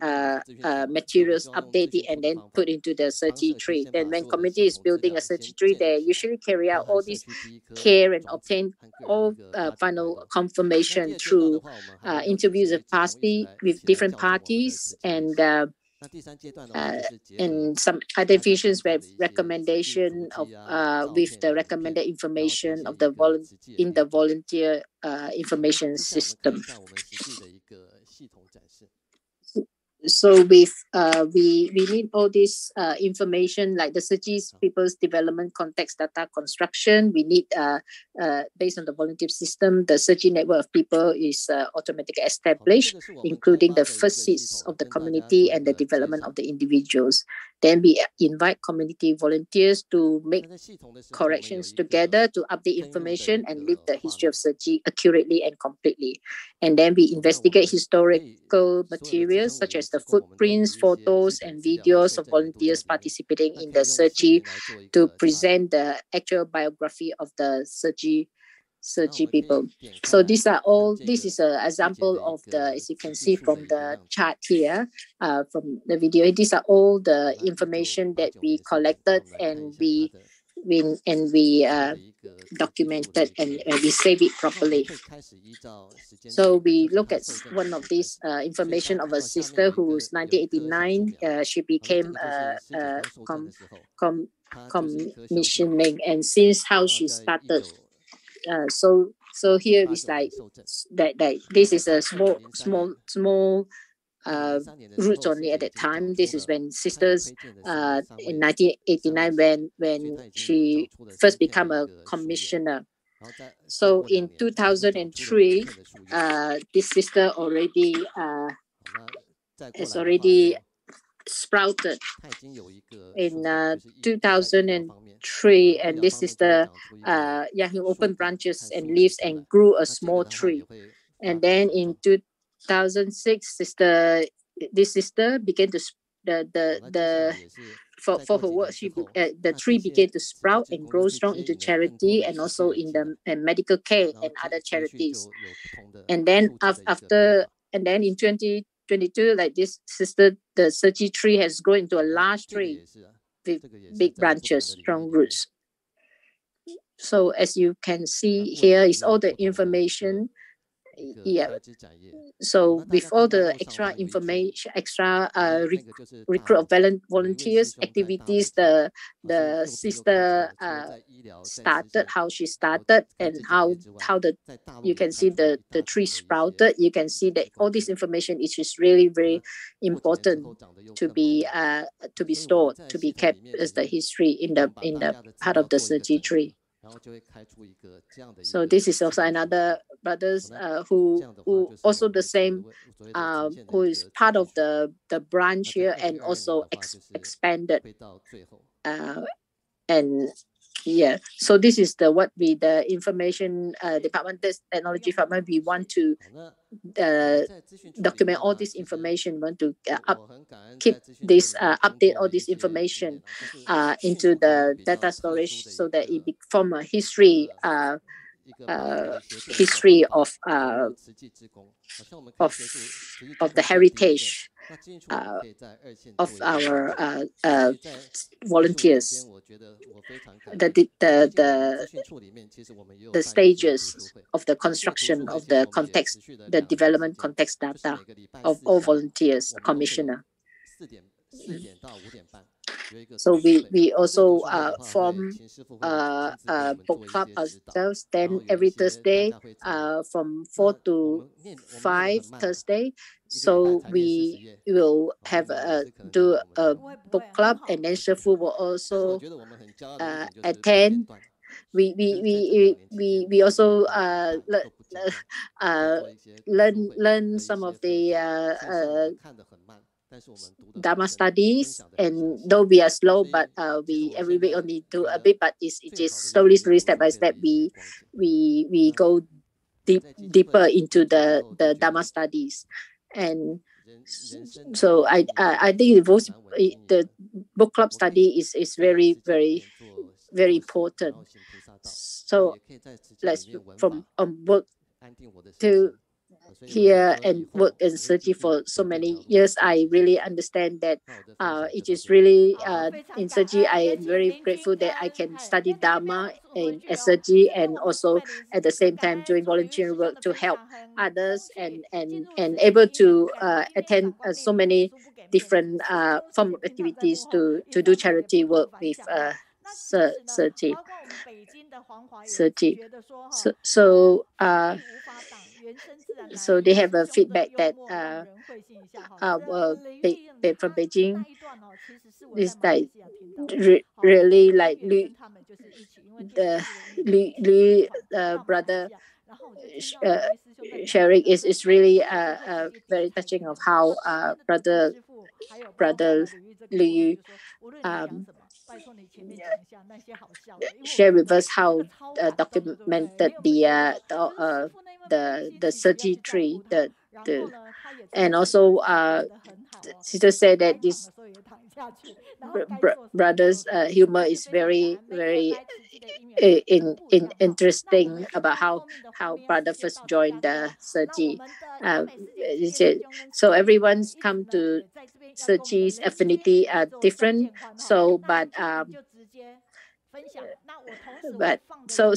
materials, update it, and then put into the Tzu Chi tree. Then when community is building a Tzu Chi tree, they usually carry out all this care and obtain all final confirmation through interviews with different parties and some identifications with recommendation of with the recommended information of the volunteer information system. So with we need all this information like the Tzu Chi's people's development context data construction. We need based on the volunteer system, the Tzu Chi network of people is automatically established, including the first seats of the community and the development of the individuals. Then we invite community volunteers to make corrections together to update information and leave the history of Tzu Chi accurately and completely. And then we investigate historical materials such as the footprints, photos, and videos of volunteers participating in the Tzu Chi to present the actual biography of the Tzu Chi people. So these are all, this is an example of the, as you can see from the chart here, from the video, these are all the information that we collected and we documented and we save it properly. So we look at one of these information of a sister who's 1989. She became commissioning, and since how she started. So here is like that. This is a small roots only at that time. This is when sisters in 1989 when she first became a commissioner. So in 2003, this sister already has already sprouted in 2003, and this sister he opened branches and leaves and grew a small tree. And then in 2006, this sister began to for her work, the tree began to sprout and grow strong into charity and also in the medical care and other charities. And then in 2022, like this sister, the Tzu Chi tree has grown into a large tree with big branches, strong roots. So as you can see here is all the information yeah. So with all the extra information, recruit of volunteers activities, the sister started, how she started, and how the you can see the tree sprouted. You can see that all this information is just really very important to be stored, to be kept as the history in the part of the Tzu Chi tree. So this is also another brothers who also the same who is part of the branch here and also expanded and yeah. So this is the information department, technology department. We want to document all this information. We want to keep this update all this information into the data storage so that it become a history of the heritage of our volunteers, the stages of the construction of the context, the development context data of all volunteers, commissioner. So we also form a book club ourselves. Then every Thursday from 4 to 5 Thursday. So we will have do a book club, and then Shifu will also attend. We also learn some of the Dharma studies, and though we are slow, but we every week only do a bit, but it is slowly, step by step. We go deeper into the Dharma studies, and so I think the book club study is very important. So let's from work to here and work in Tzu Chi for so many years. I really understand that it is really in Tzu Chi. I am very grateful that I can study Dharma in Tzu Chi and also at the same time doing volunteer work to help others and able to attend so many different form of activities to do charity work with Tzu Chi. So they have a feedback that from Beijing is like really like Lu brother sharing is really very touching of how brother Lu share with us how documented the Tzu Chi tree, and also sister said that this brother's humor is very interesting about how brother first joined the Tzu Chi. So everyone's come to Tzu Chi's affinity are different. So but so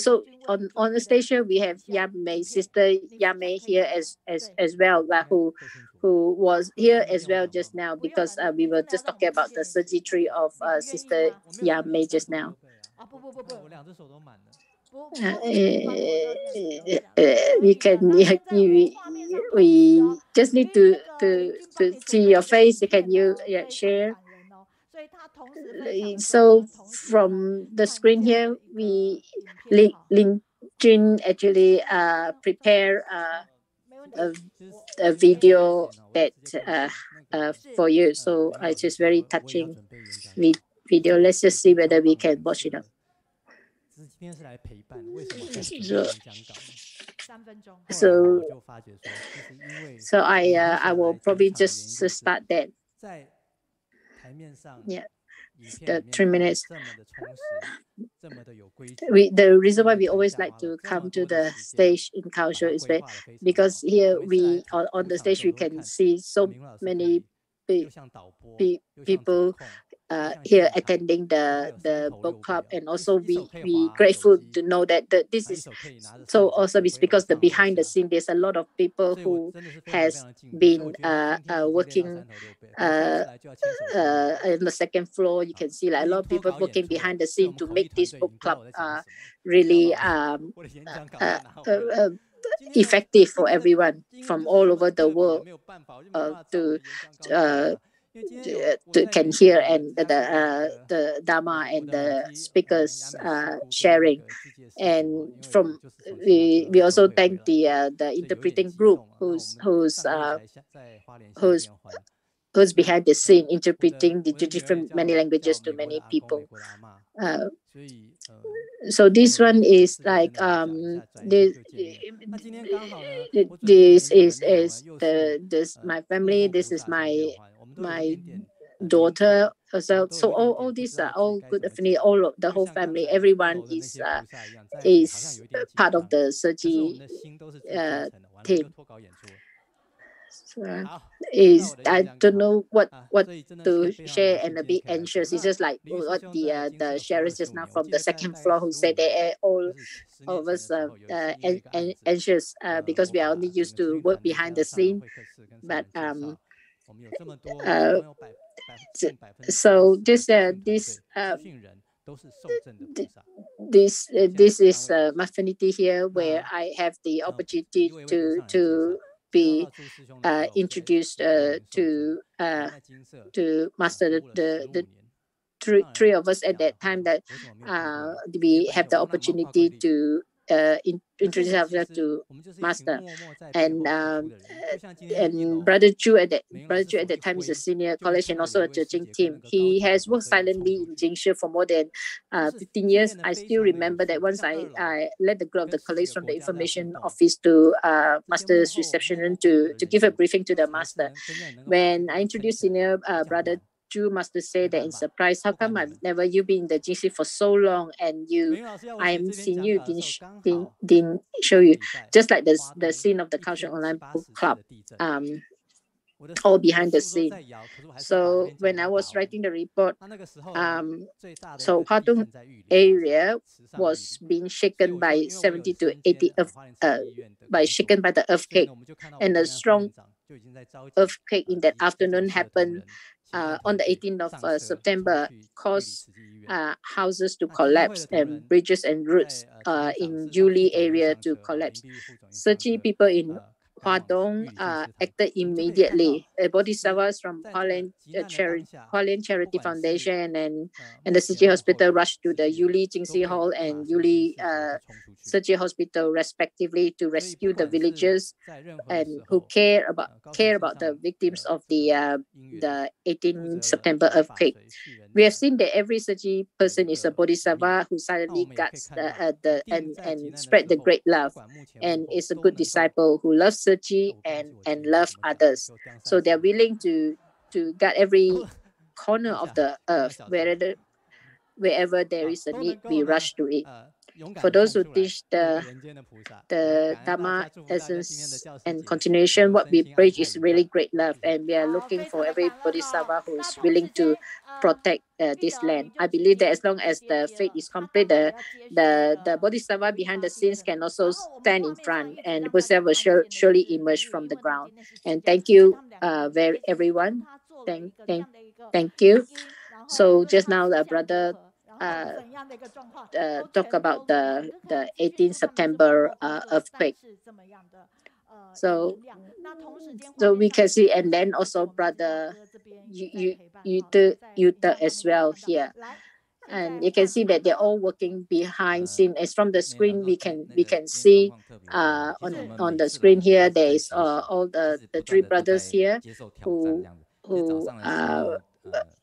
on the station we have Yamei, sister Yamei here as well, who was here as well just now, because we were just talking about the Tzu Chi tree of sister Yamei just now. We just need to see your face. Can you share? So from the screen here, Lin Jun actually prepare a video that for you. So it's just very touching video. Let's just see whether we can watch it up. So I will probably just start that. Yeah, the 3 minutes. The reason why we always like to come to the stage in Kaohsiung is because here we on the stage we can see so many people here attending the book club, and also we grateful to know that this is so awesome. It's because the behind the scene there's a lot of people who has been working in the second floor. You can see like a lot of people working behind the scene to make this book club really effective for everyone from all over the world to can hear and the Dharma and the speakers sharing. And from we also thank the interpreting group who's behind the scene interpreting the different many languages to many people. So this one is like this is my family. This is my daughter. So all these are all good family. All of the whole family. Everyone is part of the Sergi team. I don't know what to share and a bit anxious. It's just like what the sharers just now from the second floor who said they all of us anxious because we are only used to work behind the scene, but so this is maternity here where I have the opportunity to be introduced to master the three of us at that time that we have the opportunity to introduce ourselves to master, and Brother Chu at that time is a senior college and also a judging team. He has worked silently in Jingshi for more than 15 years. I still remember that once I led the group of the colleagues from the information office to master's reception room to give a briefing to the master. When I introduced senior Brother Chu, master said that in surprise, how come you've been in the GC for so long and I am seeing you didn't show you, just like the scene of the Culture Online Book Club, all behind the scene. So when I was writing the report, so Hua Tung area was being shaken by 70 to 80 shaken by the earthquake, and a strong earthquake in that afternoon happened on the 18th of September, caused houses to collapse and bridges and roads in Yuli area to collapse. 30 people in Hua Dong acted immediately. Bodhisattvas from Hualien Charity Foundation and the Tzu Chi Hospital rushed to the Yuli Jingxi Hall and Yuli Tzu Chi Hospital respectively to rescue the villagers and who care about the victims of the 18th September earthquake. We have seen that every Tzu Chi person is a bodhisattva who silently guards and spread the great love, and is a good disciple who loves Tzu Chi and love others. So they're willing to guard every corner of the earth. Wherever there is a need, we rush to it. For those who teach the Dharma essence and continuation, what we preach is really great love, and we are looking for every bodhisattva who is willing to protect this land. I believe that as long as the faith is complete, the bodhisattva behind the scenes can also stand in front, and the bodhisattva will surely emerge from the ground. And thank you, everyone. Thank you. So just now, the brother talk about the 18th September earthquake. So we can see, and then also brother Yuta as well here. And you can see that they're all working behind scene. As from the screen, we can see on the screen here there is all the three brothers here who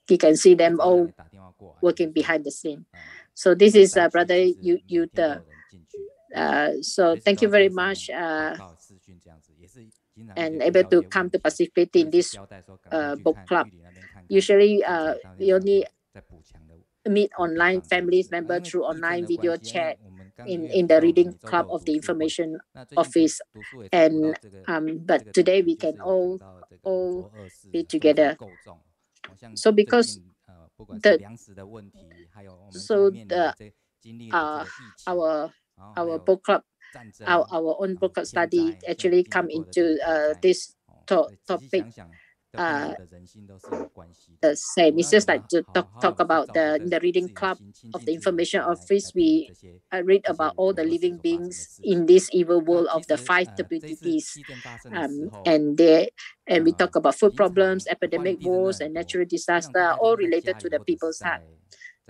you can see them all working behind the scene. So this is Brother Yuta. So thank you very much, and able to come to participate in this book club. Usually, we only meet online families members through online video chat in the reading club of the information office, and but today we can all be together. So because our book club, our own book club study actually come into this topic. The same. It's just like to talk about the reading club of the information office. We read about all the living beings in this evil world of the 5 WTTs, and we talk about food problems, epidemic, wars, and natural disaster, all related to the people's heart.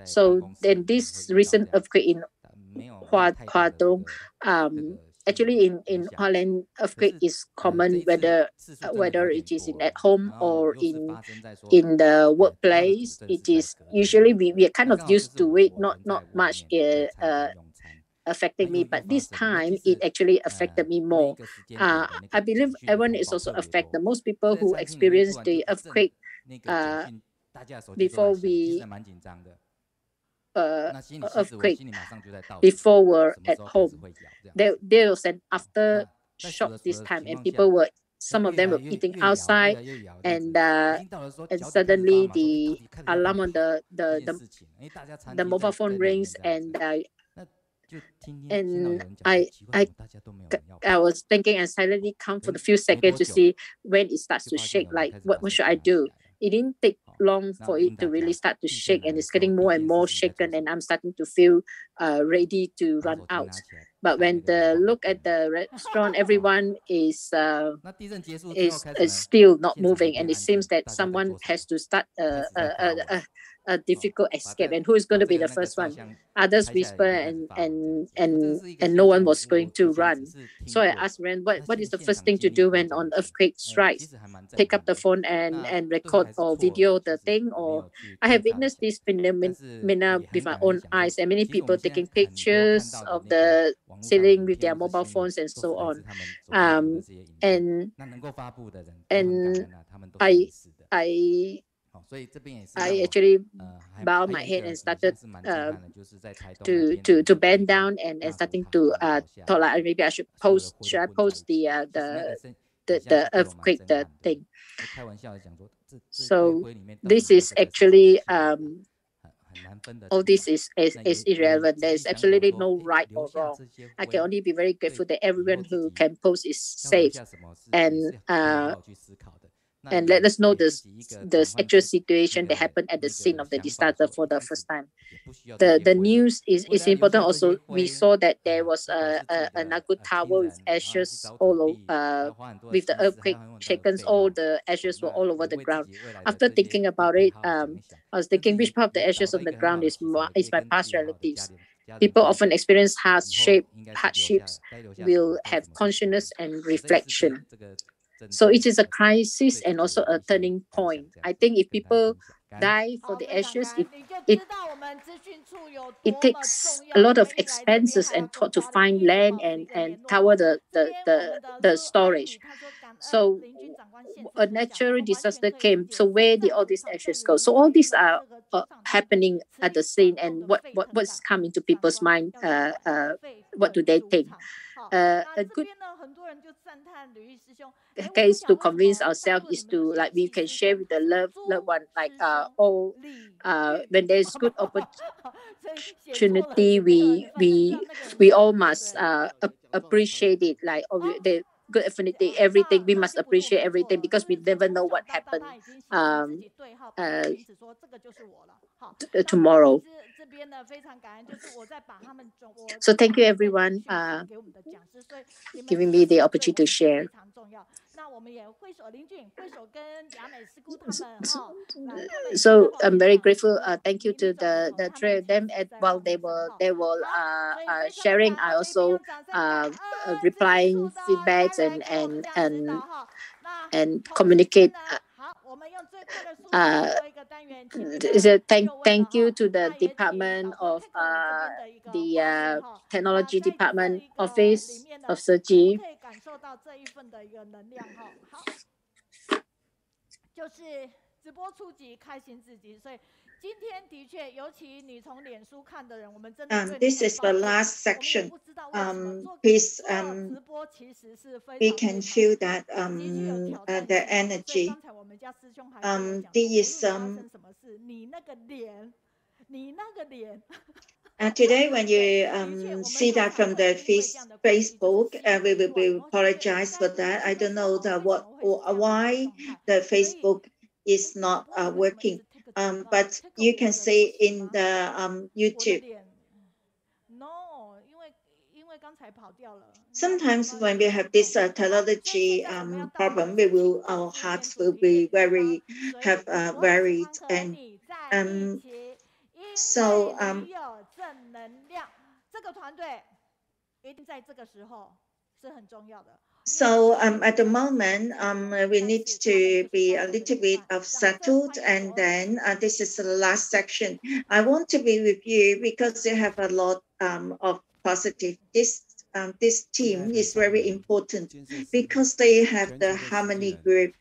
So then this recent earthquake in Hua Tuong, actually in Holland, earthquake is common whether it is at home or in the workplace. It is usually we are kind of used to it, not much affecting me, but this time it actually affected me more. I believe everyone is also affected. Most people who experience the earthquake before we earthquake before were at home. There was an aftershock this time, and people were, some of them were eating outside, and suddenly the alarm on the mobile phone rings, and I was thinking and silently count for a few seconds to see when it starts to shake. Like, what should I do? It didn't take long for it to really start to shake, and it's getting more and more shaken, and I'm starting to feel ready to run out. But when the look at the restaurant, everyone is still not moving, and it seems that someone has to start a difficult escape, and who is going to be the first one? Others whisper, and no one was going to run. So I asked Ren, what is the first thing to do when an earthquake strikes? Pick up the phone and record or video the thing? Or I have witnessed this phenomena with my own eyes, and many people taking pictures of the ceiling with their mobile phones and so on. And I actually bowed my head and started to bend down and starting to thought like maybe I should post. Should I post the earthquake thing? So this is actually all this is irrelevant. There's absolutely no right or wrong. I can only be very grateful that everyone who can post is safe, and let us know the actual situation that happened at the scene of the disaster for the first time. The news is important also. We saw that there was a Nagu tower with ashes all over, with the earthquake shaken, all the ashes were all over the ground. After thinking about it, I was thinking which part of the ashes on the ground is my past relatives. People often experience hardships, will have consciousness and reflection. So it is a crisis and also a turning point. I think if people die for the ashes, it takes a lot of expenses and thought to find land and tower the storage. So a natural disaster came. So where did all these ashes go? So all these are happening at the scene, and what's coming to people's mind? What do they think? A good case to convince ourselves is to, like, we can share with the loved one, like when there's good opportunity, we all must appreciate it. Like, the good affinity, everything, we must appreciate everything, because we never know what happened tomorrow. So thank you everyone giving me the opportunity to share. So I'm very grateful. Thank you to the three of them. While they were sharing, I also replying feedbacks and communicate. Thank you to the Department of the Technology Department Office of Sergi. This is the last section. Please, we can feel that the energy Today, when you see that from the Facebook, we will apologize for that. I don't know why the Facebook is not working, but you can see in the YouTube. Sometimes when we have this technology problem, our hearts will be very worried, and so at the moment, we need to be a little bit settled, and then this is the last section. I want to be with you because you have a lot of positive. This team is very important because they have the Harmony Group.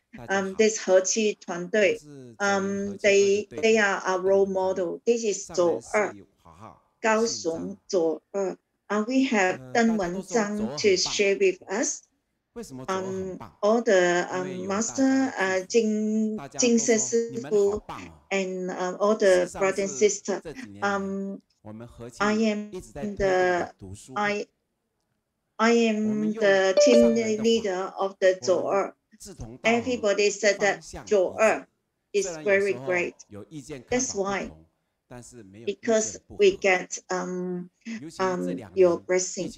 This 和气团队, they are our role model. This is 左二, 高雄左二. We have 邓文章 to share with us. All the master, 金色师傅 and all the brothers and sisters. I am the team leader of the 左二. Everybody said that 左二 is very great. That's why, because we get your blessing.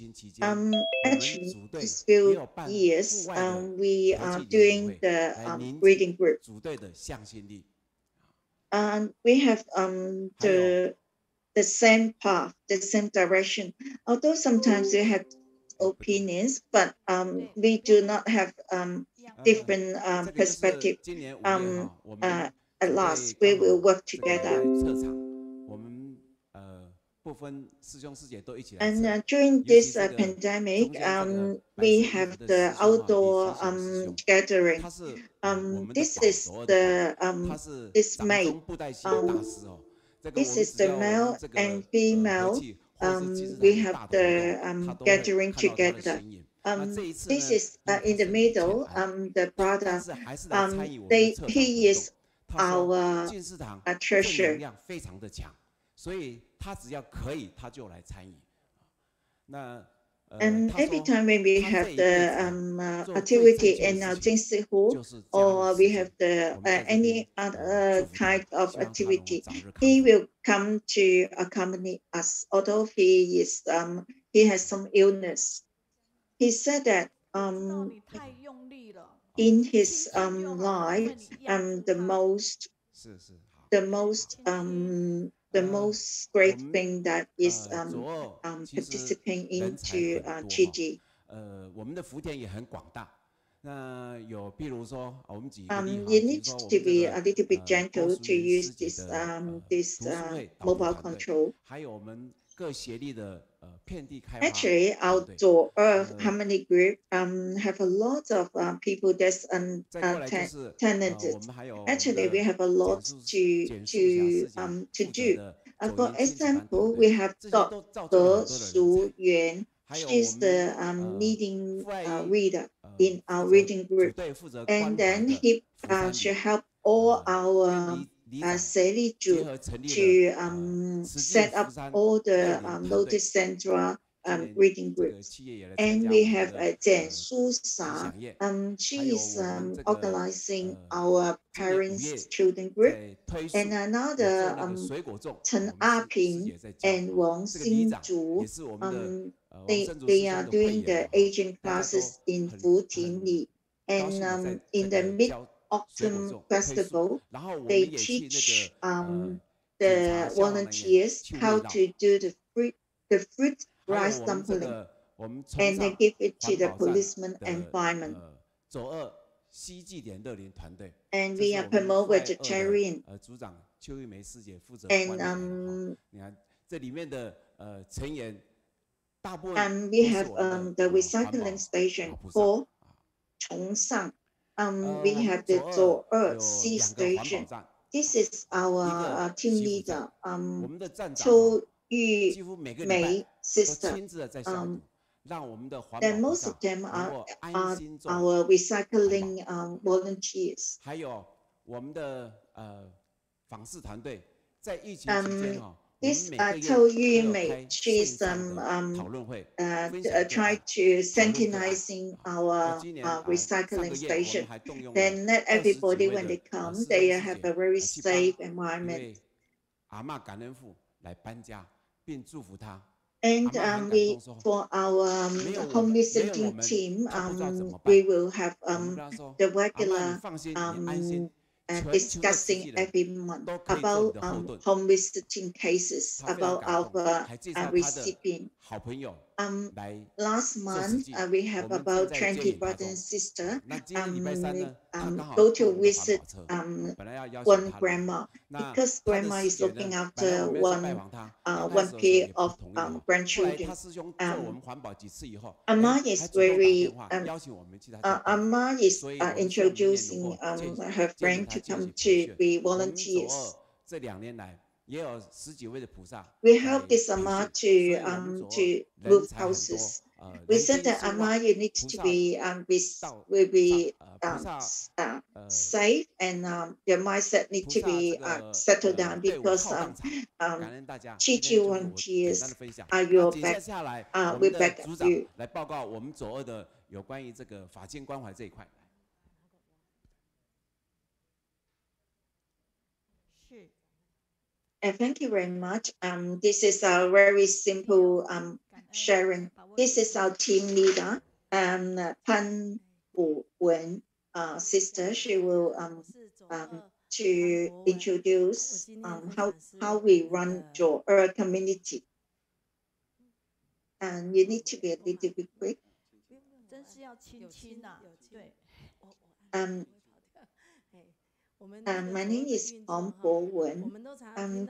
Actually, these few years, we are doing the reading group. And we have the same path, the same direction. Although sometimes we have opinions, but we do not have different perspective. At last, we will work together. And during this pandemic, we have the outdoor gathering. This is the this May. This is the male and female. We have the gathering together. This is in the middle. The brother, he is our treasure. And every time when we have the activity in our Jingsihu, or we have the any other kind of activity, he will come to accompany us. Although he has some illness, he said that in his life, the most great thing that is participating into Qiji. You need to be a little bit gentle to use this mobile control. Actually, our 左二 Harmony Group have a lot of people that's talented. Actually, we have a lot to do. For example, we have Dr. Su Yuan. She's the leading reader in our reading group, and then she helped all our Seli to set up all the Lotus Central reading groups. And we have Jian Su-sa. She is organizing our parents' children group. And another Chen A-ping and Wang Xinzhu. They are doing the Asian classes in Futing. And in the Mid-Autumn Festival, they teach the volunteers how to do the fruit rice dumpling, and they give it to the policeman and fireman. And we are promote vegetarian. And we have the recycling station called Chongsang. We have the 左二 C station. This is our team leader, Chou Yu-mei sister. Then most of them are our recycling volunteers. 我们的访视团队在疫情期间This Tao Mei, she's try to sanitizing our recycling station. Then let everybody, when they come, they have a very safe environment. And for our home visiting team, we will have the regular discussing every month about home visiting cases, about our recipient. Last month, we have about 20 brothers and sisters go to visit one grandma, because grandma is looking after one pair of grandchildren. Amma is very Amma is introducing her friend to come to be volunteers. We help this Amma to move houses. We said that Amma, you need to be safe, and your mindset need to be settled down, because Chi volunteers are your back. We back you. Thank you very much. This is a very simple sharing. This is our team leader, Pan Wu Wen, sister. She will to introduce how we run your community. And you need to be a little bit quick. My name is Pom Po Wen.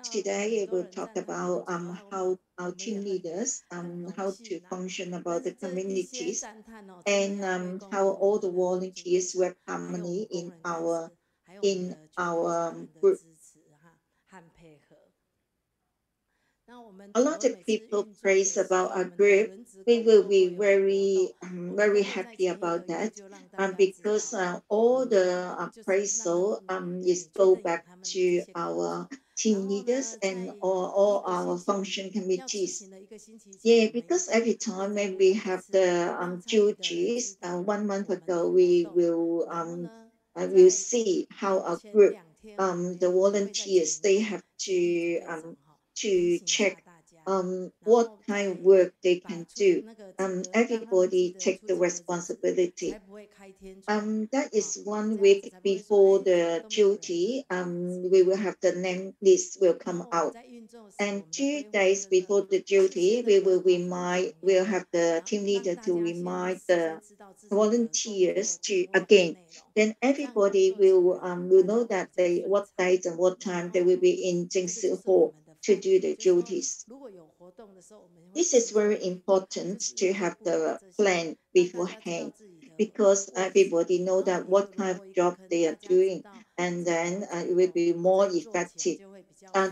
Today we will talk about how our team leaders how to function about the communities, and how all the volunteers work harmony in our group. A lot of people praise about our group. We will be very happy about that, because all the appraisal is go back to our team leaders and all our function committees. Yeah, because every time when we have the duties, 1 month ago we will see how our group, the volunteers, they have to check what kind of work they can do. Everybody take the responsibility. That is 1 week before the duty. We will have the name list will come out, and 2 days before the duty, we'll have the team leader to remind the volunteers to again. Then everybody will know that what dates and what time they will be in Jingsi Hall to do the duties. This is very important to have the plan beforehand, because everybody know that what kind of job they are doing, and then it will be more effective.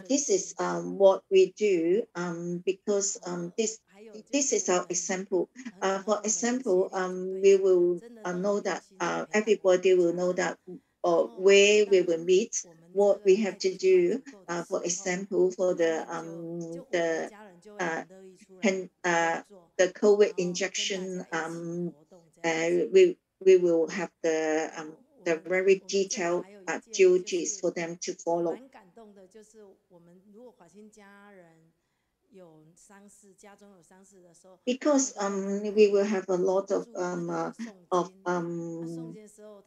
This is what we do, because this is our example. For example, we will know that everybody will know that where we will meet, what we have to do. For example, for the COVID injection, we will have the very detailed duties for them to follow. Because we will have a lot of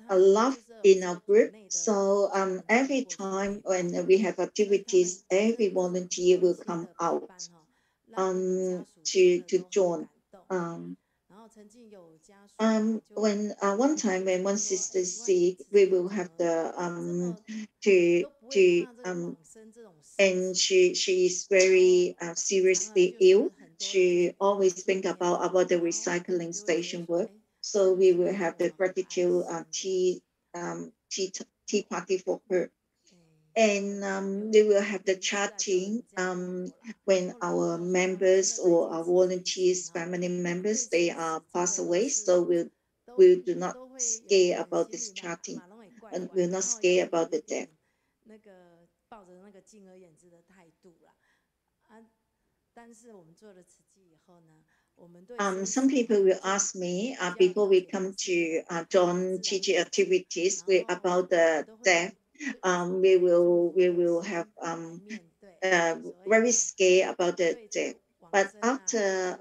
love in our group, so every time when we have activities, every volunteer will come out to join. When one time when one sister is sick, we will have the and she is very seriously ill. She always think about the recycling station work. So we will have the gratitude tea party for her. And we will have the chatting when our members or our volunteers, family members, they are passed away. So we do not scare about this chatting. and will not scare about the death. Some people will ask me before we come to John Chi activities about the death. We will have very scared about the death. But after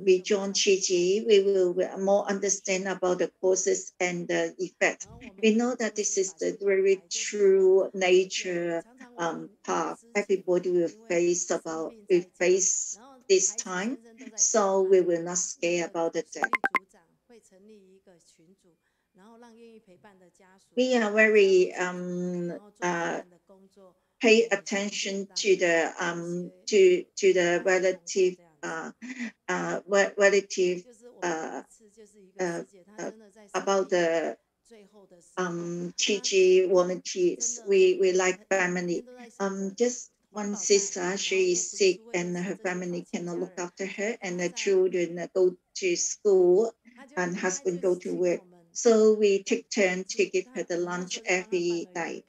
we join Chi, we will more understand about the causes and the effect. We know that this is the very true nature path everybody will face this time, so we will not scare about the death. We are very pay attention to the relative about the Chi volunteers. We like family. Just one sister, she is sick and her family cannot look after her, and the children go to school and husband go to work. So we take turn to give her the lunch every day.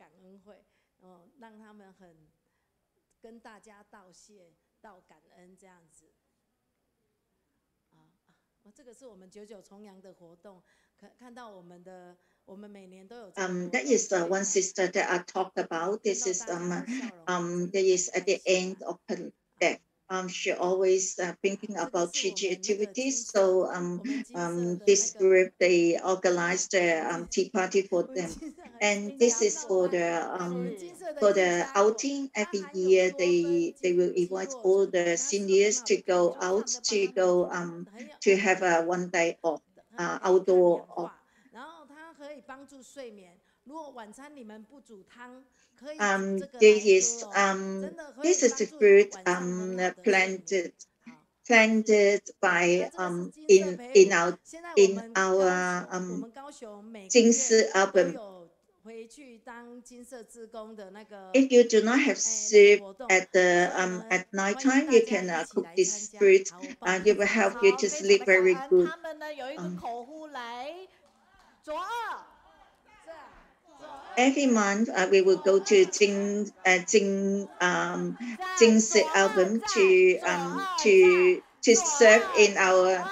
That is one sister that I talked about. This is that is at the end of her death. She always thinking about Chi activities. So this group, they organized a tea party for them, and this is for the outing. Every year they will invite all the seniors to go out to have a 1 day off, outdoor off. This is the fruit planted by in our Jing Si album. If you do not have soup at night time, you can cook this fruit, and it will help you to sleep very good. Every month we will go to Jing Si album to serve in our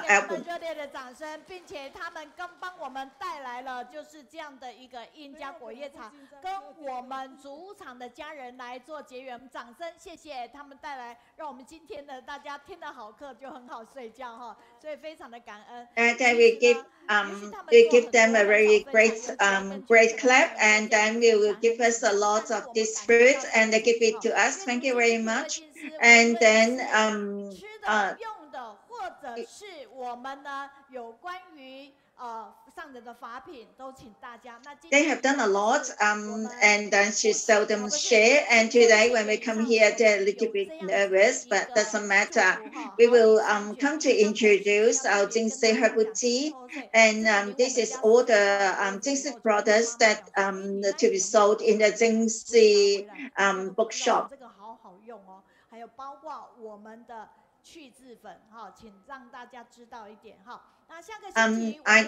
album. 热烈的掌声，并且他们更帮我们带来了就是这样的一个印加果叶茶，跟我们主场的家人来做结缘，掌声谢谢他们带来，让我们今天的大家听得好课就很好睡觉哈，所以非常的感恩。And then we give them a very great clap, and then we will give us a lot of this fruit and they give it to us. Thank you very much. And then 或者是我们呢有关于上人的法品，都请大家。They have done a lot, and then she seldom share. And today, when we come here, they're a little bit nervous, but doesn't matter. We will come to introduce our Jing Si herbal tea, and this is all the Jing Si products that to be sold in the Jing Si bookshop. 这个好好用哦，还有包括我们的。 去渍粉哈，请让大家知道一点哈。那下个星期I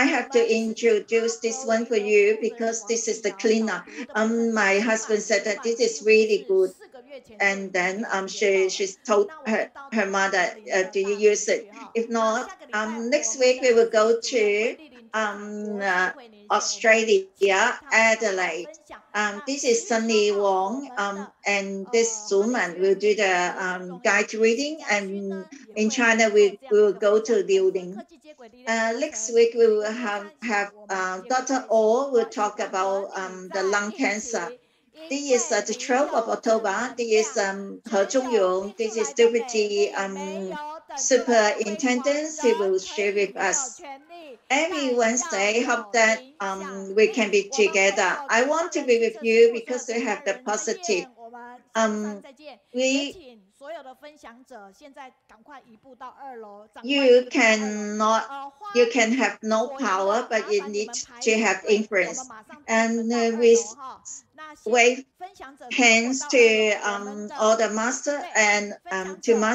have to introduce this one for you because this is the cleaner. My husband said that this is really good, and then she's told her mother, do you use it? If not, next week we will go to Australia, Adelaide. This is Sunny Wong, and this woman will do the guide reading, and in China we will go to Liu Ling. Next week we will have Dr. Oh will talk about the lung cancer. This is the 12th of October. This is He Zhongyong. This is Deputy Superintendent. He will share with us. Every Wednesday, hope that we can be together. I want to be with you because we have the positive. You can have no power, but you need to have influence. And we wave hands to all the master and to master.